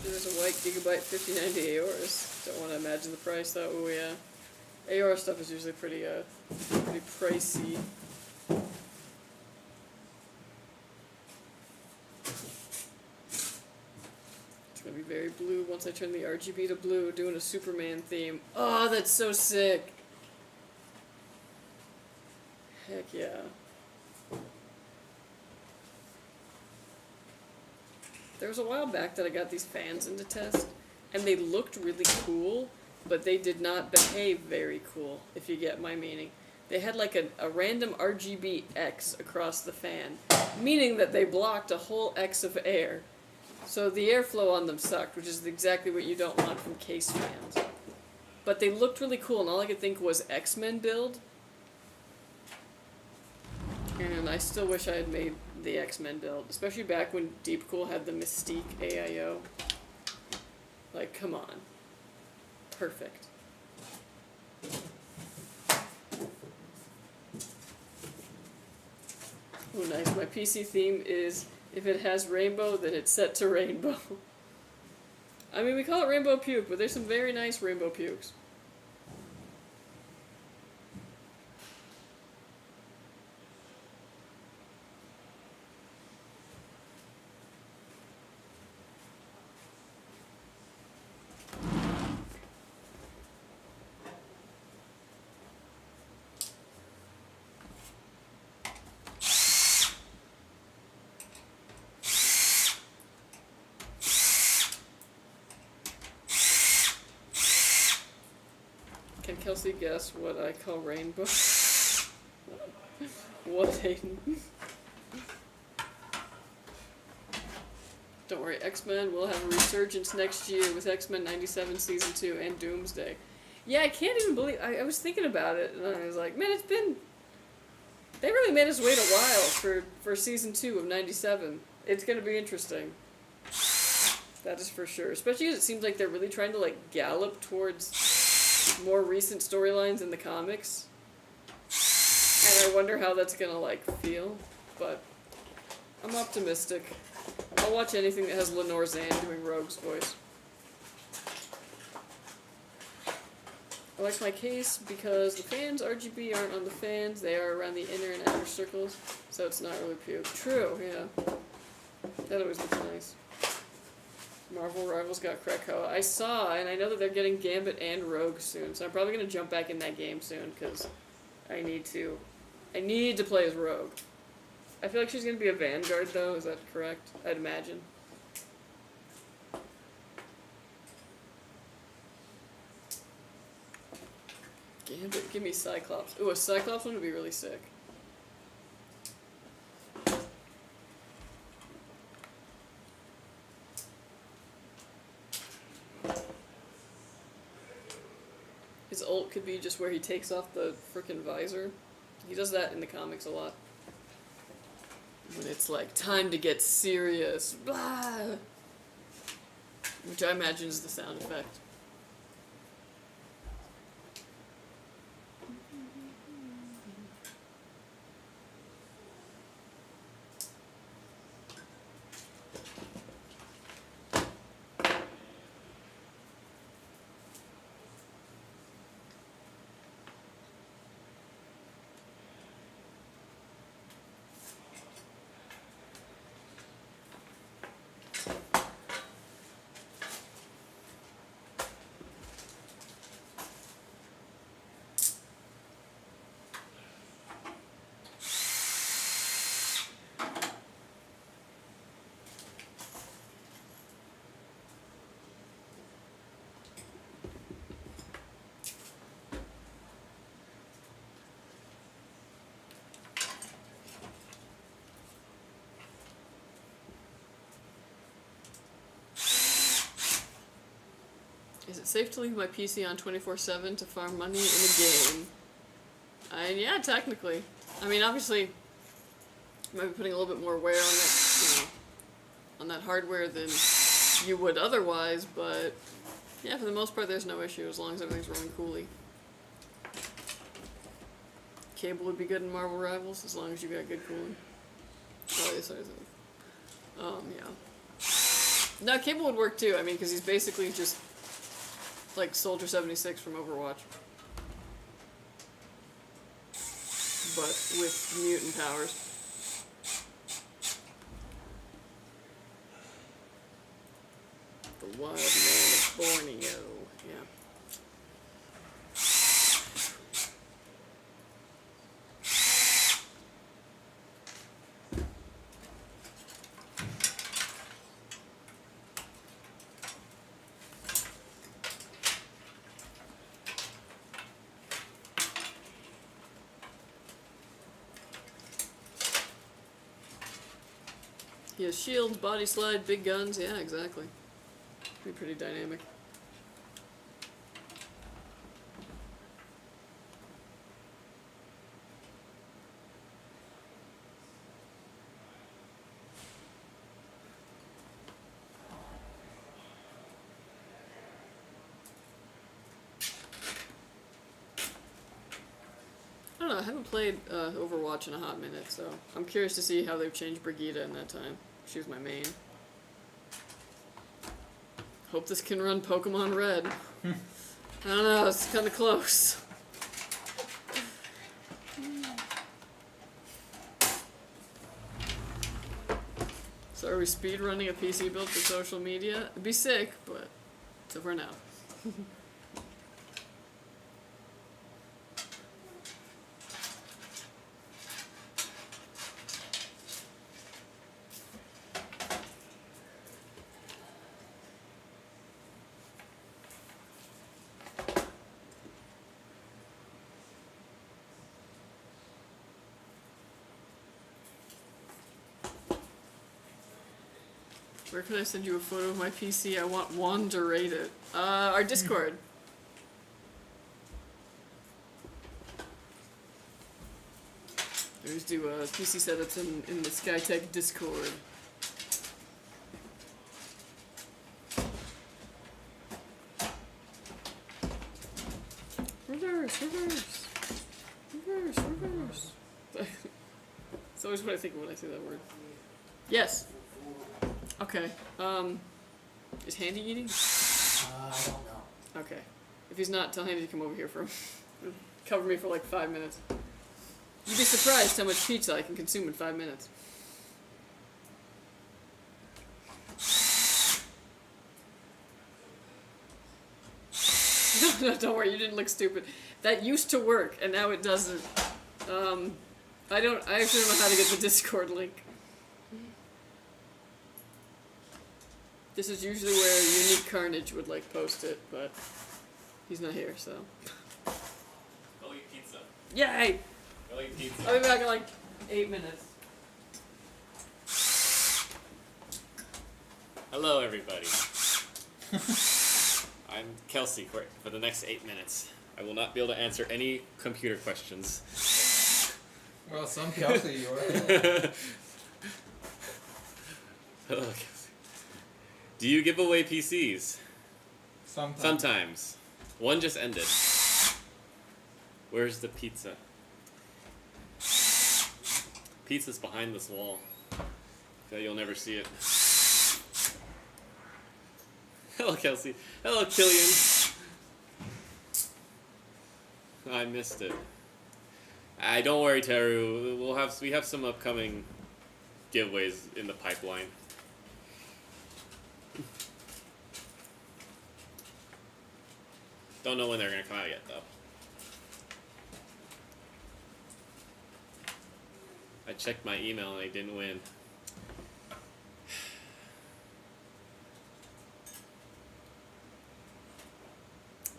There's a white Gigabyte 5090 Aorus. Don't want to imagine the price though. Oh yeah, Aorus stuff is usually pretty pricey. It's gonna be very blue once I turn the RGB to blue, doing a Superman theme. Oh, that's so sick! Heck yeah. There was a while back that I got these fans into test, and they looked really cool, but they did not behave very cool, if you get my meaning. They had like a random RGB X across the fan, meaning that they blocked a whole X of air. So the airflow on them sucked, which is exactly what you don't want from case fans. But they looked really cool, and all I could think was X-Men build. And I still wish I had made the X-Men build, especially back when Deepcool had the Mystique AIO. Like, come on. Perfect. Oh, nice. My PC theme is, if it has rainbow, then it's set to rainbow. I mean, we call it rainbow puke, but there's some very nice rainbow pukes. Can Kelsey guess what I call rainbow? What, Hayden? Don't worry, X-Men will have a resurgence next year with X-Men 97 Season 2 and Doomsday. Yeah, I can't even believe... I was thinking about it, and I was like, man, it's been... They really made us wait a while for Season 2 of 97. It's gonna be interesting. That is for sure. Especially as it seems like they're really trying to, like, gallop towards more recent storylines in the comics. And I wonder how that's gonna, like, feel. But I'm optimistic. I'll watch anything that has Lenore Zan doing Rogue's voice. I like my case because the fans RGB aren't on the fans, they are around the inner and outer circles, so it's not really puke. True, yeah. That always looks nice. Marvel Rivals got Krakoa. I saw, and I know that they're getting Gambit and Rogue soon, so I'm probably going to jump back in that game soon, because I need to play as Rogue. I feel like she's going to be a Vanguard, though, is that correct? I'd imagine. Gambit, give me Cyclops. Ooh, a Cyclops one would be really sick. His ult could be just where he takes off the frickin' visor. He does that in the comics a lot. When it's like, time to get serious. Blah! Which I imagine is the sound effect. Is it safe to leave my PC on 24/7 to farm money in a game? Yeah, technically. I mean, obviously, you might be putting a little bit more wear on that, on that hardware than you would otherwise, but yeah, for the most part, there's no issue as long as everything's running coolly. Cable would be good in Marvel Rivals as long as you got good cooling. Oh, sorry. Yeah. No, cable would work too. I mean, because he's basically just like Soldier 76 from Overwatch, but with mutant powers. The Wild Man of Borneo. Yeah. He has shields, body slide, big guns. Yeah, exactly. Be pretty dynamic. I don't know, I haven't played Overwatch in a hot minute, so I'm curious to see how they've changed Brigitte in that time. She was my main. Hope this can run Pokemon Red. I don't know, it's kind of close. So are we speedrunning a PC build for social media? It'd be sick, but so for now. Where can I send you a photo of my PC? I want Juan to rate it. Our Discord. I always do PC setups in the Skytech Discord. Reverse. It's always what I think of when I say that word. Yes. Okay. Is Handy eating? I don't know. Okay. If he's not, tell Handy to come over here for him. Cover me for like 5 minutes. You'd be surprised how much pizza I can consume in 5 minutes. No, don't worry, you didn't look stupid. That used to work, and now it doesn't. I actually don't know how to get the Discord link. This is usually where Unique Carnage would like post it, but he's not here, so. Go eat pizza. Yay! Go eat pizza. I'll be back in like 8 minutes. Hello, everybody. I'm Kelsey for the next 8 minutes. I will not be able to answer any computer questions. Well, some Kelsey you are. Hello, Kelsey. Do you give away PCs? Sometimes. One just ended. Where's the pizza? Pizza's behind this wall. So you'll never see it. Hello, Kelsey. Hello, Killian. I missed it. Don't worry, Teru. We have some upcoming giveaways in the pipeline. Don't know when they're gonna come out yet, though. I checked my email and I didn't win.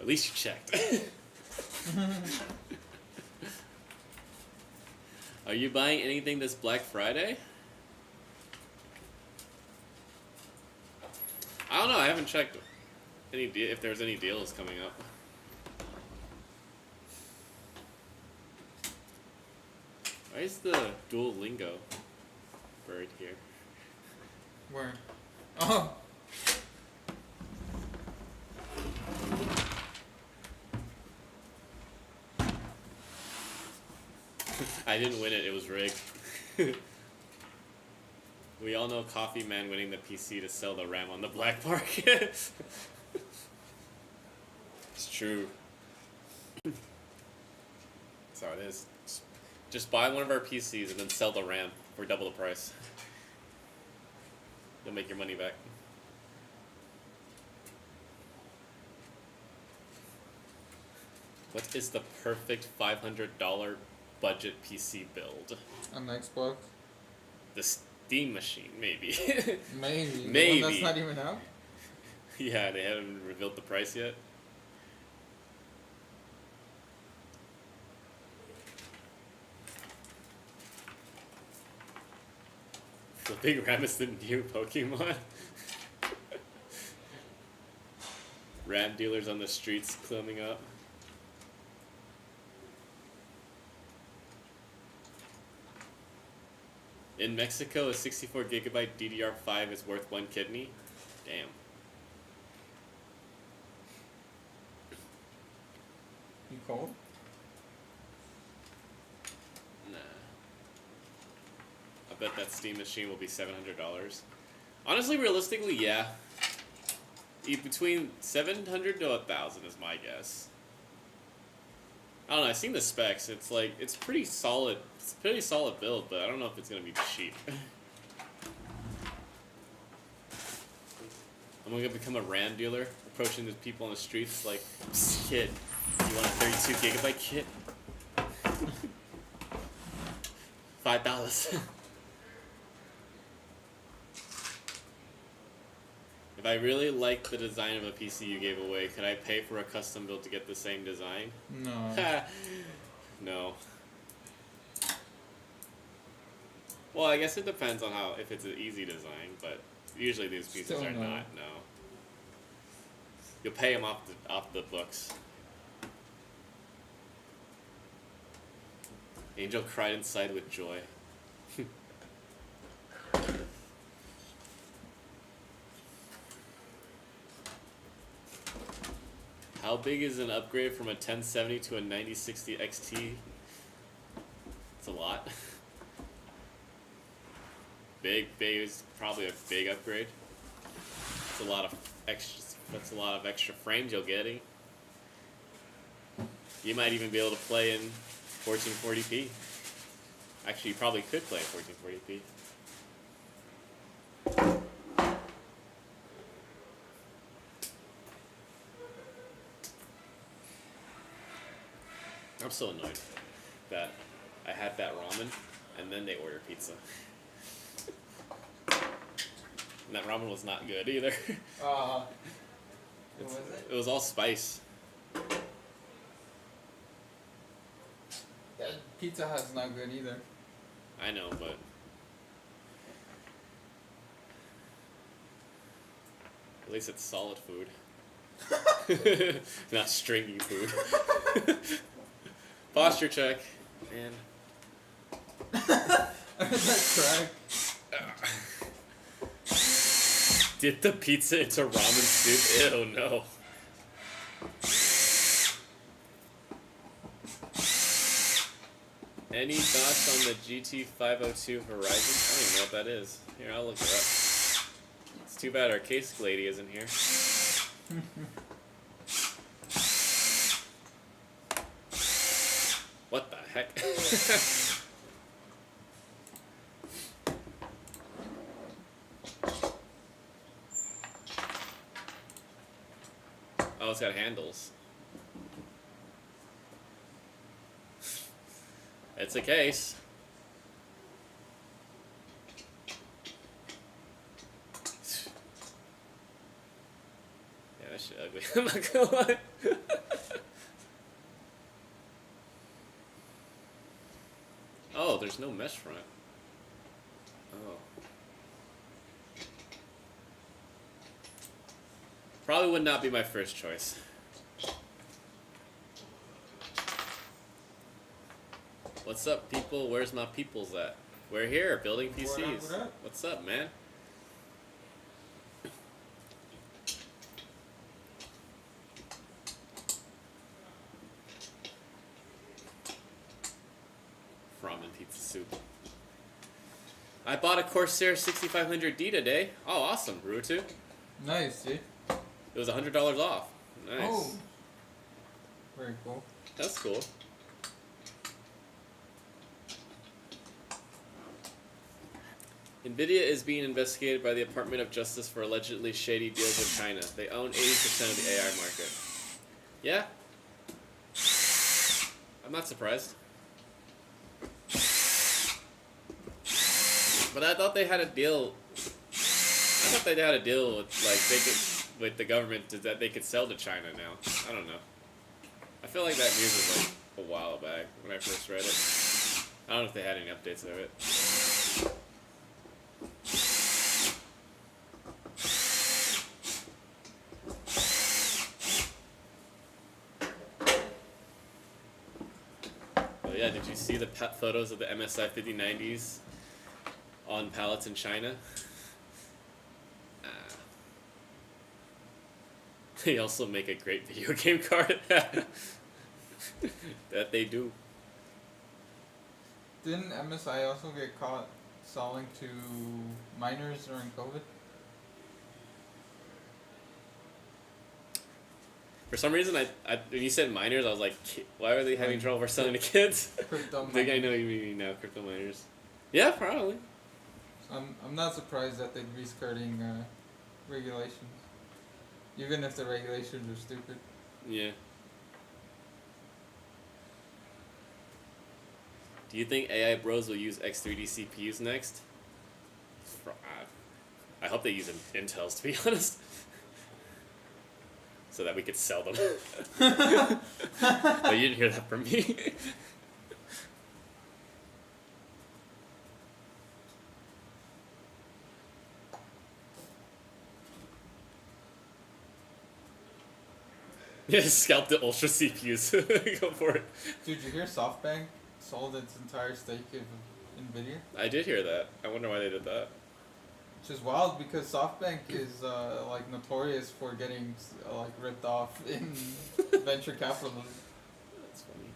At least you checked. Are you buying anything this Black Friday? I don't know, I haven't checked. if there's any deals coming up. Why is the Duolingo bird here? Where? Oh. I didn't win it. It was rigged. We all know Coffee Man winning the PC to sell the RAM on the black market. It's true. That's how it is. Just buy one of our PCs and then sell the RAM for double the price. You'll make your money back. What is the perfect $500 budget PC build? An Xbox. The Steam machine, maybe. Maybe. Maybe. The one that's not even out? Yeah, they haven't revealed the price yet. Flipping RAM is the new Pokemon. RAM dealers on the streets climbing up. In Mexico, a 64 gigabyte DDR5 is worth 1 kidney. Damn. You cold? Nah. I bet that Steam machine will be $700. Honestly, realistically, yeah. Between 700 to 1,000 is my guess. I don't know, I've seen the specs. It's like, it's pretty solid. It's a pretty solid build, but I don't know if it's going to be cheap. I'm going to become a RAM dealer, approaching the people on the streets like, "Psst, kid, you want a 32 gigabyte kit? $5. If I really like the design of a PC you gave away, could I pay for a custom build to get the same design? No. No. Well, I guess it depends on if it's an easy design, but usually these pieces Still are no. not. No. You'll pay them off the books. Angel cried inside with joy. How big is an upgrade from a 1070 to a 9060 XT? It's a lot. Big is probably a big upgrade. It's a lot of extra. That's a lot of extra frames you're getting. You might even be able to play in 1440p. Actually, you probably could play in 1440p. I'm so annoyed that I had that ramen and then they ordered pizza. And that ramen was not good either. What was it? It was all spice. That Pizza Hut's not good either. I know, but at least it's solid food. Not stringy food. Posture check. And That's crack. dip the pizza into ramen soup. Ew, no. Any thoughts on the GT502 Horizon? I don't even know what that is. Here, I'll look it up. It's too bad our case lady isn't here. What the heck? Oh, it's got handles. It's a case. Yeah, that shit ugly. I'm not gonna lie. Oh, there's no mesh front. Oh. Probably would not be my first choice. What's up, people? Where's my peoples at? We're here, building PCs. What up? What's up, man? Ramen pizza soup. I bought a Corsair 6500D today. Oh, awesome, Rutu. Nice, dude. It was $100 off. Nice. Oh. Very cool. That's cool. NVIDIA is being investigated by the Department of Justice for allegedly shady deals with China. They own 80% of the AI market. Yeah. I'm not surprised. But I thought they had a deal. I thought they had a deal with with the government that they could sell to China now. I don't know. I feel like that news was like a while back when I first read it. I don't know if they had any updates of it. But yeah, did you see the photos of the MSI 5090s on pallets in China? They also make a great video game card. That they do. Didn't MSI also get caught selling to minors during COVID? For some reason, I when you said minors, I was like, why are they having trouble for selling to kids? Crypto I think I miners. know what you mean now, crypto miners. Yeah, probably. I'm not surprised that they'd be skirting regulations. Even if the regulations are stupid. Yeah. Do you think AI bros will use X3D CPUs next? I hope they use Intels, to be honest. So that we could sell them. But you didn't hear that from me. Yeah, scalp the Ultra CPUs. Go for it. Dude, you hear SoftBank sold its entire stake of NVIDIA? I did hear that. I wonder why they did that. Which is wild because SoftBank is like notorious for getting like ripped off in venture capitalism. That's funny.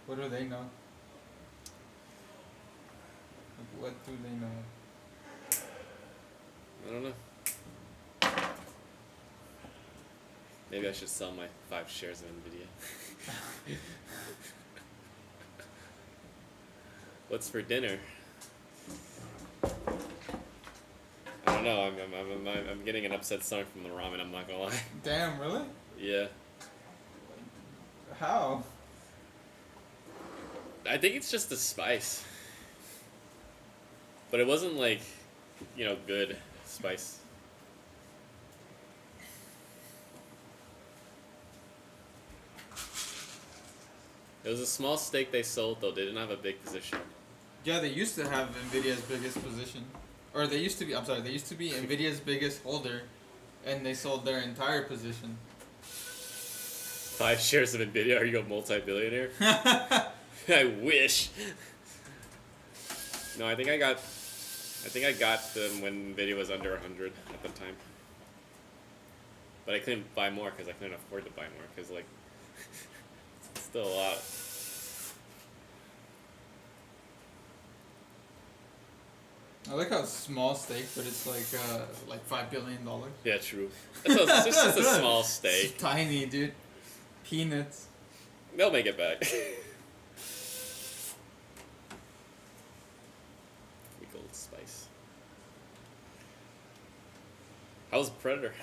What do they know? Like, what do they know? I don't know. Maybe I should sell my 5 shares of NVIDIA. What's for dinner? I don't know. I'm getting an upset stomach from the ramen. I'm not gonna lie. Damn, really? Yeah. How? I think it's just the spice. But it wasn't like, good spice. It was a small stake they sold, though. They didn't have a big position. Yeah, they used to have NVIDIA's biggest position. Or they used to be NVIDIA's biggest holder, and they sold their entire position. 5 shares of NVIDIA? Are you a multi-billionaire? I wish. No, I think I got them when NVIDIA was under 100 at the time. But I couldn't buy more because I couldn't afford to buy more because, like, it's still a lot. I like how it's small stake, but it's like $5 billion. Yeah, true. It's just a small stake. It's tiny, dude. Peanuts. They'll make it back. Gold spice. How's Predator?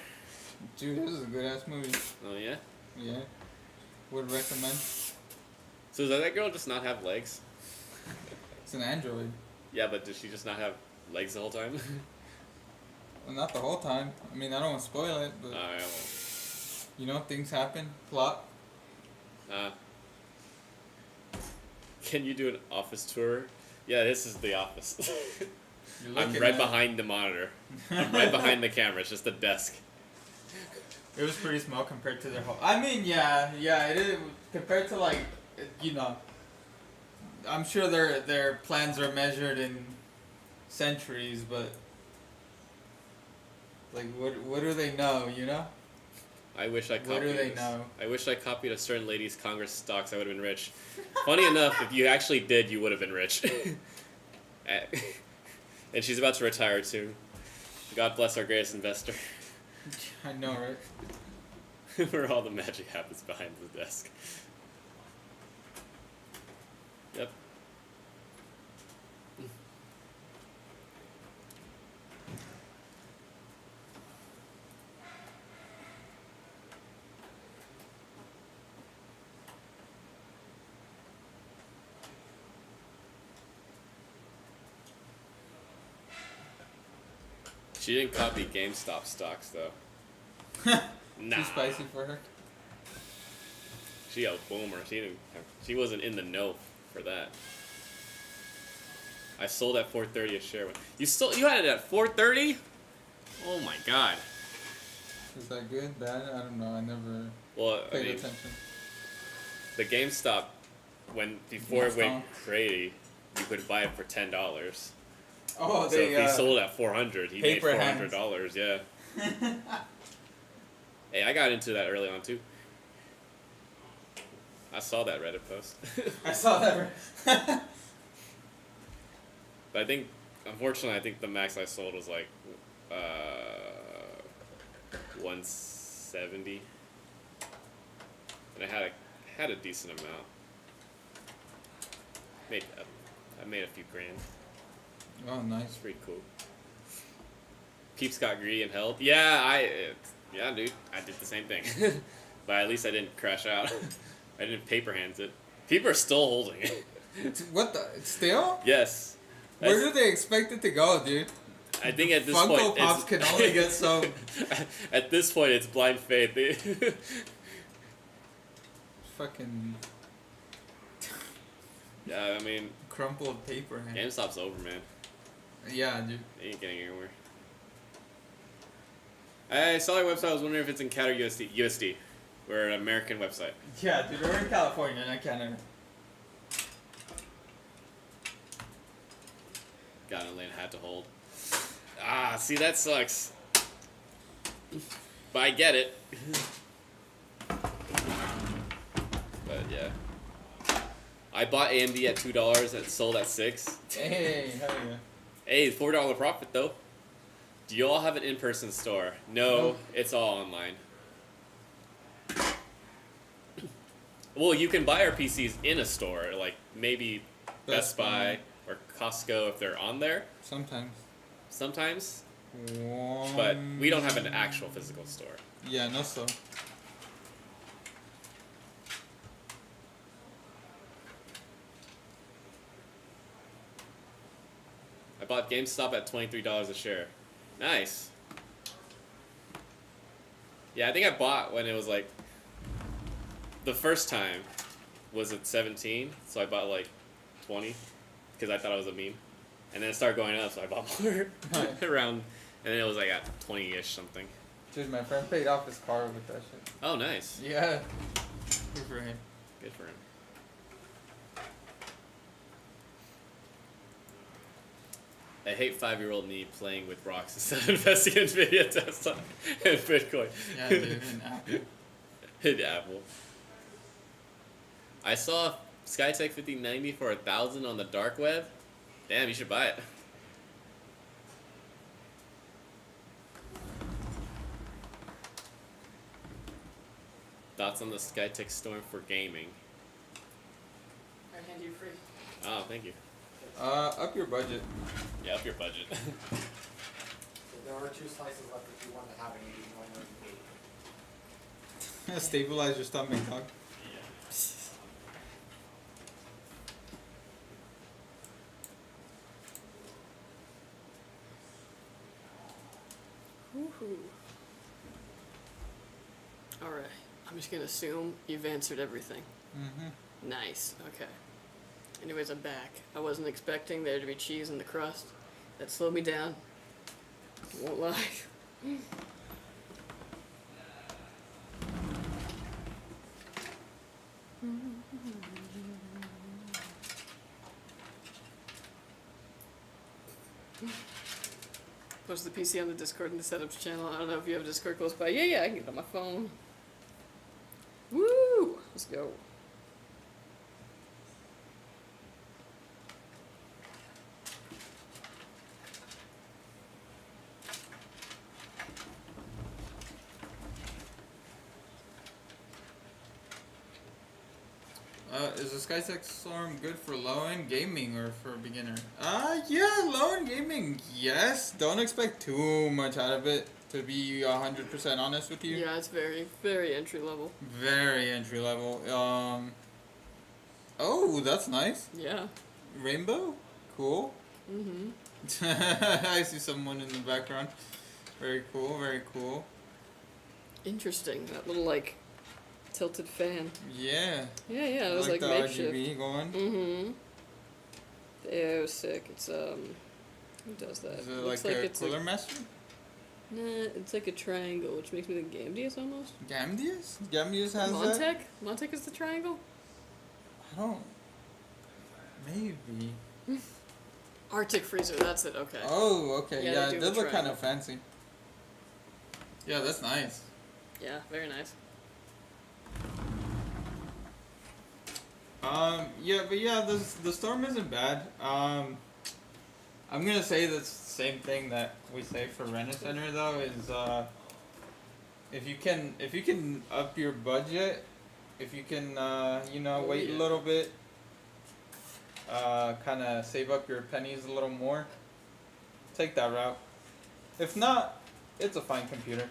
Dude, this is a good ass movie. Oh yeah. Yeah. Would recommend. So does that girl just not have legs? It's an android. Yeah, but does she just not have legs the whole time? Well, not the whole time. I mean, I don't want to spoil it, but I won't. you know, things happen. Plot. Can you do an office tour? Yeah, this is the office. You're I'm looking right at- behind the monitor. I'm right behind the camera. It's just the desk. It was pretty small compared to their whole. I mean, yeah, it is compared to like, you know. I'm sure their plans are measured in centuries, but like, what do they know? You know. I wish I copied What do they this. know? I wish I copied a certain lady's Congress stocks. I would have been rich. Funny enough, if you actually did, you would have been rich. And she's about to retire soon. God bless our greatest investor. I know, right? Where all the magic happens behind the desk. Yep. She didn't copy GameStop stocks though. Nah. Too spicy for her. She a boomer. She wasn't in the know for that. I sold at 430 a share. You had it at 430? Oh my god. Is that good? Bad? I don't know. I never Well, I paid mean, attention. the GameStop before it went GameStop. crazy, you could buy it for $10. Oh, So they. if he sold at 400, he made paper $400. Yeah. Hey, I got into that early on too. I saw that Reddit post. I saw that. But I think, unfortunately, the max I sold was like 170, and I had a decent amount. I made a few grand. Oh, nice. It's pretty cool. Peeps got greedy and held. Yeah, yeah, dude, I did the same thing. But at least I didn't crash out. I didn't paper hands it. People are still holding it. What the? Still? Yes. Where do they expect it to go, dude? I think at this Funko point, Pops can only get so. At this point, it's blind faith. Fucking Yeah, I mean, crumpled paper. Hand. GameStop's over, man. Yeah, dude. They ain't getting anywhere. I saw their website. I was wondering if it's in CAD or USD. We're an American website. Yeah, dude. We're in California, not Canada. Got in lane, had to hold. Ah, see, that sucks. But I get it. But yeah. I bought AMD at $2 and sold at $6. Hey, hell yeah. Hey, $4 profit though. Do you all have an in-person store? No, Nope. it's all online. Well, you can buy our PCs in a store, like maybe Best Buy or Costco if they're on there. Sometimes. Sometimes. But we don't have an actual physical store. Yeah, no so. I bought GameStop at $23 a share. Nice. Yeah, I think I bought when it was like the first time was at 17, so I bought like 20 because I thought it was a meme, and then it started going up, so I bought more around, and then it was like at 20-ish something. Dude, my friend paid off his car with that shit. Oh, nice. Yeah. Good for him. Good for him. I hate 5-year-old me playing with rocks instead of investing in Nvidia, Tesla, and Bitcoin. Yeah, dude, and Apple. In Apple. I saw Skytech 5090 for $1,000 on the dark web. Damn, you should buy it. Thoughts on the Skytech storm for gaming? I hand you free. Oh, thank you. Up your budget. Yeah, up your budget. So there are 2 slices left if you want to have any, you want to eat. Stabilize your stomach, dog. Woohoo. Alright, I'm just gonna assume you've answered everything. Mm-hmm. Nice, okay. Anyways, I'm back. I wasn't expecting there to be cheese in the crust. That slowed me down. Won't lie. Post the PC on the Discord and the setups channel. I don't know if you have Discord close by. Yeah, I can get it on my phone. Woo! Let's go. Is the Skytech Storm good for low-end gaming or for a beginner? Yeah, low-end gaming, yes. Don't expect too much out of it, to be 100% honest with you. Yeah, it's very, very entry level. Very entry level. Oh, that's nice. Yeah. Rainbow? Cool. Mm-hmm. I see someone in the background. Very cool, very cool. Interesting. That little, like, tilted fan. Yeah. Yeah, it was like the makeshift. RGB going. Mm-hmm. Yeah, it was sick. It's, who does that? Is it Looks like a it's Cooler Master? Nah, it's like a triangle, which makes me think Gamdias almost. Gamdias? Gamdias has that? Montech? Montech is the triangle? I don't... Maybe. Arctic freezer, that's it, okay. Oh, okay. Yeah, Yeah, they they do the look kind triangle. of fancy. Yeah, that's nice. Yeah, very nice. Yeah, but yeah, the Storm isn't bad. I'm gonna say the same thing that we say for Rent-A-Center though is if you can up your budget, if you can wait a yeah. little bit, kind of save up your pennies a little more, take that route. If not, it's a fine computer.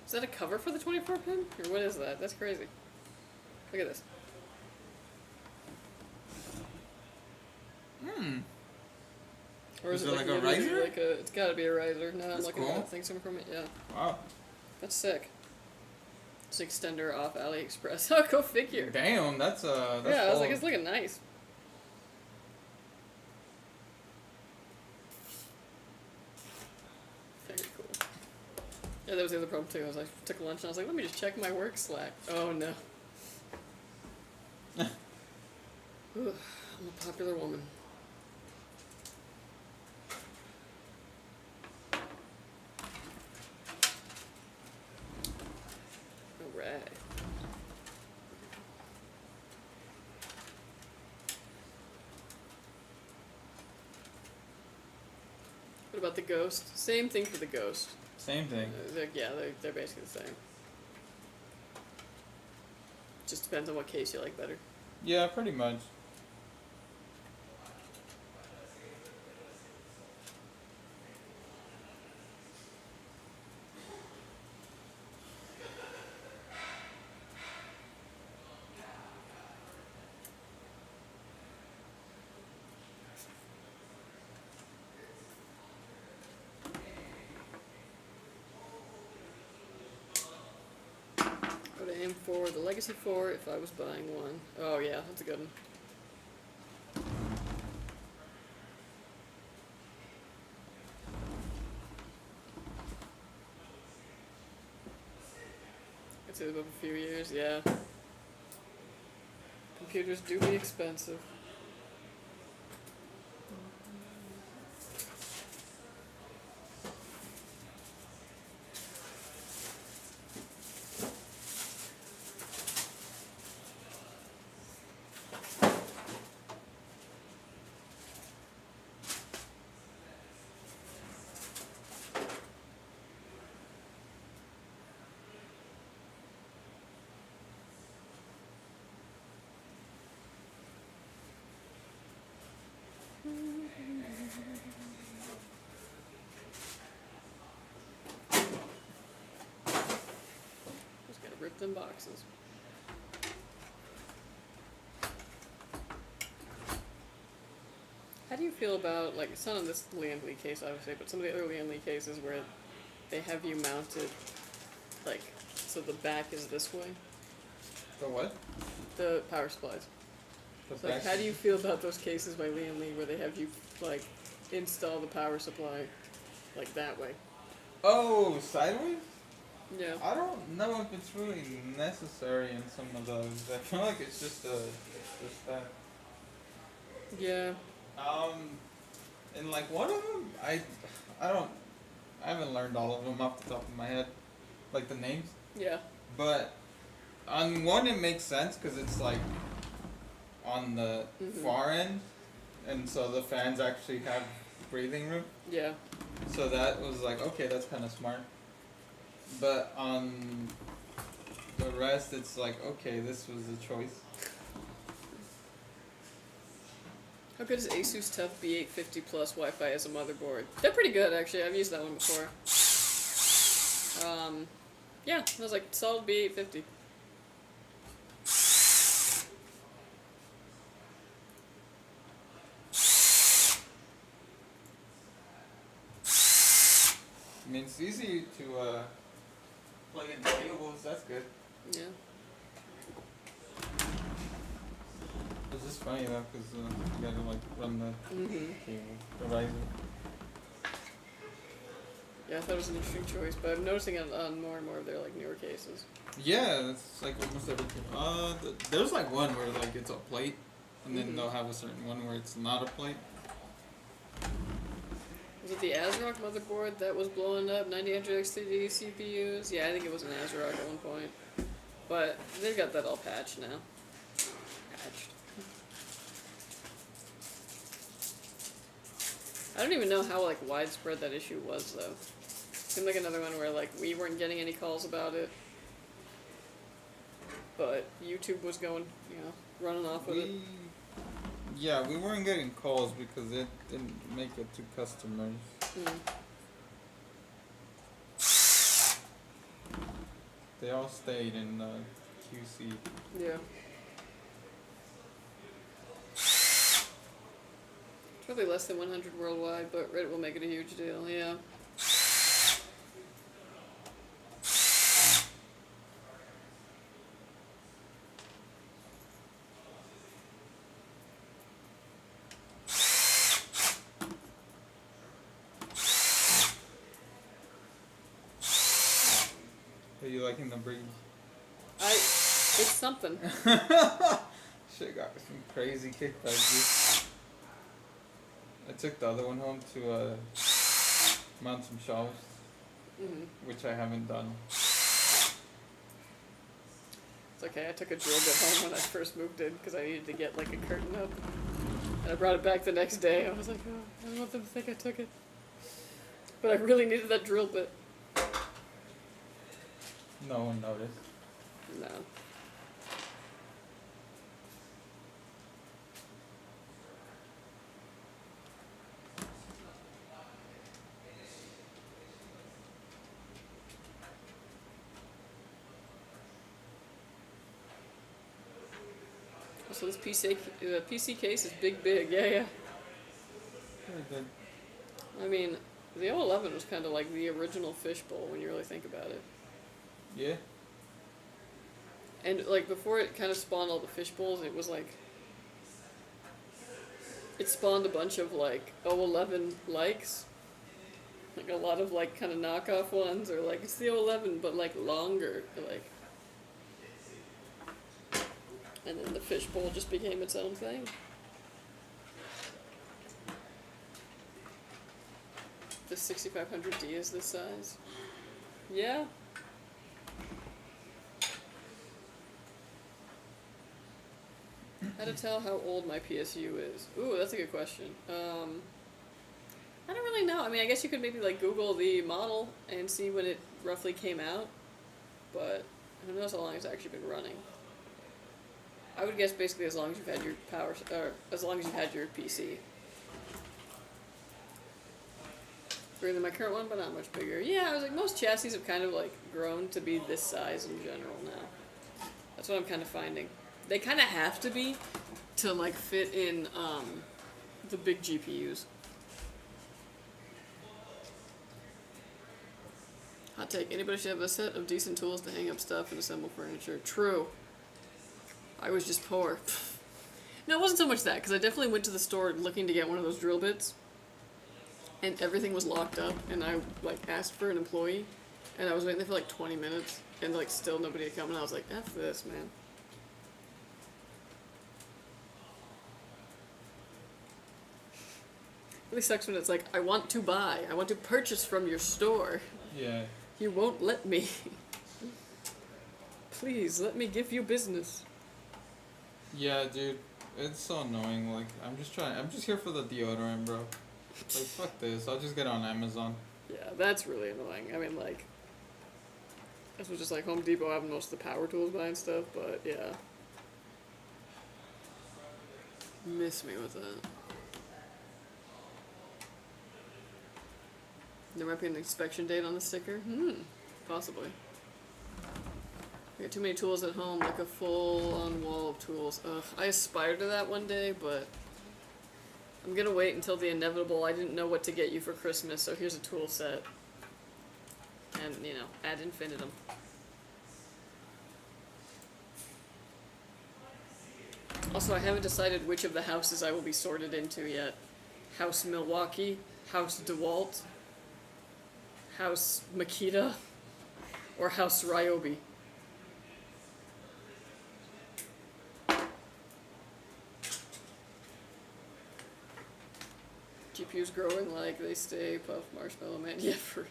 Is that a cover for the 24 pin? Or what is that? That's crazy. Look at this. Or Is is it it like a literally riser? like a, it's gotta be a riser. No, I'm That's looking cool. at things from it, yeah. Wow. That's sick. It's extender off AliExpress. Oh, go figure. Damn, that's Yeah, I was cool. like, it's looking nice. Very cool. Yeah, that was the other problem too. I was like, took lunch and I was like, let me just check my work Slack. Oh no. Ugh, I'm a popular woman. Alright. What about the Ghost? Same thing for the Ghost. Same thing. They're basically the same. Just depends on what case you like better. Yeah, pretty much. I would aim for the Legacy 4 if I was buying one. Oh yeah, that's a good one. I'd say about a few years, yeah. Computers do be expensive. Just gotta rip them boxes. How do you feel about, like, it's not on this Lian Li case, obviously, but some of the other Lian Li cases where they have you mounted, like, so the back is this way? The what? The power supplies. The So, like, back- how do you feel about those cases by Lian Li where they have you, like, install the power supply, like that way. Oh, sideways? Yeah. I don't know if it's really necessary in some of those. I feel like it's just that. Yeah. And like one of them, I haven't learned all of them off the top of my head, like the names. Yeah. But on one, it makes sense because it's like on the far end, and so the fans actually have breathing room. Yeah. So that was like, okay, that's kind of smart. But on the rest, it's like, okay, this was a choice. How good is ASUS Tough B850 Plus Wi-Fi as a motherboard? They're pretty good, actually. I've used that one before. Yeah, it was like solid B850. I mean, it's easy to plug in cables. That's good. Yeah. It's just funny though, because you gotta like run the cable, the Ryzen. Yeah, I thought it was an interesting choice, but I'm noticing it on more and more of their like newer cases. Yeah, that's like almost everything. There's like one where like it's a plate, and then they'll have a certain one where it's not a plate. Was it the ASROCK motherboard that was blowing up 9000 XTD CPUs? Yeah, I think it was an ASROCK at one point. But they've got that all patched now. Patched. I don't even know how like widespread that issue was though. Seemed like another one where like we weren't getting any calls about it. But YouTube was going, you know, running off with it. Yeah, we weren't getting calls because it didn't make it to customers. They all stayed in QC. Yeah. It's probably less than 100 worldwide, but Reddit will make it a huge deal, yeah. Are you liking the breeze? It's something. Shit got some crazy kickbacks. I took the other one home to mount some shelves, which I haven't done. It's okay, I took a drill bit home when I first moved in because I needed to get like a curtain up. And I brought it back the next day. I was like, oh, I don't want them to think I took it. But I really needed that drill bit. No one noticed. No. So this PC case is big, yeah. Very good. I mean, the 011 was kind of like the original fishbowl when you really think about it. Yeah. And like before it kind of spawned all the fishbowls, it was like it spawned a bunch of like 011 likes, like a lot of like kind of knockoff ones, or like it's the 011 but like longer, like. And then the fishbowl just became its own thing. The 6500D is this size. Yeah. How to tell how old my PSU is? Ooh, that's a good question. I don't really know. I mean, I guess you could maybe like Google the model and see when it roughly came out, but who knows how long it's actually been running. I would guess basically as long as you've had your or as long as you've had your PC. Bigger than my current one, but not much bigger. Yeah, I was like, most chassis have kind of like grown to be this size in general now. That's what I'm kind of finding. They kind of have to be to like fit in the big GPUs. Hot take, anybody should have a set of decent tools to hang up stuff and assemble furniture. True. I was just poor. No, it wasn't so much that, because I definitely went to the store looking to get one of those drill bits. and everything was locked up, and I like asked for an employee, and I was waiting there for like 20 minutes, and like still nobody had come, and I was like, F this, man. It really sucks when it's like, I want to purchase from your store. Yeah. You won't let me. Please, let me give you business. Yeah, dude. It's so annoying. Like, I'm just here for the deodorant, bro. Like, fuck this. I'll just get it on Amazon. Yeah, that's really annoying. I mean, like, this was just like Home Depot having most of the power tools buying stuff, but yeah. Miss me with that. There might be an inspection date on the sticker. Possibly. I got too many tools at home, like a full-on wall of tools. Ugh, I aspire to that one day, but I'm gonna wait until the inevitable. I didn't know what to get you for Christmas, so here's a tool set. And, you know, ad infinitum. Also, I haven't decided which of the houses I will be sorted into yet. House Milwaukee, House DeWalt, House Makita, or House Ryobi. GPUs growing like they stay, puff, marshmallow man. Yeah, for real.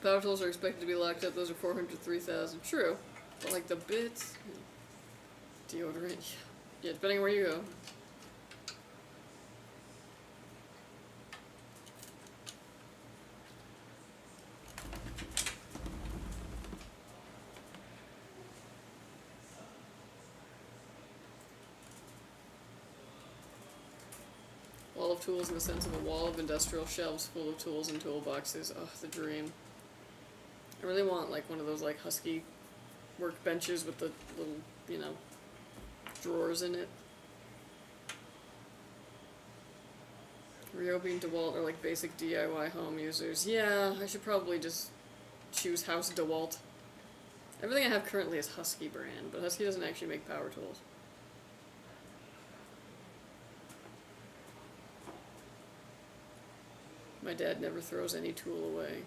Power tools are expected to be locked up. Those are 400, 3,000. True. But like the bits, deodorant. Yeah, depending on where you go. Wall of tools in the sense of a wall of industrial shelves full of tools and toolboxes. Oh, the dream. I really want like one of those like husky workbenches with the little, you know, drawers in it. Ryobi and DeWalt are like basic DIY home users. Yeah, I should probably just choose House DeWalt. Everything I have currently is Husky brand, but Husky doesn't actually make power tools. My dad never throws any tool away.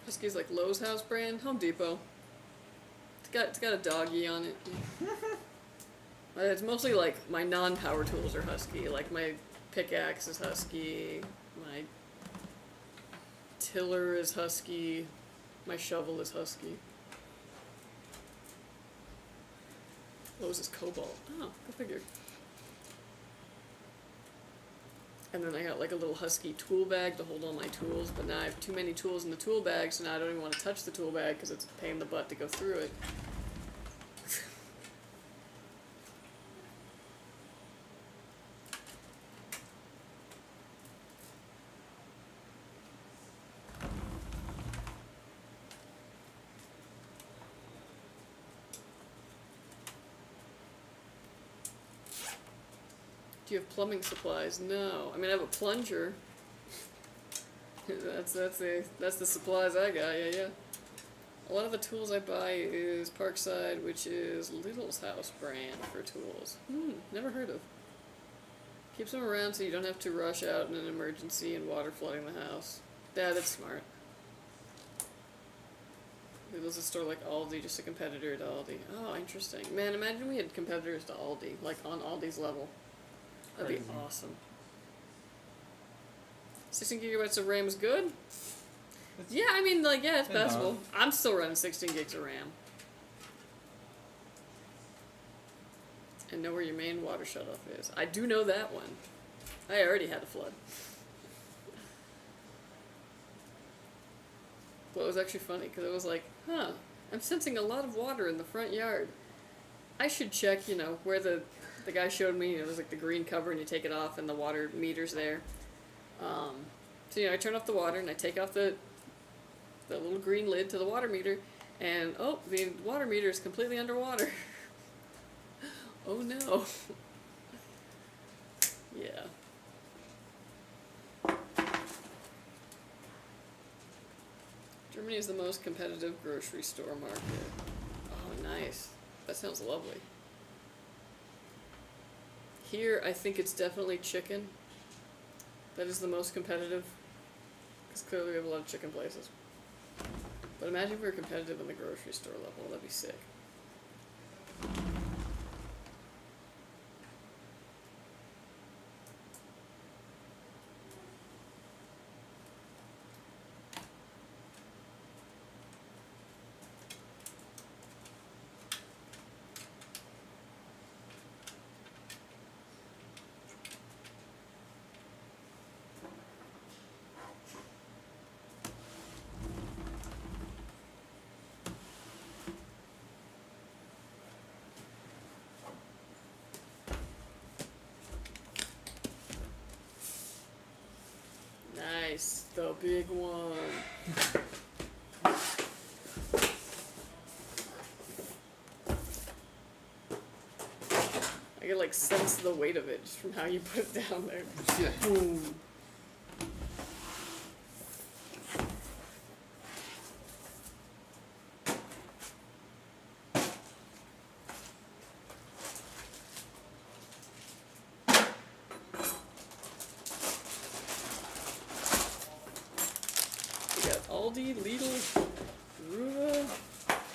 Husky's like Lowe's house brand, Home Depot. It's got a doggy on it. It's mostly like my non-power tools are Husky. Like my pickaxe is Husky, my tiller is Husky, my shovel is Husky. Lowe's is Cobalt. Oh, go figure. And then I got like a little Husky tool bag to hold all my tools, but now I have too many tools in the tool bag, so now I don't even want to touch the tool bag because it's a pain in the butt to go through it. Do you have plumbing supplies? No. I mean, I have a plunger. that's the supplies I got. Yeah. A lot of the tools I buy is Parkside, which is Little's House brand for tools. Never heard of. Keeps them around so you don't have to rush out in an emergency and water flooding the house. Yeah, that's smart. Little's a store like Aldi, just a competitor to Aldi. Oh, interesting. Man, imagine we had competitors to Aldi, like on Aldi's level. That'd be awesome. 16 gigabytes of RAM is good? Yeah, I mean, like, yeah, it's passable. I'm still running 16 gigs of RAM. And know where your main water shutoff is. I do know that one. I already had a flood. But it was actually funny, because it was like, I'm sensing a lot of water in the front yard. I should check, you know, where the guy showed me. It was like the green cover, and you take it off, and the water meter's there. So, you know, I turn off the water, and I take off the little green lid to the water meter, And, oh, the water meter is completely underwater. Oh no. Yeah. Germany is the most competitive grocery store market. Oh, nice. That sounds lovely. Here, I think it's definitely chicken. That is the most competitive. Because clearly we have a lot of chicken places. But imagine if we were competitive in the grocery store level. That'd be sick. Nice, the big one. I can like sense the weight of it just from how you put it down there. Yeah. Boom. Aldi, Lidl, Ruva,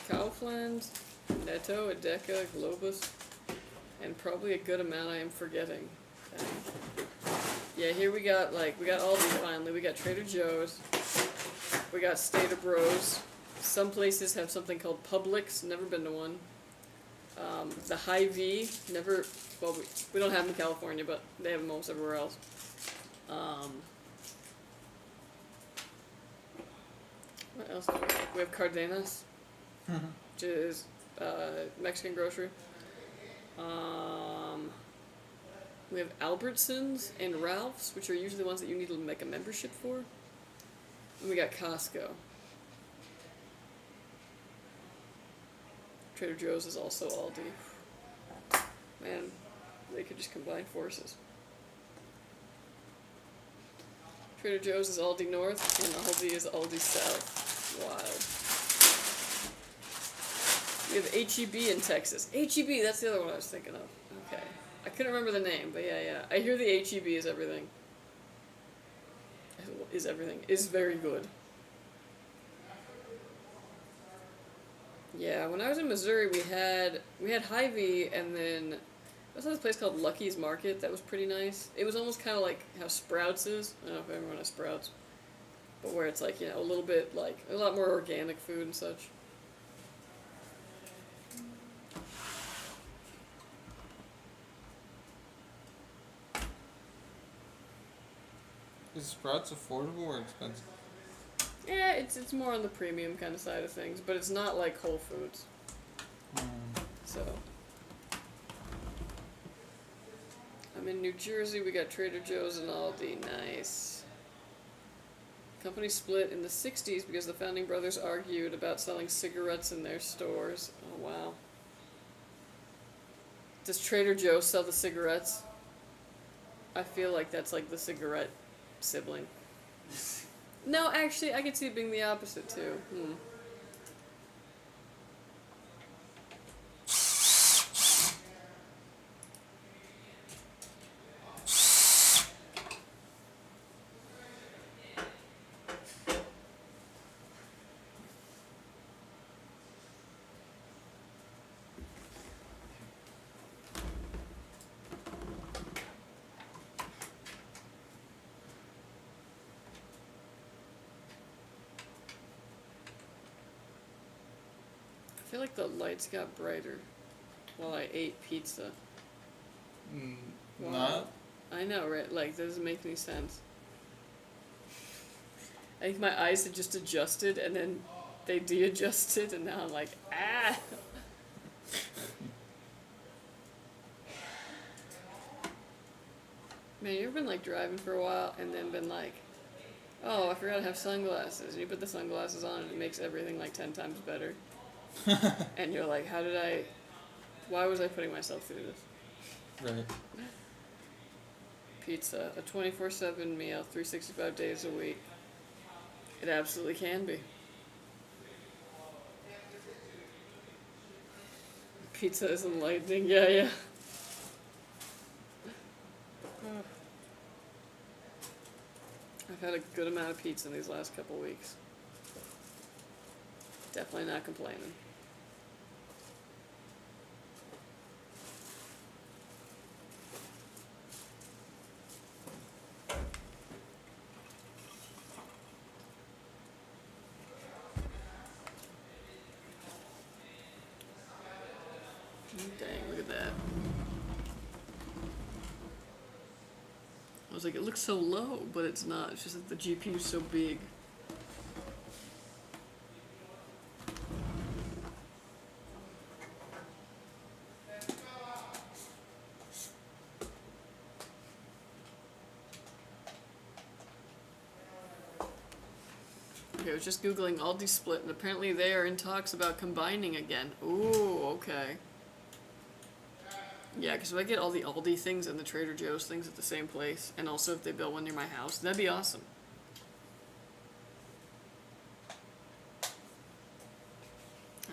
Kaufland, Netto, Edeka, Globus, and probably a good amount I am forgetting. Yeah, here we got Aldi finally, we got Trader Joe's, we got Stater Bros. Some places have something called Publix, never been to one. The Hy-Vee, never, well, we don't have them in California, but they have them almost everywhere else. What else do we have? We have Cardenas, which is Mexican grocery. We have Albertsons and Ralph's, which are usually the ones that you need to make a membership for. And we got Costco. Trader Joe's is also Aldi. Man, they could just combine forces. Trader Joe's is Aldi North, and Aldi is Aldi South. Wild. We have HEB in Texas. HEB, that's the other one I was thinking of. Okay. I couldn't remember the name, but yeah. I hear the HEB is everything. Is everything. Is very good. Yeah, when I was in Missouri, we had Hy-Vee, and then there was this place called Lucky's Market that was pretty nice. It was almost kind of like how Sprouts is. I don't know if everyone has Sprouts. But where it's like, you know, a little bit like, a lot more organic food and such. Is Sprouts affordable or expensive? Yeah, it's more on the premium kind of side of things, but it's not like Whole Foods. So. I'm in New Jersey, we got Trader Joe's and Aldi. Nice. Company split in the 60s because the founding brothers argued about selling cigarettes in their stores. Oh, wow. Does Trader Joe sell the cigarettes? I feel like that's like the cigarette sibling. No, actually, I could see it being the opposite, too. I feel like the lights got brighter while I ate pizza. Wow. Not? I know, right? Like, that doesn't make any sense. I think my eyes had just adjusted, and then they de-adjusted, and now I'm like, ah! Man, you ever been, like, driving for a while, and then been like, oh, I forgot to have sunglasses, and you put the sunglasses on, and it makes everything, like, 10 times better? And you're like, why was I putting myself through this? Right. Pizza, a 24/7 meal, 365 days a week. It absolutely can be. Pizza is enlightening, yeah. I've had a good amount of pizza in these last couple weeks. Definitely not complaining. Dang, look at that. I was like, it looks so low, but it's not. It's just that the GPU is so big. Okay, I was just Googling Aldi Split, and apparently they are in talks about combining again. Ooh, okay. Yeah, because if I get all the Aldi things and the Trader Joe's things at the same place, and also if they build one near my house, that'd be awesome.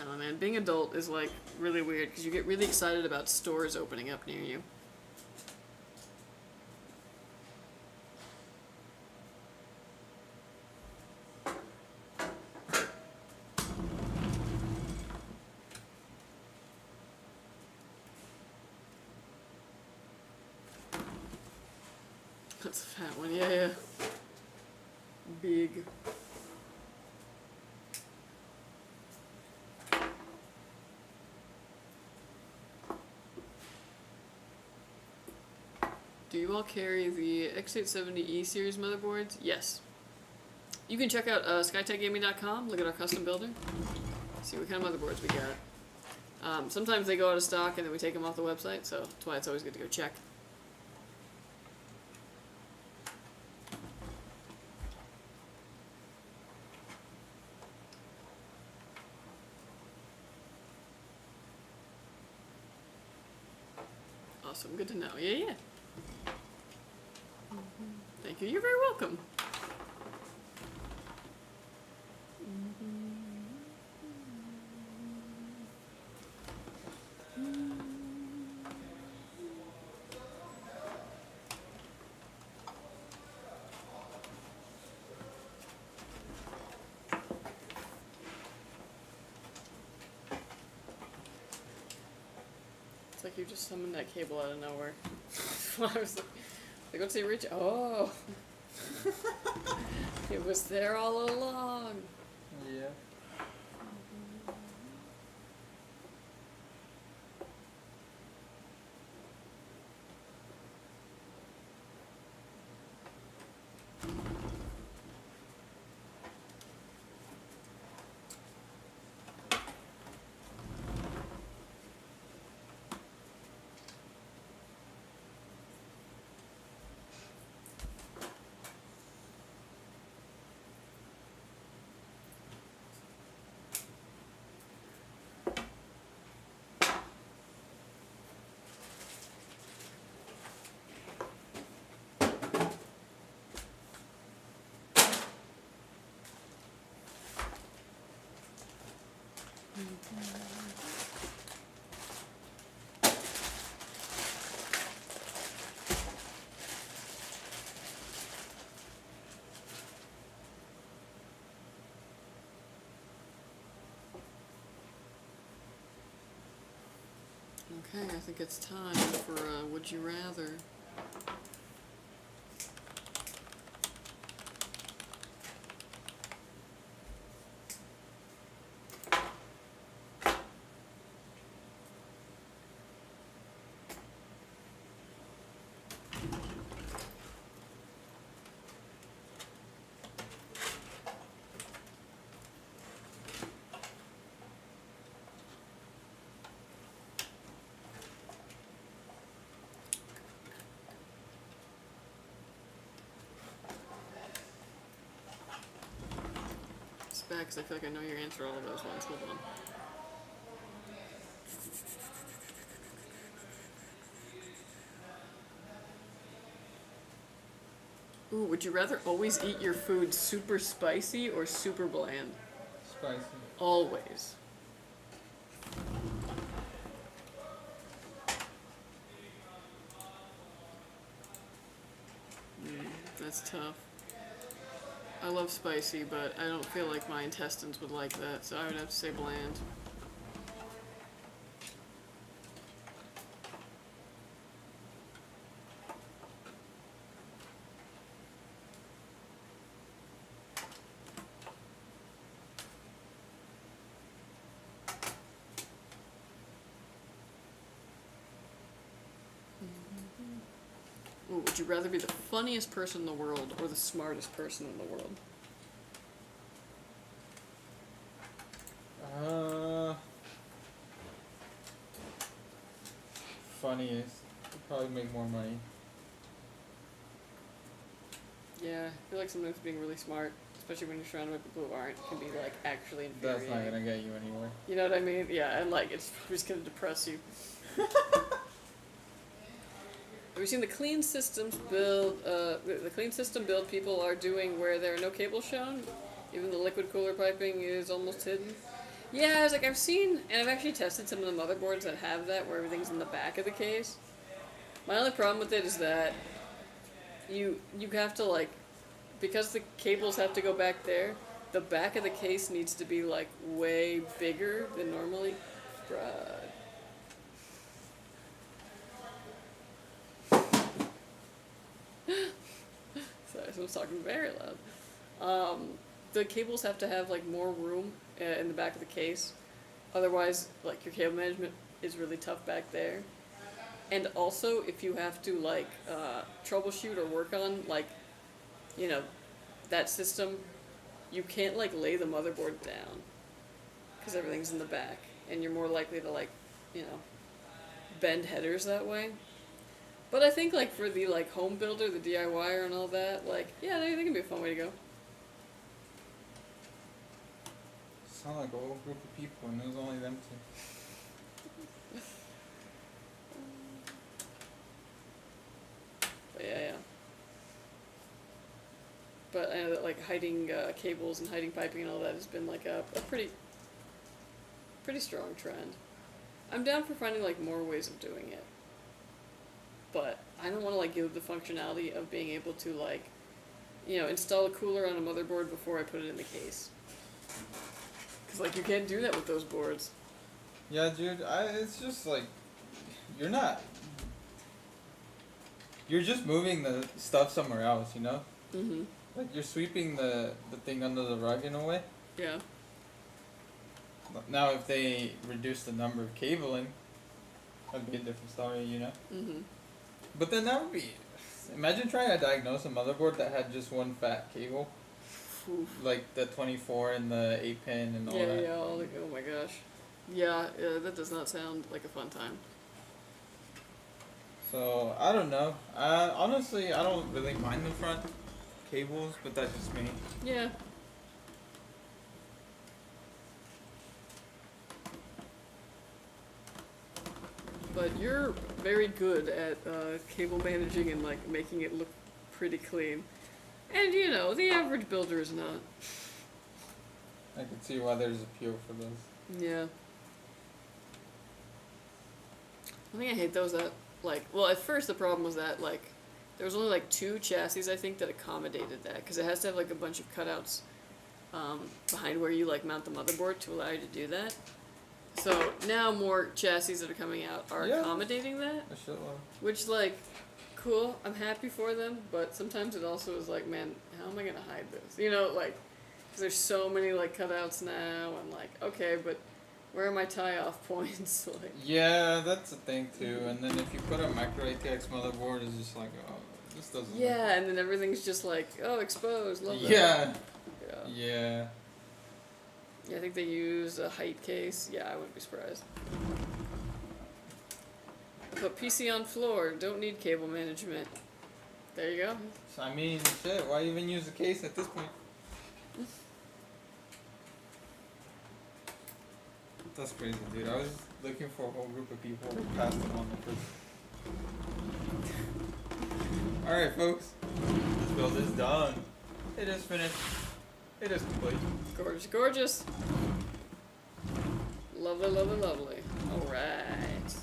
I don't know, man. Being adult is like really weird because you get really excited about stores opening up near you. That's a fat one, yeah. Big. Do you all carry the X870E series motherboards? Yes. You can check out skytechgaming.com, look at our custom builder, see what kind of motherboards we got. Sometimes they go out of stock and then we take them off the website, so that's why it's always good to go check. Awesome, good to know. Yeah. Thank you. You're very welcome. It's like you just summoned that cable out of nowhere. I was like, what's he reach? Oh. It was there all along. Yeah. Okay, I think it's time for Would You Rather. Because I feel like I know your answer to all of those ones. Hold on. Ooh, would you rather always eat your food super spicy or super bland? Spicy. Always. That's tough. I love spicy, but I don't feel like my intestines would like that, so I would have to say bland. Ooh, would you rather be the funniest person in the world or the smartest person in the world? Funniest. Would probably make more money. Yeah, I feel like sometimes being really smart, especially when you're surrounded by people who aren't, can be like actually That's infuriating. not gonna get you anywhere. You know what I mean? Yeah, and like it's just gonna depress you. Have you seen the clean systems build? The clean system build people are doing where there are no cables shown, even the liquid cooler piping is almost hidden. Yeah, I was like, I've seen, and I've actually tested some of the motherboards that have that, where everything's in the back of the case. My only problem with it is that you have to like, because the cables have to go back there, the back of the case needs to be like way bigger than normally. Sorry, someone's talking very loud. The cables have to have like more room in the back of the case, otherwise like your cable management is really tough back there. And also if you have to like troubleshoot or work on like, you know, that system, you can't like lay the motherboard down because everything's in the back and you're more likely to like, you know, bend headers that way. But I think like for the like home builder, the DIYer and all that, like yeah, they can be a fun way to go. Sound like a whole group of people and it was only them two. But yeah. But I know that like hiding cables and hiding piping and all that has been like a pretty strong trend. I'm down for finding like more ways of doing it. But I don't want to like give the functionality of being able to like, you know, install a cooler on a motherboard before I put it in the case. Cause like you can't do that with those boards. Yeah, dude. It's just like you're just moving the stuff somewhere else, you know? Mhm. Like you're sweeping the thing under the rug in a way. Yeah. Now if they reduce the number of cabling, that'd be a different story, you know? Mhm. But then that would be... Imagine trying to diagnose a motherboard that had just one fat cable. Oof. Like the 24 and the 8-pin and all that. Yeah, all the, oh my gosh. Yeah, that does not sound like a fun time. So, I don't know. Honestly, I don't really mind the front cables, but that's just me. Yeah. But you're very good at cable managing and like making it look pretty clean. And you know, the average builder is not. I can see why there's appeal for those. Yeah. I think I hate those that like, well at first the problem was that like, there was only like 2 chassis I think that accommodated that, because it has to have like a bunch of cutouts behind where you like mount the motherboard to allow you to do that. So now more chassis that are coming out are accommodating that, A shitload. which like, cool, I'm happy for them, but sometimes it also is like, man, how am I gonna hide this? You know, like, because there's so many like cutouts now, and like, okay, but where are my tie-off points? Like, Yeah, that's the thing too. And then if you put a micro ATX motherboard, it's just like, oh, this doesn't. yeah, and then everything's just like, oh, exposed, love that. Yeah. Yeah. Yeah. Yeah, I think they use a height case. Yeah, I wouldn't be surprised. Put PC on floor. Don't need cable management. There you go. So, I mean, shit. Why even use a case at this point? That's crazy, dude. I was looking for a whole group of people to pass them on the first. Alright, folks. build is done. It is finished. It is complete. Gorgeous, gorgeous. Lovely, lovely, lovely. Alright.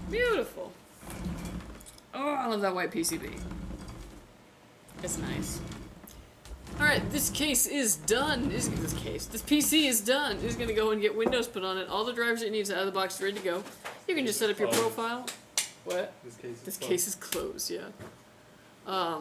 Beautiful. Oh, I love that white PCB. It's nice. Alright, this case is done. This PC is done. It's gonna go and get Windows put on it. All the drivers it needs out of the box ready to go. You can just set up your profile. What? This case is closed, yeah. All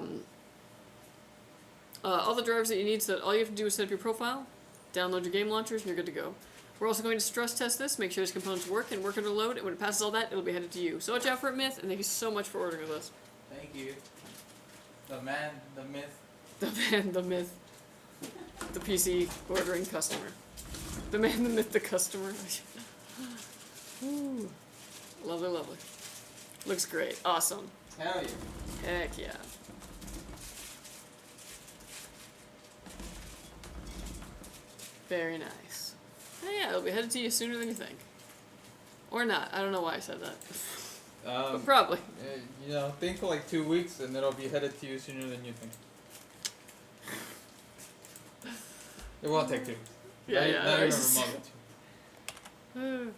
the drivers that you need, so all you have to do is set up your profile, download your game launchers, and you're good to go. We're also going to stress test this, make sure its components work and work under load, and when it passes all that, it'll be headed to you. So watch out for it, Myth, and thank you so much for ordering with us. Thank you. The man, the myth. The man, the myth, the PC ordering customer. The man, the myth, the customer. Ooh. Lovely, lovely. Looks great. Awesome. Hell yeah. Heck yeah. Very nice. Oh yeah, it'll be headed to you sooner than you think. Or not. I don't know why I said that. But probably. You know, think for like 2 weeks and it'll be headed to you sooner than you think. It won't take 2 weeks. Yeah, not, yeah. Not even It's- a moment.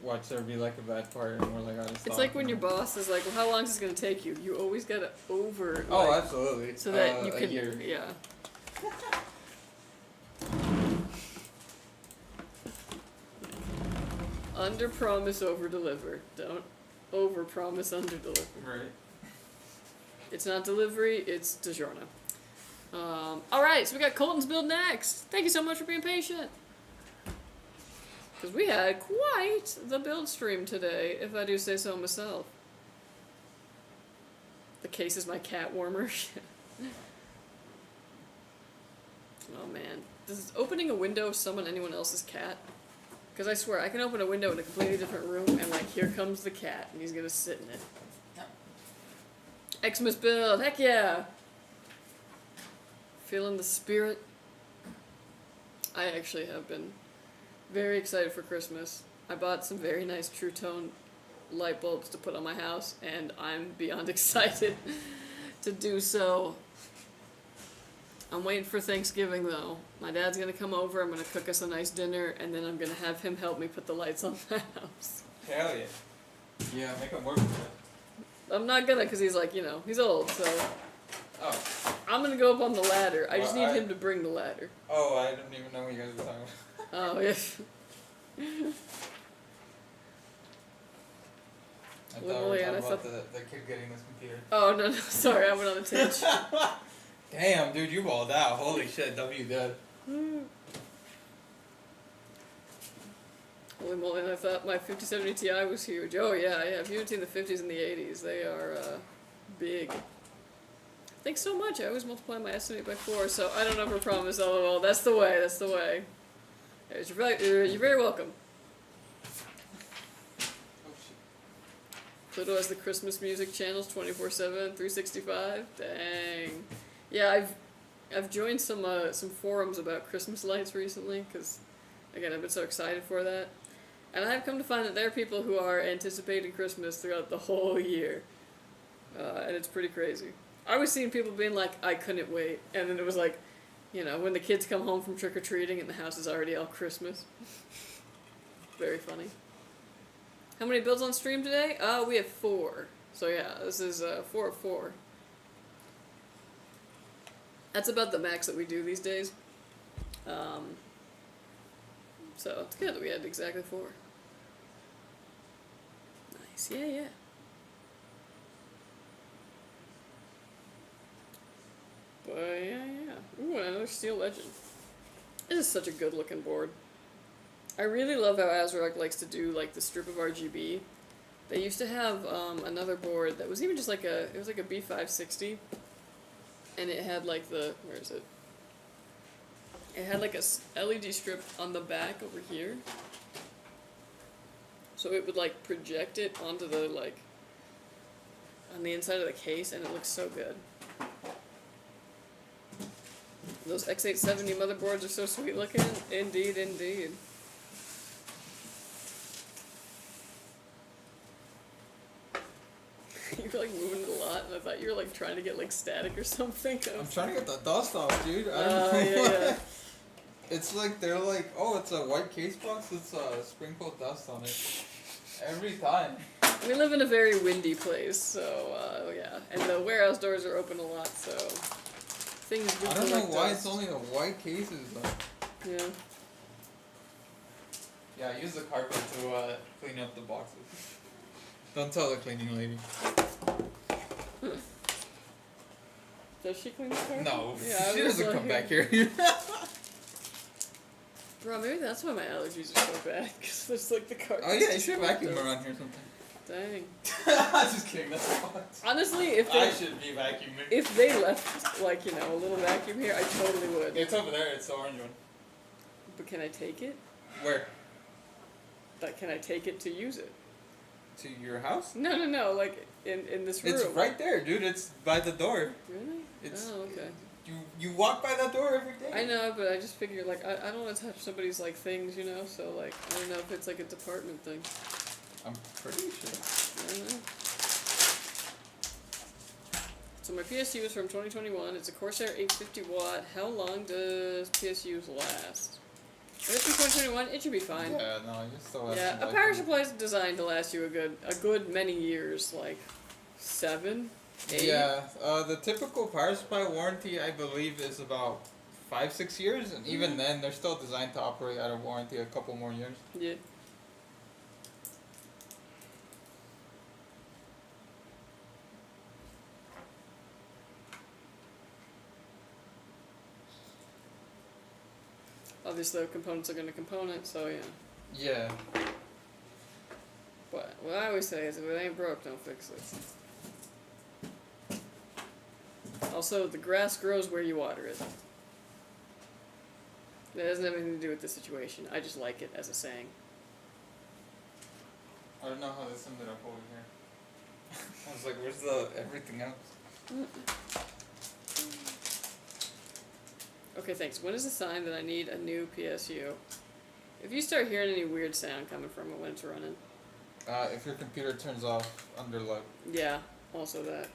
Watch there be like a bad part and we're like out of stock. It's like when your boss is like, well, how long is this going to take you? You always got to over. Oh, like, absolutely. so that you a can. year. Yeah. Under promise, over deliver. Don't over promise, under deliver. Right. It's not delivery, it's DiGiorno. Alright, so we got Colton's build next. Thank you so much for being patient. Because we had quite the build stream today, if I do say so myself. The case is my cat warmer. Oh man. Does opening a window summon anyone else's cat? Because I swear, I can open a window in a completely different room, and like, here comes the cat, and he's gonna sit in it. Xmas build, heck yeah! Feeling the spirit. I actually have been very excited for Christmas. I bought some very nice True Tone light bulbs to put on my house, and I'm beyond excited to do so. I'm waiting for Thanksgiving though. My dad's gonna come over, I'm gonna cook us a nice dinner, and then I'm gonna have him help me put the lights on the house. Hell yeah. Yeah, make him work with it. I'm not gonna, cause he's like, you know, he's old, so Oh. I'm gonna go up on the ladder. I just Well, need him to bring the ladder. Oh, I didn't even know what you guys were talking about. Oh, yes. I thought we Literally, were and I talking about thought- the kid getting this computer. Oh, no, sorry, I went on a tangent. Damn, dude, you balled out. Holy shit, W dead. Holy moly, and I thought my 5070 Ti was huge. Oh, yeah, if you haven't seen the 50s and the 80s, they are big. Thanks so much. I always multiply my estimate by 4, so I don't ever promise LOL. That's the way, that's the way. You're very welcome. Oh shit. Pluto has the Christmas music channels 24/7, 365. Dang. Yeah, I've joined some forums about Christmas lights recently because, again, I've been so excited for that, and I've come to find that there are people who are anticipating Christmas throughout the whole year, and it's pretty crazy. I was seeing people being like, I couldn't wait, and then it was like, you know, when the kids come home from trick or treating and the house is already all Christmas. Very funny. How many builds on stream today? We have 4. So yeah, this is 4 of 4. That's about the max that we do these days. So it's good that we had exactly 4. Nice, yeah. But yeah. Ooh, another Steel Legend. This is such a good looking board. I really love how ASROCK likes to do like the strip of RGB. They used to have another board that was even just like it was like a B560, and it had like where is it? It had like a LED strip on the back over here, so it would like project it onto the on the inside of the case, and it looks so good. Those X870 motherboards are so sweet looking. Indeed, indeed. You were like moving it a lot, and I thought you you're like trying to get like static or something. I'm trying to get the dust off, dude. I don't know yeah, what. yeah. It's like they're like, oh, it's a white case box. It's sprinkled dust on it. Every time. We live in a very windy place, so yeah, and the warehouse doors are open a lot, so things do I don't know collect why dust. it's only the white cases though. Yeah. Yeah, I use the carpet to clean up the boxes. Don't tell the cleaning lady. Does she clean the carpet? No, Yeah, I she was doesn't like- come back here. Bro, maybe that's why my allergies are so bad, because there's like the carpet. Oh yeah, you should vacuum around here sometime. Dang. Just kidding, that's fine. Honestly, if I they should be vacuuming. if they left like, you know, a little vacuum here, I totally would. It's over there, it's the orange one. But can I take it? Where? Like, can I take it to use it? To your house? No, like in this room. It's right there, dude. It's by the door. Really? It's- Oh, okay. You walk by that door every day. I know, but I just figure like I don't want to touch somebody's like things, you know. So like I don't know if it's like a department thing. I'm pretty sure. I don't know. So my PSU is from 2021. It's a Corsair 850 watt. How long does PSUs last? If it's from 2021, it should be fine. Yeah, no, you still have Yeah, some a power life. supply is designed to last you a good many years, like 7, 8. Yeah, the typical power supply warranty, I believe, is about 5-6 years, and even then, they're still designed to operate out of warranty a couple more years. Yeah. Obviously, the components are going to component, so yeah. Yeah. But what I always say is, if it ain't broke, don't fix it. Also, the grass grows where you water it. That doesn't have anything to do with the situation. I just like it as a saying. I don't know how this ended up over here. I was like, where's the everything else? Okay, thanks. When is the sign that I need a new PSU? If you start hearing any weird sound coming from it when it's running. If your computer turns off under load. Yeah, also that.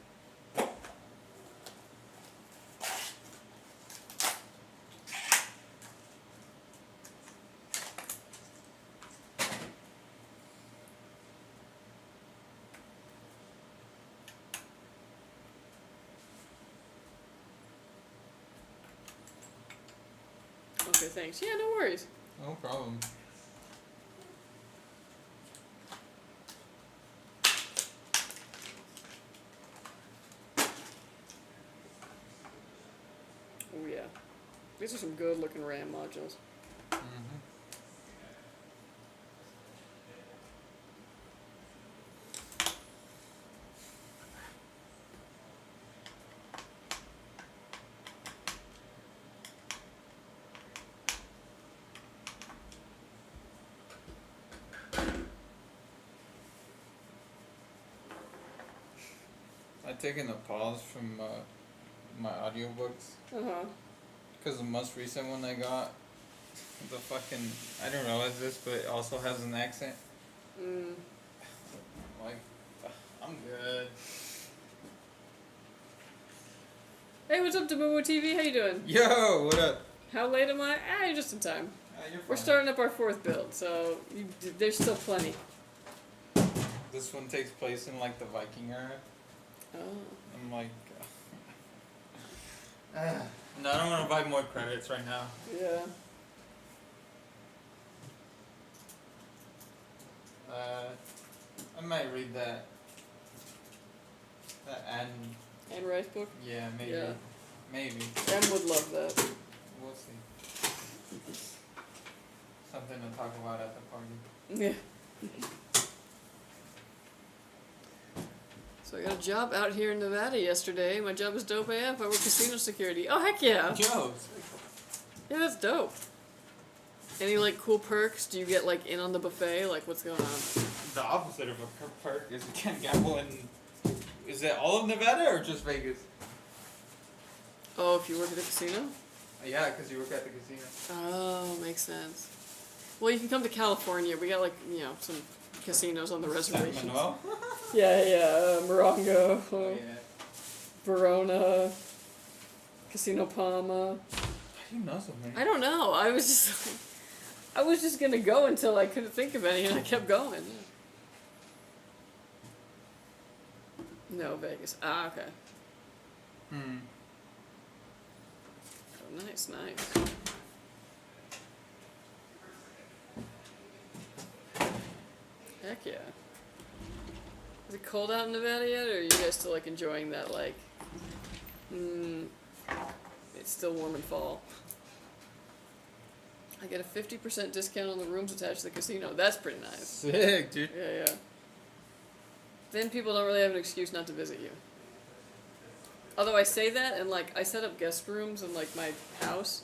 Okay, thanks. Yeah, no worries. No problem. Oh yeah. These are some good looking RAM modules. Mm-hmm. I've taken a pause from my audiobooks Uh-huh. because the most recent one I got, the fucking, I don't realize this, but it also has an accent. Mm. Like, I'm good. Hey, what's up, Demumu TV? How you doing? Yo, what up? How late am I? Ah, you're just in time. You're We're fine. starting up our 4th build, so there's still plenty. This one takes place in like the Viking era. Oh. I'm like, no, I don't want to buy more credits right now. Yeah. I might read that and And Rice Book? yeah, maybe, Yeah. maybe. Em would love that. We'll see. Something to talk about at the party. Yeah. So I got a job out here in Nevada yesterday. My job is dope AF. I work casino security. Oh, heck yeah. Yo, Yeah, that's dope. Any, like, cool perks? Do you get, like, in on the buffet? Like, what's going on? the opposite of a perk is you can't gamble in. Is it all of Nevada or just Vegas? Oh, if you work at a casino? Yeah, because you work at the casino. Oh, makes sense. Well, you can come to California. We got, like, you know, some casinos on the San reservation. Manuel? Yeah, Morongo. Oh, yeah. Verona, Casino Palma. How do you know so many? I don't know. I was just gonna go until I couldn't think of any, and I kept going. No, Vegas. Ah, okay. Hmm. Oh, nice. Heck yeah. Is it cold out in Nevada yet, or are you guys still like enjoying that like? It's still warm in fall. I get a 50% discount on the rooms attached to the casino. That's pretty nice. Sick, dude. Yeah. Then people don't really have an excuse not to visit you. Although I say that, and like I set up guest rooms in like my house,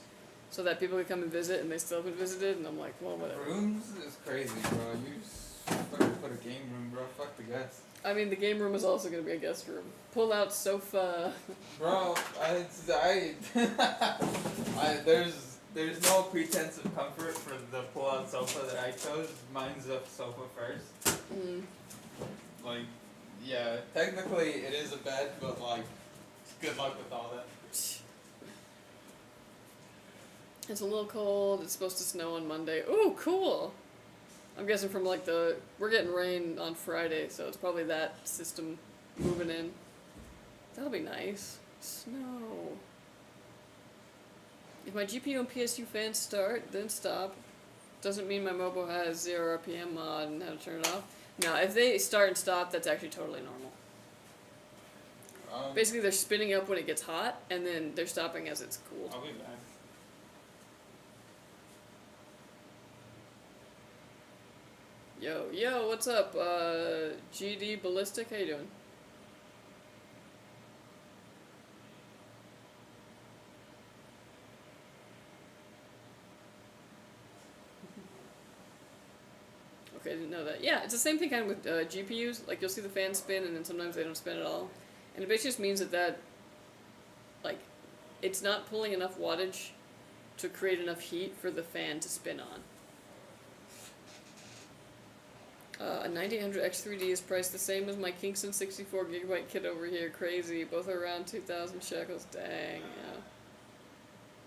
so that people can come and visit, and they still haven't visited, and I'm like, well, whatever. Rooms is crazy, bro. You just fucking put a game room, bro. Fuck the guests. I mean, the game room is also gonna be a guest room. Pull out sofa. Bro, there's no pretense of comfort for the pull-out sofa that I chose. Mine's a sofa first. Like, yeah, technically it is a bed, but like, good luck with all that. It's a little cold. It's supposed to snow on Monday. Ooh, cool. I'm guessing from like we're getting rain on Friday, so it's probably that system moving in. That'll be nice. Snow. If my GPU and PSU fans start, then stop, doesn't mean my mobile has 0 RPM mod and how to turn it off. No, if they start and stop, that's actually totally normal. Basically, they're spinning up when it gets hot, and then they're stopping as it's cool. I'll be back. Yo, what's up, GD Ballistic? How you doing? Okay, I didn't know that. Yeah, it's the same thing kind of with GPUs. Like, you'll see the fan spin, and then sometimes they don't spin at all. And it basically just means that, like, it's not pulling enough wattage to create enough heat for the fan to spin on. A 9800 X3D is priced the same as my Kingston 64GB kit over here. Crazy. Both are around 2,000 shekels. Dang, yeah.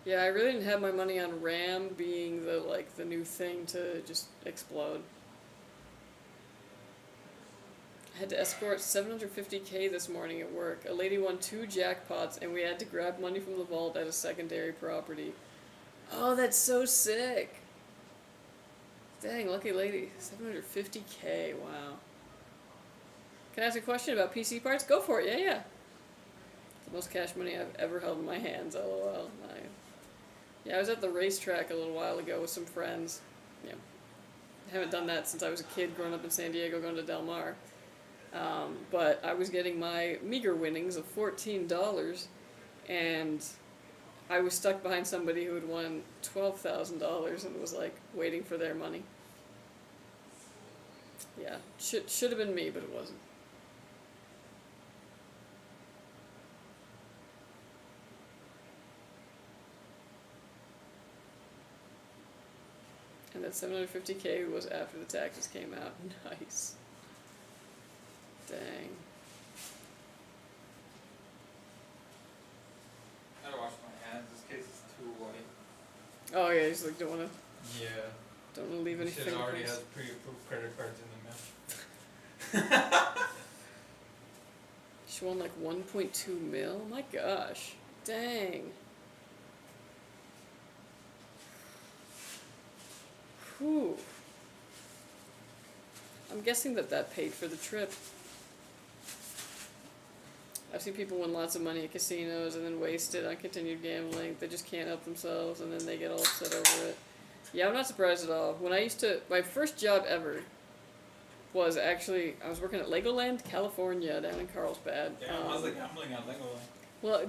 Yeah, I really didn't have my money on RAM being the new thing to just explode. I had to escort 750K this morning at work. A lady won 2 jackpots, and we had to grab money from the vault at a secondary property. Oh, that's so sick. Dang, lucky lady. 750K, wow. Can I ask a question about PC parts? Go for it, yeah. The most cash money I've ever held in my hands, lol. Yeah, I was at the racetrack a little while ago with some friends. Yeah. I haven't done that since I was a kid growing up in San Diego going to Del Mar. But I was getting my meager winnings of $14, and I was stuck behind somebody who had won $12,000 and was like waiting for their money. Yeah, should have been me, but it wasn't. And that 750K was after the taxes came out. Nice. Dang. I gotta wash my hands. This case is too white. Oh yeah, he's like don't wanna leave any Shit fingerprints. already has pre-approved credit cards in the mail. She won like 1.2 mil? My gosh. Dang. Whew. I'm guessing that paid for the trip. I've seen people win lots of money at casinos and then waste it on continued gambling. They just can't help themselves, and then they get all upset over it. Yeah, I'm not surprised at all. My first job ever was actually, I was working at Legoland, California, down in Carlsbad. Damn, how's the gambling at Legoland? Well,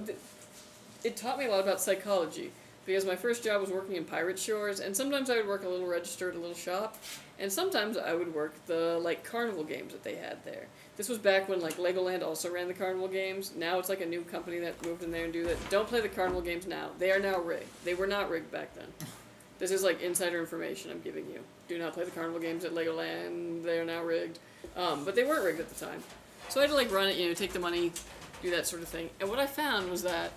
it taught me a lot about psychology, because my first job was working in Pirate Shores, and sometimes I would work a little register at a little shop, and sometimes I would work the carnival games that they had there. This was back when Legoland also ran the carnival games. Now it's a new company that moved in there and do that. Don't play the carnival games now. They are now rigged. They were not rigged back then. This is insider information I'm giving you. Do not play the carnival games at Legoland. They are now rigged. But they weren't rigged at the time. So I had to run it, take the money, do that sort of thing. And what I found was that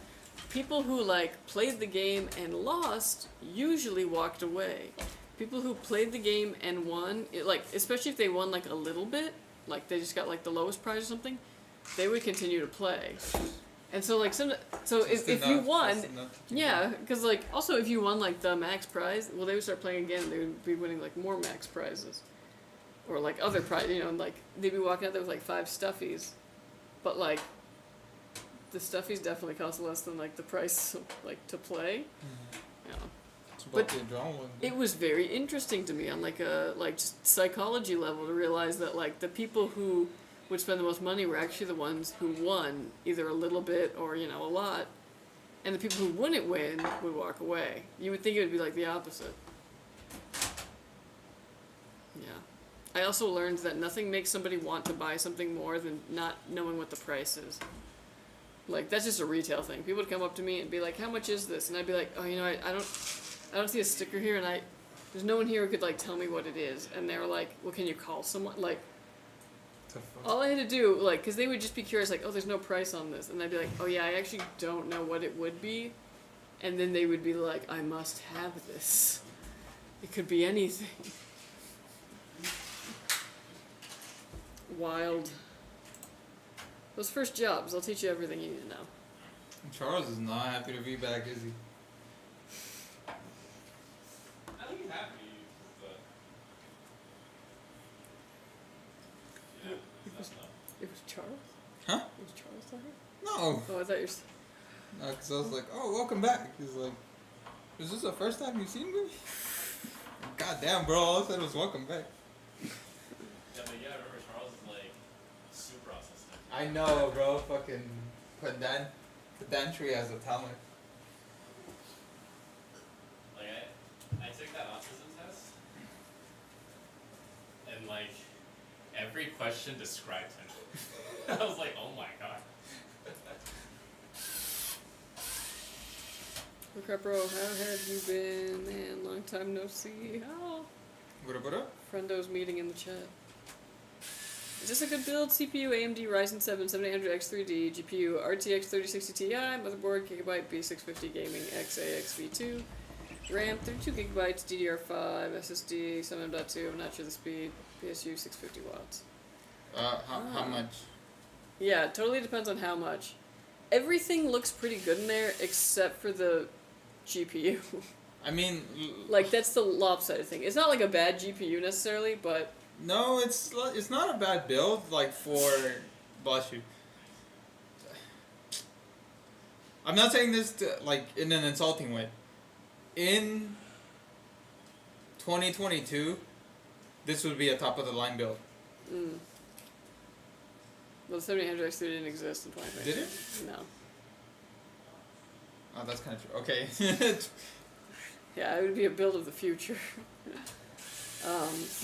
people who like played the game and lost usually walked away. People who played the game and won, like especially if they won like a little bit, like they just got like the lowest prize or something, they would continue to play. And so like if you won, yeah, because like also if you won like the max prize, well they would start playing again. They would be winning like more max prizes, or like other prize, you know, and like they'd be walking out there with like 5 stuffies, but like the stuffies definitely cost less than like the price like to play. Yeah. But it was very interesting to me on like a like just psychology level to realize that like the people who would spend the most money were actually the ones who won either a little bit or, you know, a lot, and the people who wouldn't win would walk away. You would think it would be like the opposite. Yeah. I also learned that nothing makes somebody want to buy something more than not knowing what the price is. Like, that's just a retail thing. People would come up to me and be like, how much is this? And I'd be like, oh, you know, I don't see a sticker here, and there's no one here who could like tell me what it is. And they were like, well, can you call someone? Like, all I had to do, like, because they would just be curious, like, oh, there's no price on this. And I'd be like, oh, yeah, I actually don't know what it would be. And then they would be like, I must have this. It could be anything. Wild. Those first jobs, they'll teach you everything you need to know. Charles is not happy to be back, is he? I think he's happy, but It was Charles? Huh? It was Charles talking? No. Oh, I thought you were... No, because I was like, oh, welcome back. He's like, is this the first time you've seen me? God damn, bro, all I said was welcome back. Yeah, but yeah, I remember Charles is like super autistic. I know, bro. Fucking pedantry as a talent. Like I took that autism test, and like every question described him. I was like, oh my god. Look up, bro. How have you been? Man, long time no see. Oh. What up? Friendo's meeting in the chat. Is this a good build? CPU AMD Ryzen 7 7800X3D, GPU RTX 3060 Ti, motherboard Gigabyte B650 Gaming XAXV2, RAM 32GB, DDR5, SSD, some M.2, I'm not sure the speed, PSU 650 watts. How much? Yeah, it totally depends on how much. Everything looks pretty good in there except for the GPU. I mean, like, that's the lopsided thing. It's not like a bad GPU necessarily, but... No, it's not a bad build, like, for... Bless you. I'm not saying this, to, like, in an insulting way. In 2022, this would be a top-of-the-line build. Mm. Well, the 7800X3 didn't exist in 2020. Did it? No. Oh, that's kind of true. Okay. Yeah, it would be a build of the future.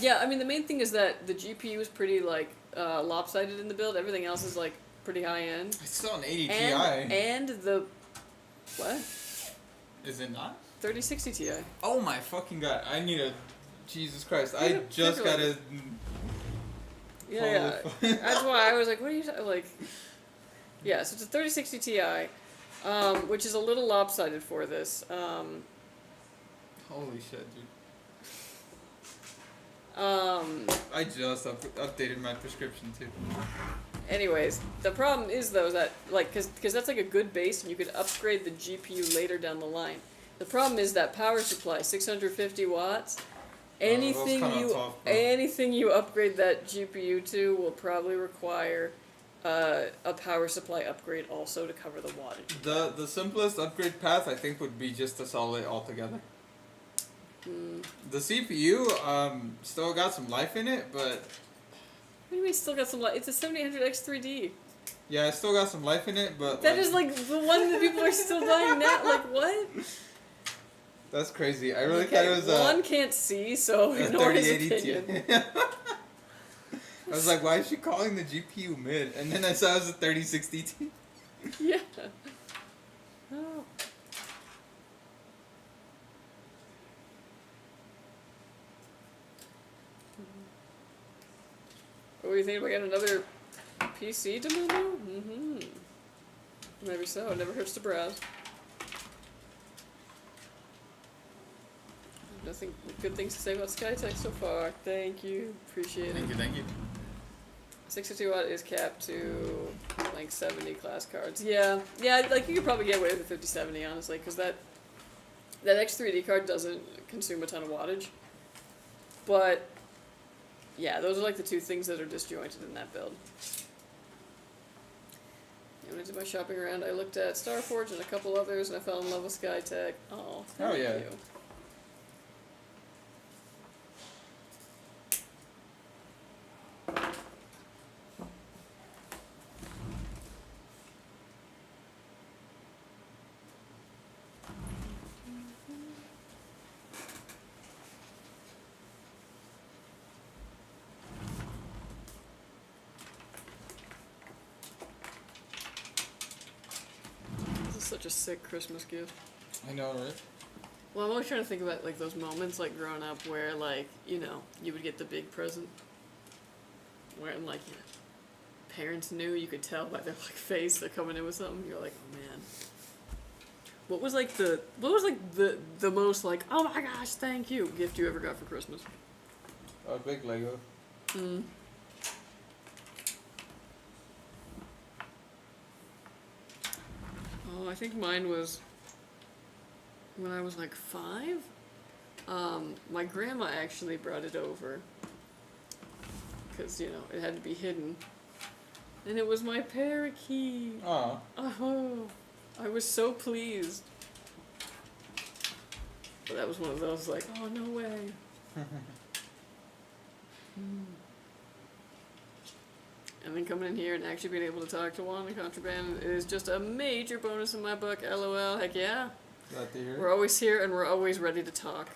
Yeah, I mean, the main thing is that the GPU is pretty, like, lopsided in the build. Everything else is, like, pretty high-end. It's still an 80 Ti. And the... What? Is it not? 3060 Ti. Oh my fucking god. I need a... Jesus Christ. I just gotta... Yeah. That's why I was like, what are you talking... Like... Yeah, so it's a 3060 Ti, which is a little lopsided for this. Holy shit, dude. I just updated my prescription too. Anyways, the problem is though that like because that's like a good base and you could upgrade the GPU later down the line. The problem is that power supply, 650 watts. Anything anything you upgrade that GPU to will probably require a power supply upgrade also to cover the wattage. The simplest upgrade path I think would be just to solve it all together. The CPU still got some life in it, but What do you mean still got some life? It's a 7800X3D. yeah, it still got some life in it, but That is like the one that people are still buying now. Like what? That's crazy. I really thought it was one can't see, so ignore his 3080 opinion. Ti. I was like, why is she calling the GPU mid? And then I saw it was a 3060 Ti. Yeah. Oh. What do you think? We got another PC to move? Mm-hmm. Maybe so. It never hurts to browse. Nothing good things to say about Skytech so far. Thank you. Appreciate it. Thank you. 62 watt is capped to like 70 class cards. Yeah, like you could probably get away with a 5070 honestly, because that X3D card doesn't consume a ton of wattage. But yeah, those are like the two things that are disjointed in that build. And when I did my shopping around, I looked at Starforge and a couple others, and I fell in love with Skytech. Oh, thank yeah. you. Such a sick Christmas gift. I know, right? Well, I'm always trying to think about like those moments like growing up where like, you know, you would get the big present where like parents knew, you could tell by their like face they're coming in with something. You're like, oh man. What was the most like, oh my gosh, thank you gift you ever got for Christmas? A big Lego. Mm. Oh, I think mine was when I was like 5. My grandma actually brought it over because, you know, it had to be hidden. And it was my parakeet. Oh. Oh, I was so pleased. But that was one of those like, oh, no way. And then coming in here and actually being able to talk to Juan and Contraband is just a major bonus in my book. LOL. Heck yeah. Glad to hear. We're always here and we're always ready to talk.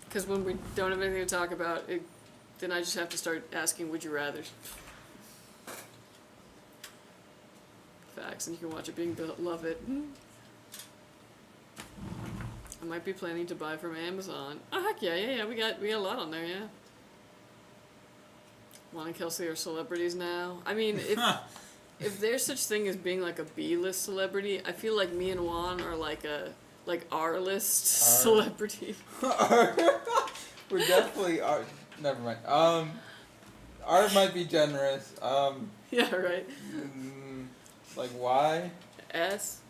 Because when we don't have anything to talk about, then I just have to start asking would you rathers. Facts, and you can watch it being built. Love it. I might be planning to buy from Amazon. Oh heck yeah. We got a lot on there, yeah. Juan and Kelsey are celebrities now. I mean, if there's such thing as being like a B-list celebrity, I feel like me and Juan are like R-list celebrity. We're definitely R. Never mind. R might be generous. Yeah, right. Like Y. S.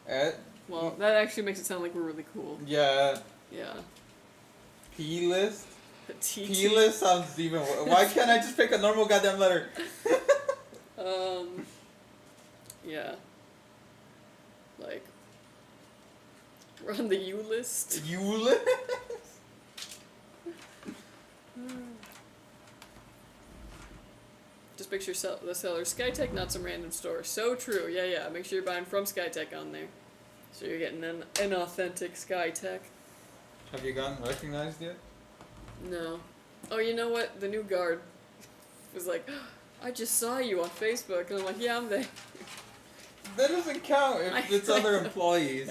Well, Mm. that actually makes it sound like we're really cool. Yeah. Yeah. P list. T. P list sounds even worse. Why can't I just pick a normal goddamn letter? Yeah. Like, we're on the U list. U list. Just picture the seller. Skytech, not some random store. So true. Yeah. Make sure you're buying from Skytech on there. So you're getting an authentic Skytech. Have you gotten recognized yet? No. Oh, you know what? The new guard was like, I just saw you on Facebook. And I'm like, yeah, I'm there. That doesn't count if it's other employees.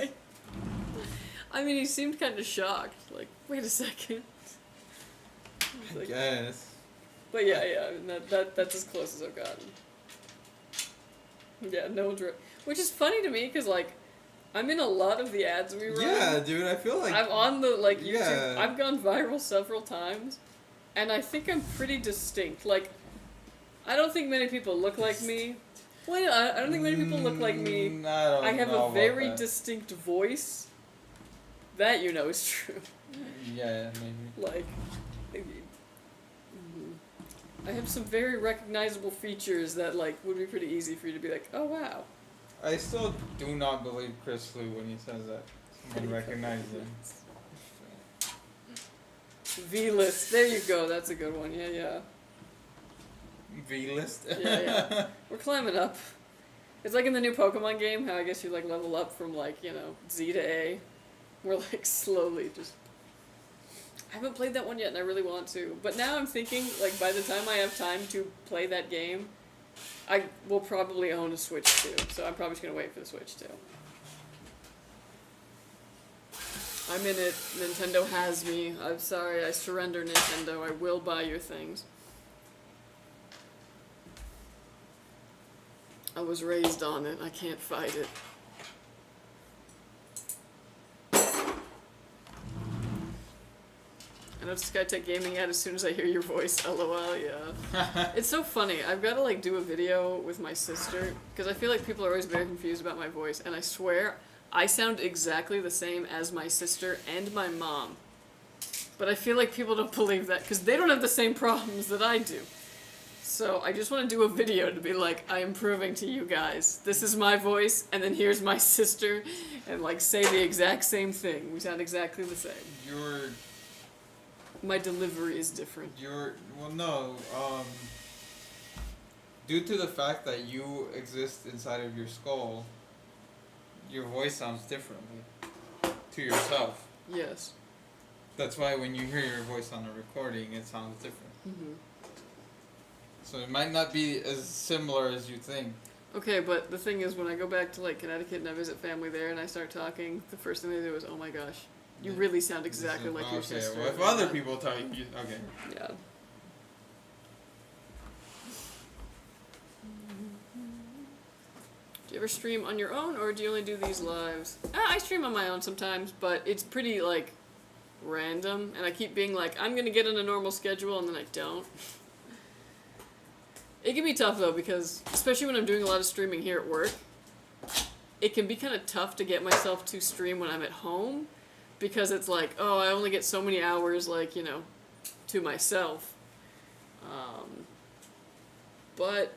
I mean, he seemed kind of shocked. Like, wait a second. I guess. But yeah, that's as close as I've gotten. Yeah, no one's which is funny to me, because, like, I'm in a lot of the ads we run. Yeah, dude, I feel like... I'm on the, like, YouTube. Yeah. I've gone viral several times, and I think I'm pretty distinct. Like, I don't think many people look like me. Well, I don't think many people look like me. I have a very distinct voice. That, you know, is true. Yeah, maybe. Like, I have some very recognizable features that, like, would be pretty easy for you to be like, oh, wow. I still do not believe Chris Lou when he says that. Someone recognizes him. V-list. There you go. That's a good one. Yeah. V-list? Yeah. We're climbing up. It's like in the new Pokemon game, how I guess you, like, level up from, like, you know, Z to A. We're, like, slowly just... I haven't played that one yet, and I really want to. But now I'm thinking, like, by the time I have time to play that game, I will probably own a Switch too. So I'm probably just gonna wait for the Switch too. I'm in it. Nintendo has me. I'm sorry. I surrender, Nintendo. I will buy your things. I was raised on it. I can't fight it. I know it's Skytech Gaming ad as soon as I hear your voice. LOL, yeah. It's so funny. I've got to like do a video with my sister because I feel like people are always very confused about my voice, and I swear I sound exactly the same as my sister and my mom. But I feel like people don't believe that because they don't have the same problems that I do. So I just want to do a video to be like, I am proving to you guys, this is my voice, and then here's my sister, and like say the exact same thing. We sound exactly the same. My delivery is different. Well, no, due to the fact that you exist inside of your skull, your voice sounds differently to yourself. Yes. That's why when you hear your voice on a recording, it sounds different. Mm-hmm. So it might not be as similar as you think. Okay, but the thing is, when I go back to like Connecticut and I visit family there and I start talking, the first thing they do is, oh my gosh, you really sound exactly like your sister. Well, if other people tell you, okay. Yeah. Do you ever stream on your own, or do you only do these lives? I stream on my own sometimes, but it's pretty like random, and I keep being like, I'm gonna get on a normal schedule, and then I don't. It can be tough though, because especially when I'm doing a lot of streaming here at work, it can be kind of tough to get myself to stream when I'm at home, because it's like, oh, I only get so many hours, like, you know, to myself. But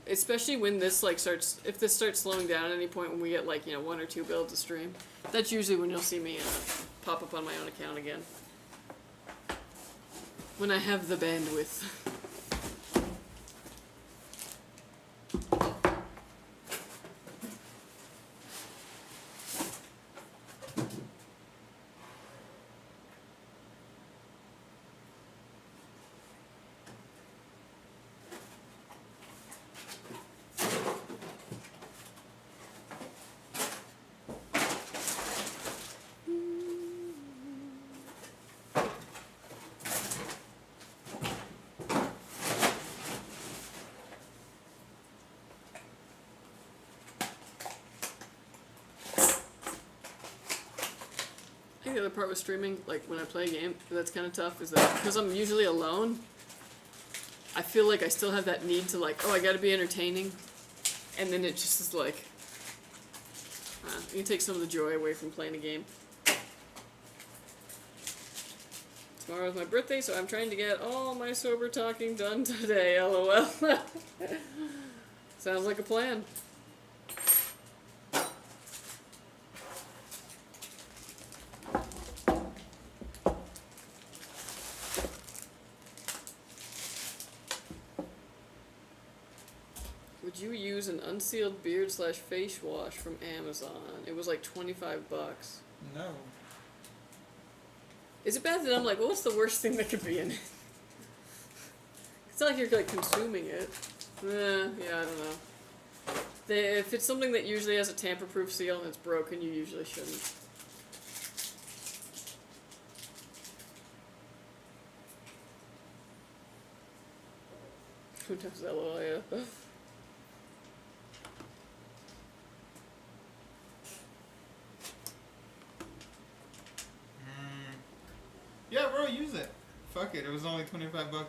especially when this like if this starts slowing down at any point when we get like, you know, 1 or 2 builds a stream, that's usually when you'll see me pop up on my own account again. When I have the bandwidth. I think the other part with streaming, like when I play a game, that's kind of tough, is that because I'm usually alone, I feel like I still have that need to like, oh, I gotta be entertaining, and then it just is like, you can take some of the joy away from playing a game. Tomorrow is my birthday, so I'm trying to get all my sober talking done today, LOL. Sounds like a plan. Would you use an unsealed beard/face wash from Amazon? It was like $25. No. Is it bad that I'm like, well, what's the worst thing that could be in it? It's not like you're like consuming it. Yeah, I don't know. If it's something that usually has a tamper-proof seal and it's broken, you usually shouldn't. Who knows, LOL, yeah. Yeah, bro, use it. Fuck it, it was only $25.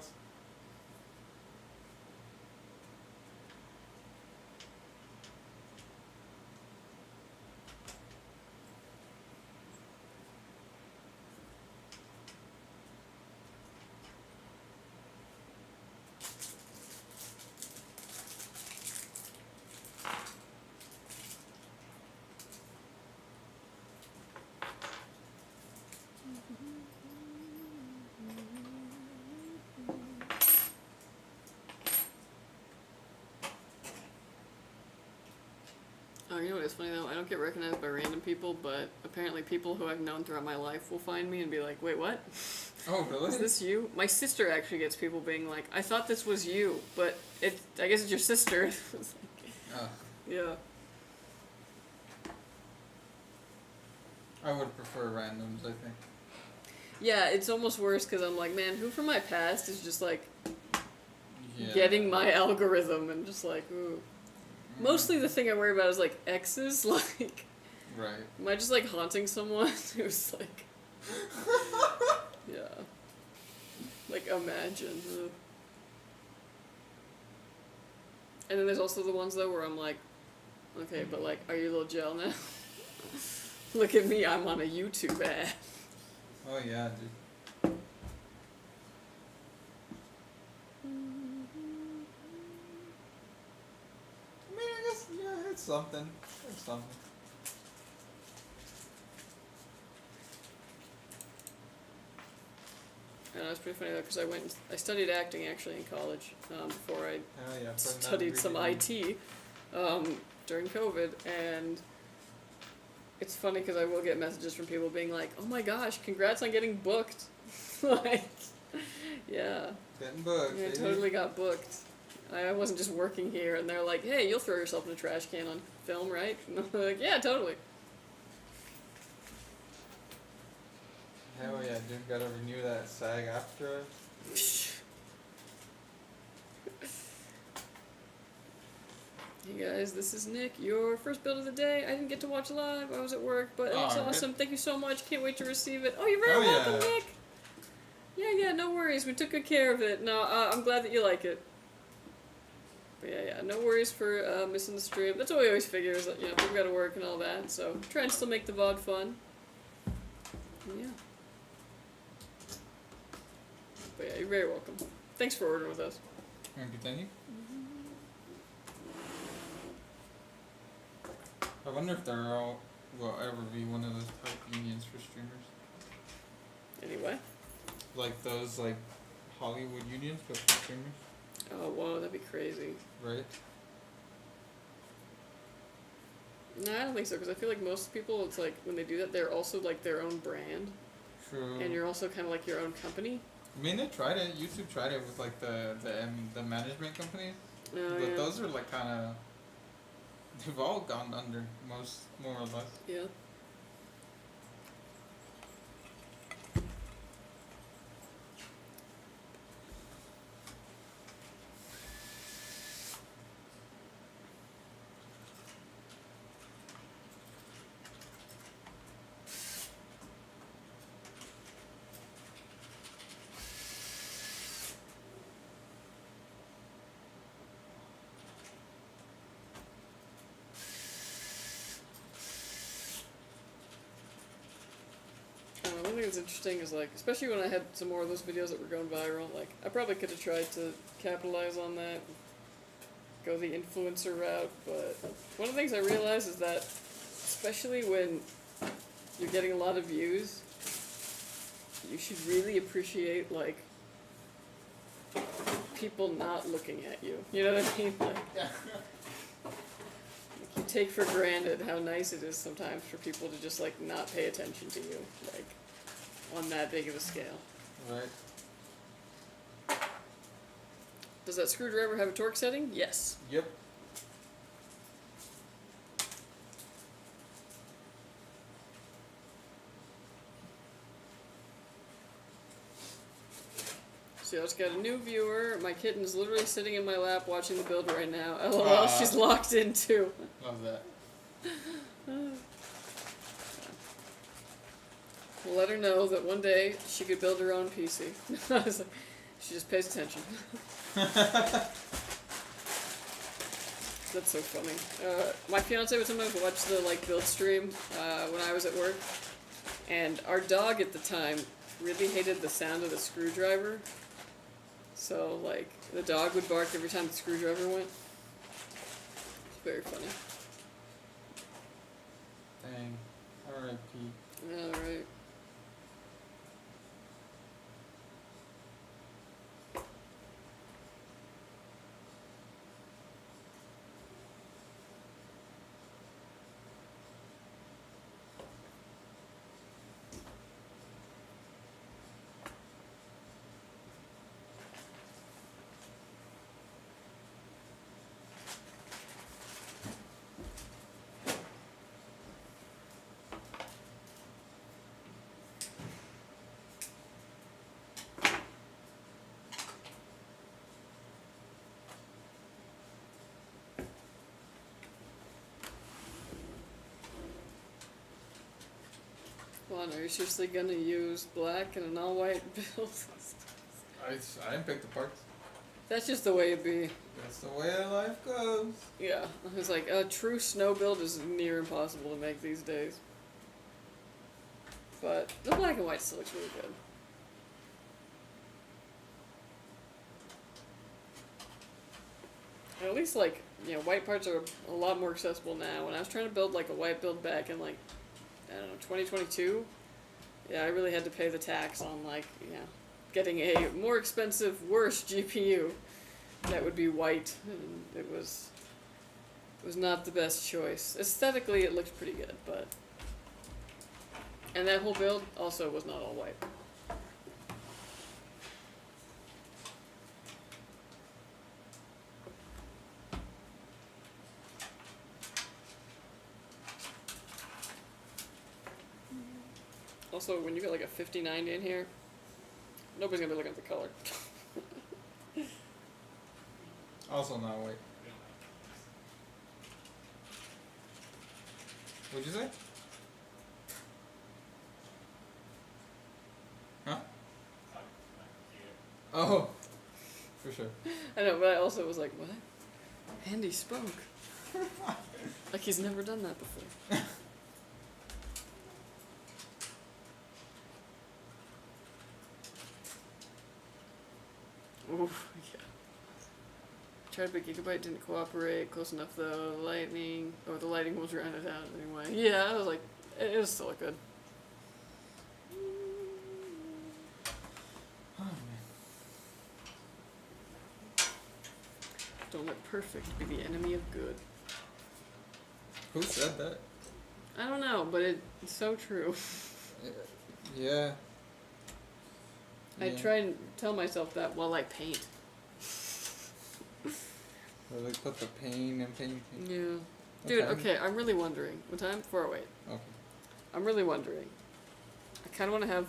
Oh, you know what is funny though? I don't get recognized by random people, but apparently people who I've known throughout my life will find me and be like, wait, what? Oh, really? Is this you? My sister actually gets people being like, I thought this was you, but I guess it's your sister. Oh. Yeah. I would prefer randoms, I think. Yeah, it's almost worse because I'm like, man, who from my past is just like Yeah. getting my algorithm and just like, ooh. Mostly the thing I worry about is like exes, like, Right. am I just like haunting someone who's like, Yeah. Like, imagine. Ugh. And then there's also the ones, though, where I'm like, okay, but, like, are you a little gel now? Look at me, I'm on a YouTube ad. Oh yeah, dude. I mean, I guess yeah, it's something. It's something. And it was pretty funny, though, because I studied acting, actually, in college, before I Oh yeah. studied some IT during COVID, and it's funny because I will get messages from people being like, "Oh my gosh, congrats on getting booked!" Like, yeah, Getting booked. yeah, I baby. totally got booked. I wasn't just working here, and they're like, "Hey, you'll throw yourself in a trash can on film, right?" And I'm like, "Yeah, totally." Hell yeah, dude. Gotta renew that SAG after. Hey guys, this is Nick, your first build of the day. I didn't get to watch live, I was at work, but it was Oh, awesome. Thank you so much, can't wait to receive it. Oh, you're very Oh, welcome, yeah. Nick! Yeah, no worries, we took good care of it. No, I'm glad that you like it. But yeah, no worries for missing the stream. That's what we always figure, is that, you know, we've got to work and all that, so try and still make the VOD fun. Yeah. But yeah, you're very welcome. Thanks for ordering with us. Thank you. I wonder if there will ever be one of those type unions for streamers. Anyway. Like those like Hollywood unions but for streamers, Oh, whoa, that'd be crazy. right? No, I don't think so, because I feel like most people, it's like, when they do that, they're also, like, their own brand, True. and you're also kind of like your own company. I mean, they tried it. YouTube tried it with like the management companies, Oh, but yeah. those are like kind of they've all gone under more or less. Yeah. One thing that's interesting is, like, especially when I had some more of those videos that were going viral, like, I probably could have tried to capitalize on that, go the influencer route, but one of the things I realized is that, especially when you're getting a lot of views, you should really appreciate, like, people not looking at you. You know what I mean? Like, Yeah. you take for granted how nice it is sometimes for people to just, like, not pay attention to you, like, on that big of a scale. Right. Does that screwdriver have a torque setting? Yes. Yep. So I just got a new viewer. My kitten's literally sitting in my lap watching the build right now. LOL, Aw. she's locked in too. Love that. We'll let her know that one day she could build her own PC. I was like, she just pays attention. That's so funny. My fiance would sometimes watch the build stream when I was at work, and our dog at the time really hated the sound of the screwdriver. So the dog would bark every time the screwdriver went. It's very funny. Dang. R.I.P. All right. Come on, are you seriously gonna use black and an all-white build? I didn't pick the parts. That's just the way it be. That's the way life goes. Yeah, it's like a true snow build is near impossible to make these days. But the black and white still looks really good. And at least, like, you know, white parts are a lot more accessible now. When I was trying to build like a white build back in like, I don't know, 2022, yeah, I really had to pay the tax on like, you know, getting a more expensive, worse GPU that would be white, and it was not the best choice. Aesthetically, it looked pretty good, but, and that whole build also was not all white. Also, when you get like a 5090 in here, nobody's gonna be looking at the color. Also not white. What'd you say? Huh? Oh, for sure. I know, but I also was like, what? Andy spoke. Like he's never done that before. Oof, yeah. Tried but Gigabyte didn't cooperate. Close enough though. The lighting was rounded out anyway. Yeah, I was like, it was still good. Oh man. Don't let perfect be the enemy of good. Who said that? I don't know, but it's so true. Yeah. I try and tell myself that while I paint. Really put the pain and pain. Yeah. Dude, okay, I'm really wondering. What time? 4:08. Okay. I'm really wondering. I kind of want to have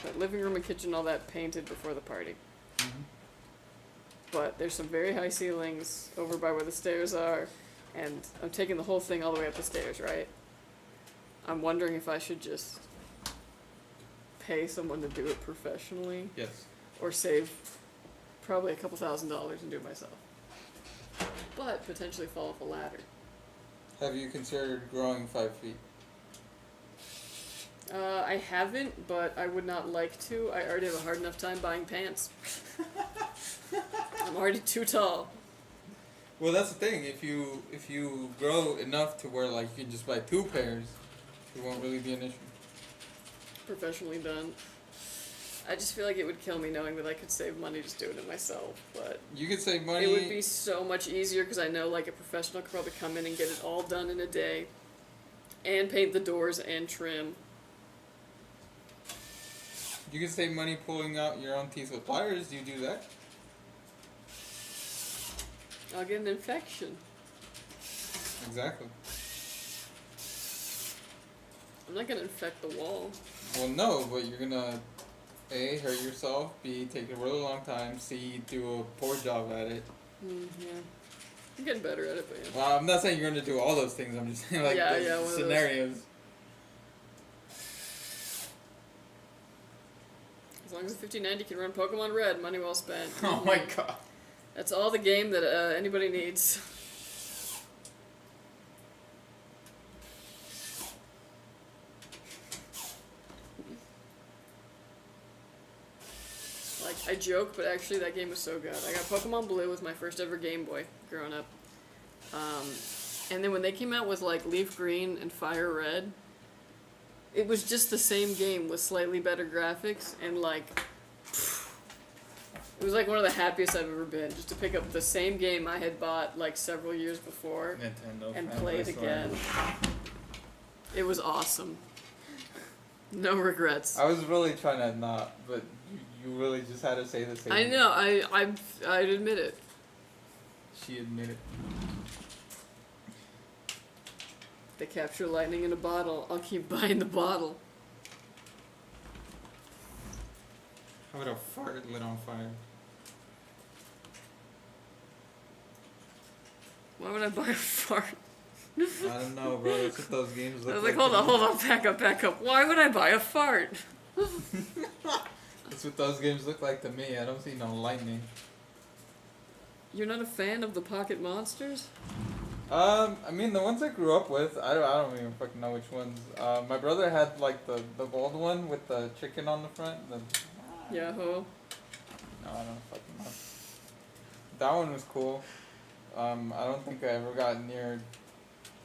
my living room and kitchen, all that painted before the party. Mm-hmm. But there's some very high ceilings over by where the stairs are, and I'm taking the whole thing all the way up the stairs, right? I'm wondering if I should just pay someone to do it professionally, Yes. or save probably a couple $1,000s and do it myself. But potentially fall off a ladder. Have you considered growing 5 feet? I haven't, but I would not like to. I already have a hard enough time buying pants. I'm already too tall. Well, that's the thing. If you grow enough to where like you can just buy 2 pairs, it won't really be an issue. Professionally done. I just feel like it would kill me knowing that I could save money just doing it myself, but You could save money. it would be so much easier because I know like a professional could probably come in and get it all done in a day, and paint the doors and trim. You can save money pulling out your own teeth with pliers. Do you do that? I'll get an infection. Exactly. I'm not gonna infect the wall. Well, no, but you're gonna A, hurt yourself, B, take a really long time, C, do a poor job at it. Yeah. I'm getting better at it, but yeah. Well, I'm not saying you're gonna do all those things, I'm just saying like Yeah, those yeah, one of those. scenarios. As long as the 5090 can run Pokemon Red, money well spent. Oh my god. That's all the game that anybody needs. Like, I joke, but actually that game was so good. I got Pokemon Blue with my first ever Game Boy growing up. And then when they came out with, like, Leaf Green and Fire Red, it was just the same game with slightly better graphics, and, like, it was, like, one of the happiest I've ever been, just to pick up the same game I had bought, like, several years before, Nintendo and fan play it base again. line. It was awesome. No regrets. I was really trying to not, but you really just had to say the same. I know, I'd admit it. She admitted. They capture lightning in a bottle. I'll keep buying the bottle. How about a fart lit on fire? Why would I buy a fart? I don't know, bro. That's what those games I look was like. like, hold to on, me. hold on, back up. Why would I buy a fart? That's what those games look like to me. I don't see no lightning. You're not a fan of the Pocket Monsters? I mean the ones I grew up with, I don't even fucking know which ones. My brother had like the gold one with the chicken on the front. Yahoo. No, I don't fucking know. That one was cool. I don't think I ever got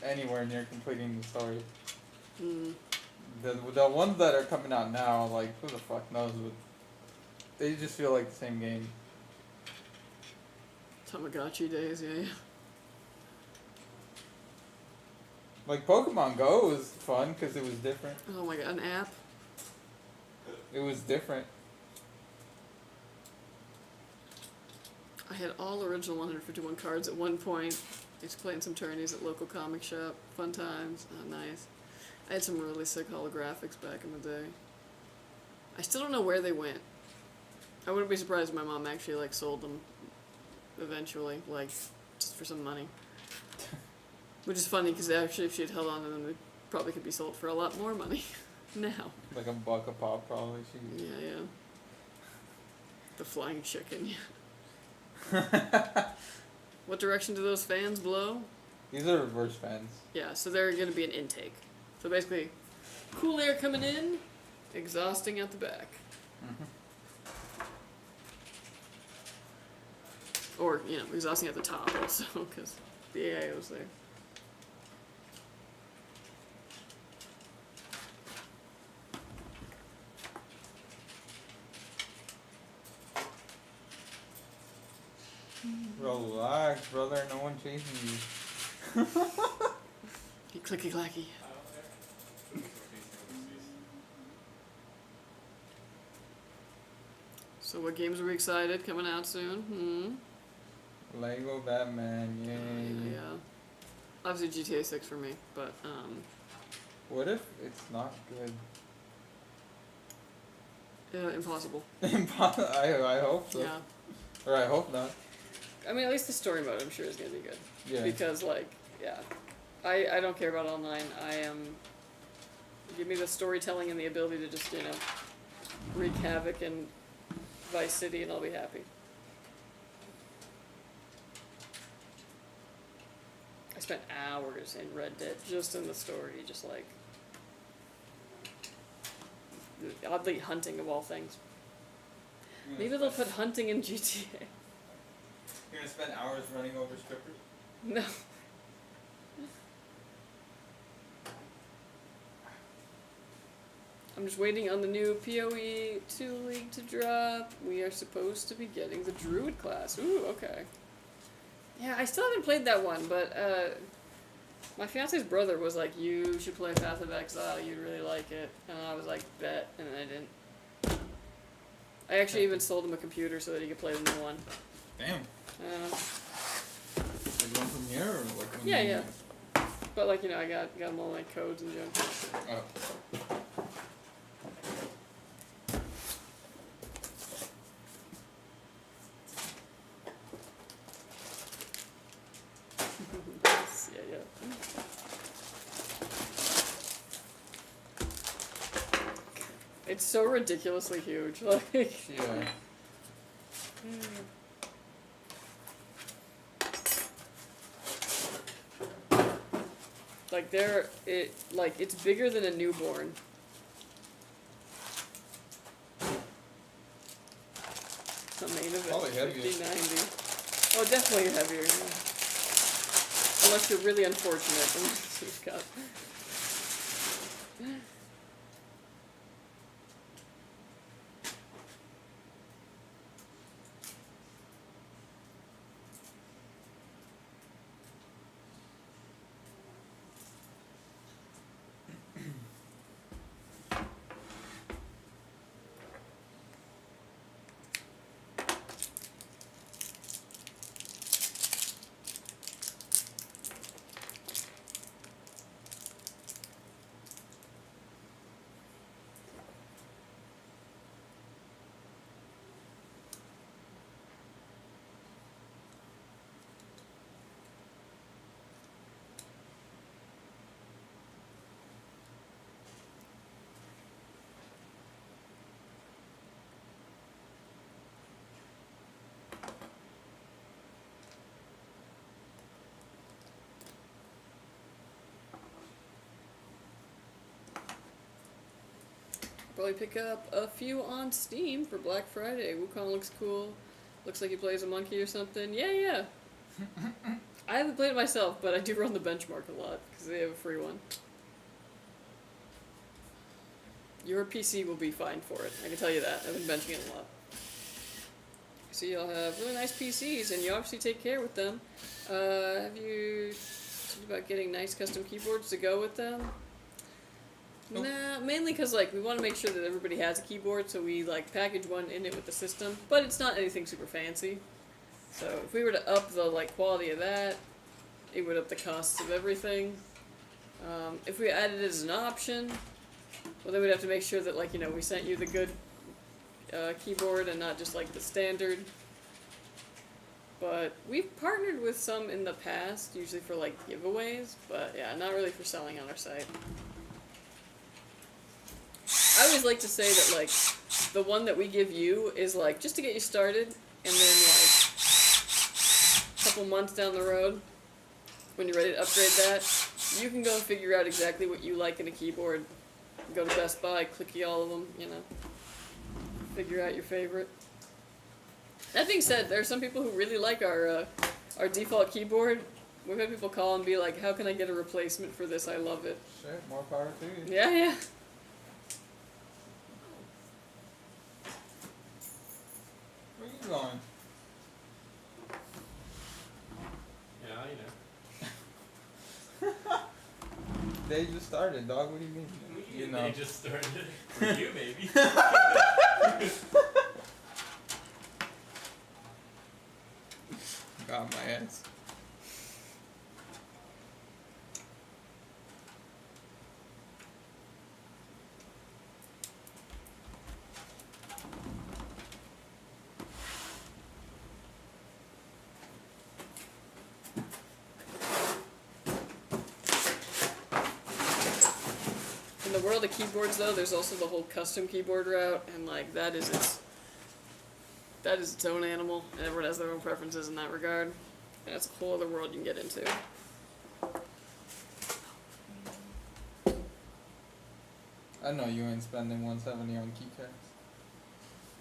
anywhere near completing the story. Hmm. The ones that are coming out now, like who the fuck knows? But they just feel like the same game. Tamagotchi days, yeah. Like Pokemon Go was fun because it was different. Oh my god, an app? It was different. I had all original 151 cards at one point. I used to play in some tourneys at local comic shop. Fun times. Oh, nice. I had some really sick holographics back in the day. I still don't know where they went. I wouldn't be surprised if my mom actually like sold them eventually, like just for some money. Which is funny because actually if she had held on to them, they probably could be sold for a lot more money now. Like $1 a pop, probably. She... Yeah. The flying chicken. What direction do those fans blow? These are reverse fans. Yeah, so they're going to be an intake. So basically, cool air coming in, exhausting at the back. Or, exhausting at the top also, because the AIO's there. Relax, brother. No one chasing you. You clicky clacky. So what games are we excited coming out soon? Lego Batman, yay. Yeah. Obviously GTA 6 for me, but What if it's not good? impossible. I hope so. Yeah. Or I hope not. I mean, at least the story mode I'm sure is going to be good. Yeah. Because, I don't care about online. Give me the storytelling and the ability to just, wreak havoc in Vice City and I'll be happy. I spent hours in Red Dead just in the story, just like oddly hunting of all things. Maybe they'll put hunting in GTA. You're gonna spend hours running over strippers? No. I'm just waiting on the new PoE 2 League to drop. We are supposed to be getting the Druid class. Ooh, okay. Yeah, I still haven't played that one, but my fiance's brother was like, you should play Path of Exile, you'd really like it. And I was like, bet, and I didn't. I actually even sold him a computer so that he could play the new one. Damn. Like one from here or like one Yeah. But like, I got him all my codes and junk. Oh. Yeah. It's so ridiculously huge, like. Yeah. Like it's bigger than a newborn. A main event, Probably heavier. 50-90. Oh, definitely heavier. Yeah. Unless you're really unfortunate, then you've got. Probably pick up a few on Steam for Black Friday. Wukong looks cool. Looks like he plays a monkey or something. Yeah. I haven't played it myself, but I do run the benchmark a lot because they have a free one. Your PC will be fine for it. I can tell you that. I've been benching it a lot. So you'll have really nice PCs, and you obviously take care with them. Have you thought about getting nice custom keyboards to go with them? Nope. Nah, mainly because like we want to make sure that everybody has a keyboard, so we like package one in it with the system. But it's not anything super fancy. So if we were to up the like quality of that, it would up the costs of everything. If we added it as an option, well then we'd have to make sure that like we sent you the good keyboard and not just like the standard. But we've partnered with some in the past, usually for like giveaways, but yeah, not really for selling on our site. I always like to say that like the one that we give you is like just to get you started, and then like a couple months down the road, when you're ready to upgrade that, you can go and figure out exactly what you like in a keyboard. Go to Best Buy, clicky all of them, figure out your favorite. That being said, there are some people who really like our default keyboard. We've had people call and be like, how can I get a replacement for this? I love it. Shit, more power to you. Yeah. Where you going? Yeah, They just started, dog. What do you mean? You know. They just started. For you, maybe. Got my ass. In the world of keyboards, though, there's also the whole custom keyboard route, and like that is its own animal, and everyone has their own preferences in that regard. And that's a whole other world you can get into. I know you ain't spending $170 on keycaps.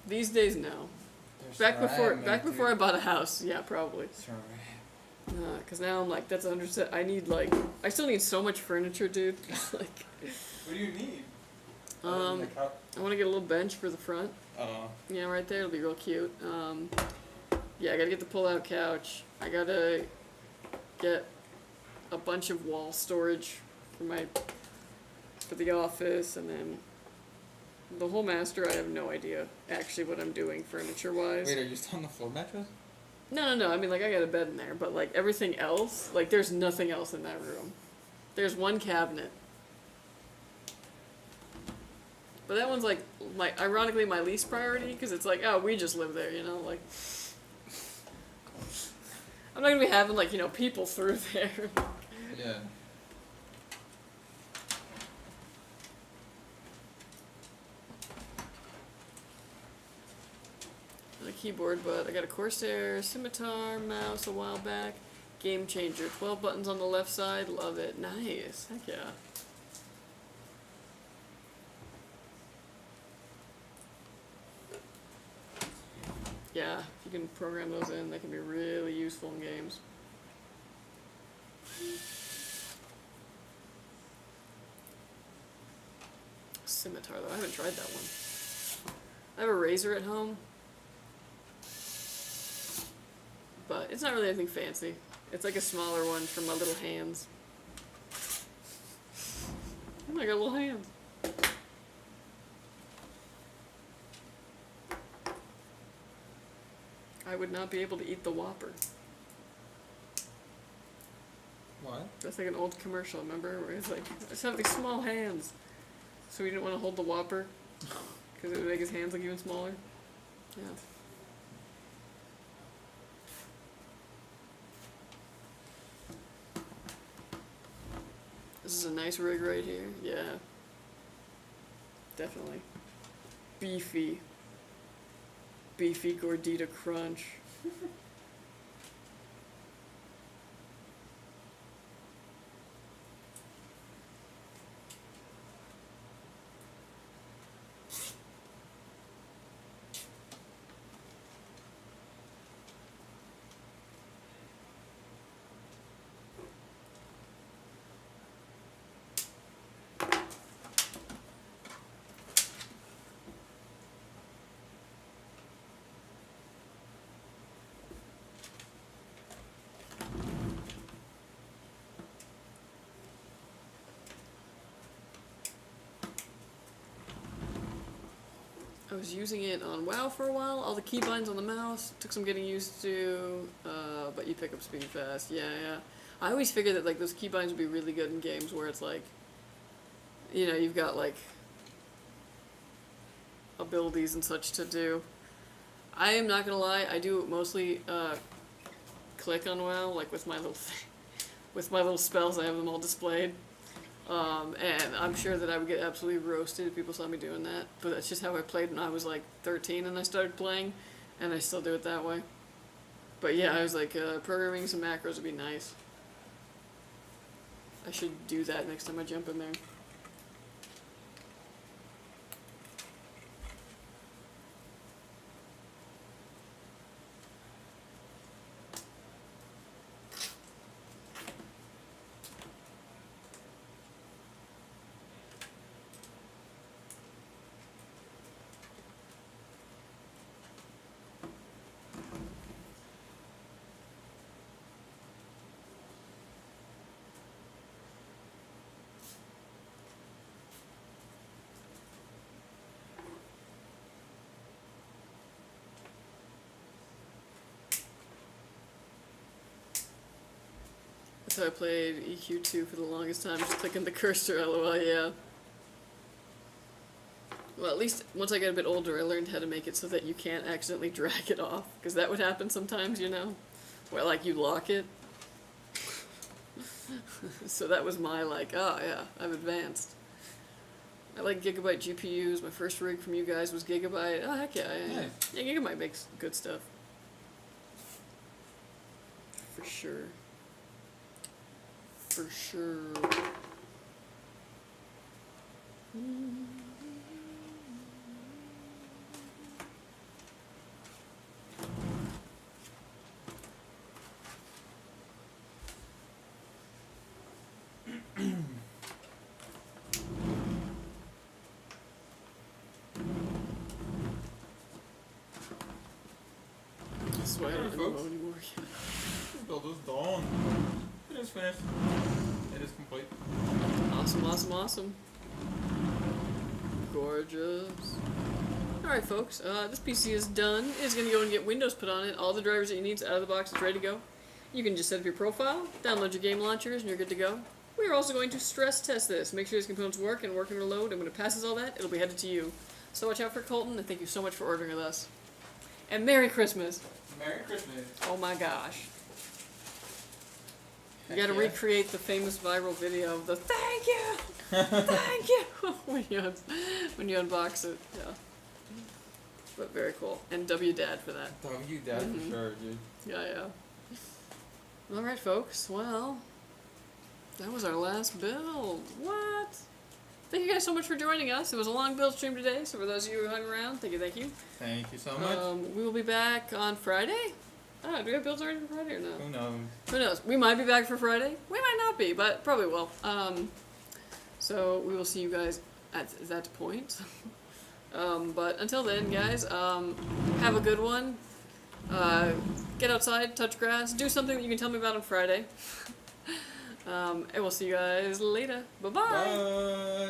These days, no. Back before I bought a house, yeah, probably. Cause now I'm like, that's 100%. I still need so much furniture, dude. Like, What do you need? I want to get a little bench for the front. Yeah, right there. It'll be real cute. Yeah, I gotta get the pull-out couch. I gotta get a bunch of wall storage for the office, and then the whole master. I have no idea actually what I'm doing furniture-wise. Wait, are you still on the floor mattress? No. I mean, like, I got a bed in there, but like everything else, like, there's nothing else in that room. There's one cabinet. But that one's like ironically my least priority, because it's like, oh, we just live there, like. I'm not gonna be having like, people through there. Yeah. A keyboard, but I got a Corsair Scimitar mouse a while back. Game changer. 12 buttons on the left side. Love it. Nice. Heck yeah. Yeah, if you can program those in, they can be really useful in games. Scimitar, though. I haven't tried that one. I have a razor at home, but it's not really anything fancy. It's like a smaller one for my little hands. Oh, I got little hands. I would not be able to eat the Whopper. What? That's like an old commercial, remember? Where it's like, I just have these small hands. So he didn't want to hold the Whopper, because it would make his hands look even smaller. Yeah. This is a nice rig right here. Yeah. Definitely. Beefy. Beefy gordita crunch. I was using it on WoW for a while. All the keybinds on the mouse took some getting used to, but you pick up speed fast. Yeah, yeah. I always figured that like those keybinds would be really good in games where it's like, you know, you've got like abilities and such to do. I am not gonna lie. I do mostly click on WoW, like with my little spells. I have them all displayed. And I'm sure that I would get absolutely roasted if people saw me doing that, but that's just how I played when I was like 13 and I started playing, and I still do it that way. But yeah, I was like, programming some macros would be nice. I should do that next time I jump in there. That's how I played EQ2 for the longest time, just clicking the cursor, lol, yeah. Well, at least once I got a bit older, I learned how to make it so that you can't accidentally drag it off, because that would happen sometimes, you know? Where, like, you lock it. So that was my, like, oh, yeah, I've advanced. I like Gigabyte GPUs. My first rig from you guys was Gigabyte. Oh, heck yeah, yeah, yeah. Nice. Yeah, Gigabyte makes good stuff. For sure. For sure. That's why I don't know folks. anymore. Build is done. It is finished. It is complete. Awesome, awesome, awesome. Gorgeous. Alright folks, this PC is done. It's going to go and get Windows put on it. All the drivers that you need out of the box, it's ready to go. You can just set up your profile, download your game launchers, and you're good to go. We are also going to stress test this, make sure these components work and work and reload, and when it passes all that, it'll be headed to you. So watch out for Colton, and thank you so much for ordering with us. And Merry Christmas! Merry Christmas. Oh my gosh. You Heck gotta yeah. recreate the famous viral video of the thank you! Thank you! when you unbox it, yeah. But very cool. And W-Dad for that. W dad for sure, dude. Yeah, yeah. Alright, folks. Well, that was our last build. What? Thank you guys so much for joining us. It was a long build stream today, so for those of you who hung around, thank you, thank you. Thank you so much. We will be back on Friday? Oh, do we have builds already for Friday or no? Who knows? Who knows? We might be back for Friday. We might not be, but probably will. So we will see you guys at that point. But until then, guys, have a good one. Get outside, touch grass, do something that you can tell me about on Friday. And we'll see you guys later. Bye-bye. Bye.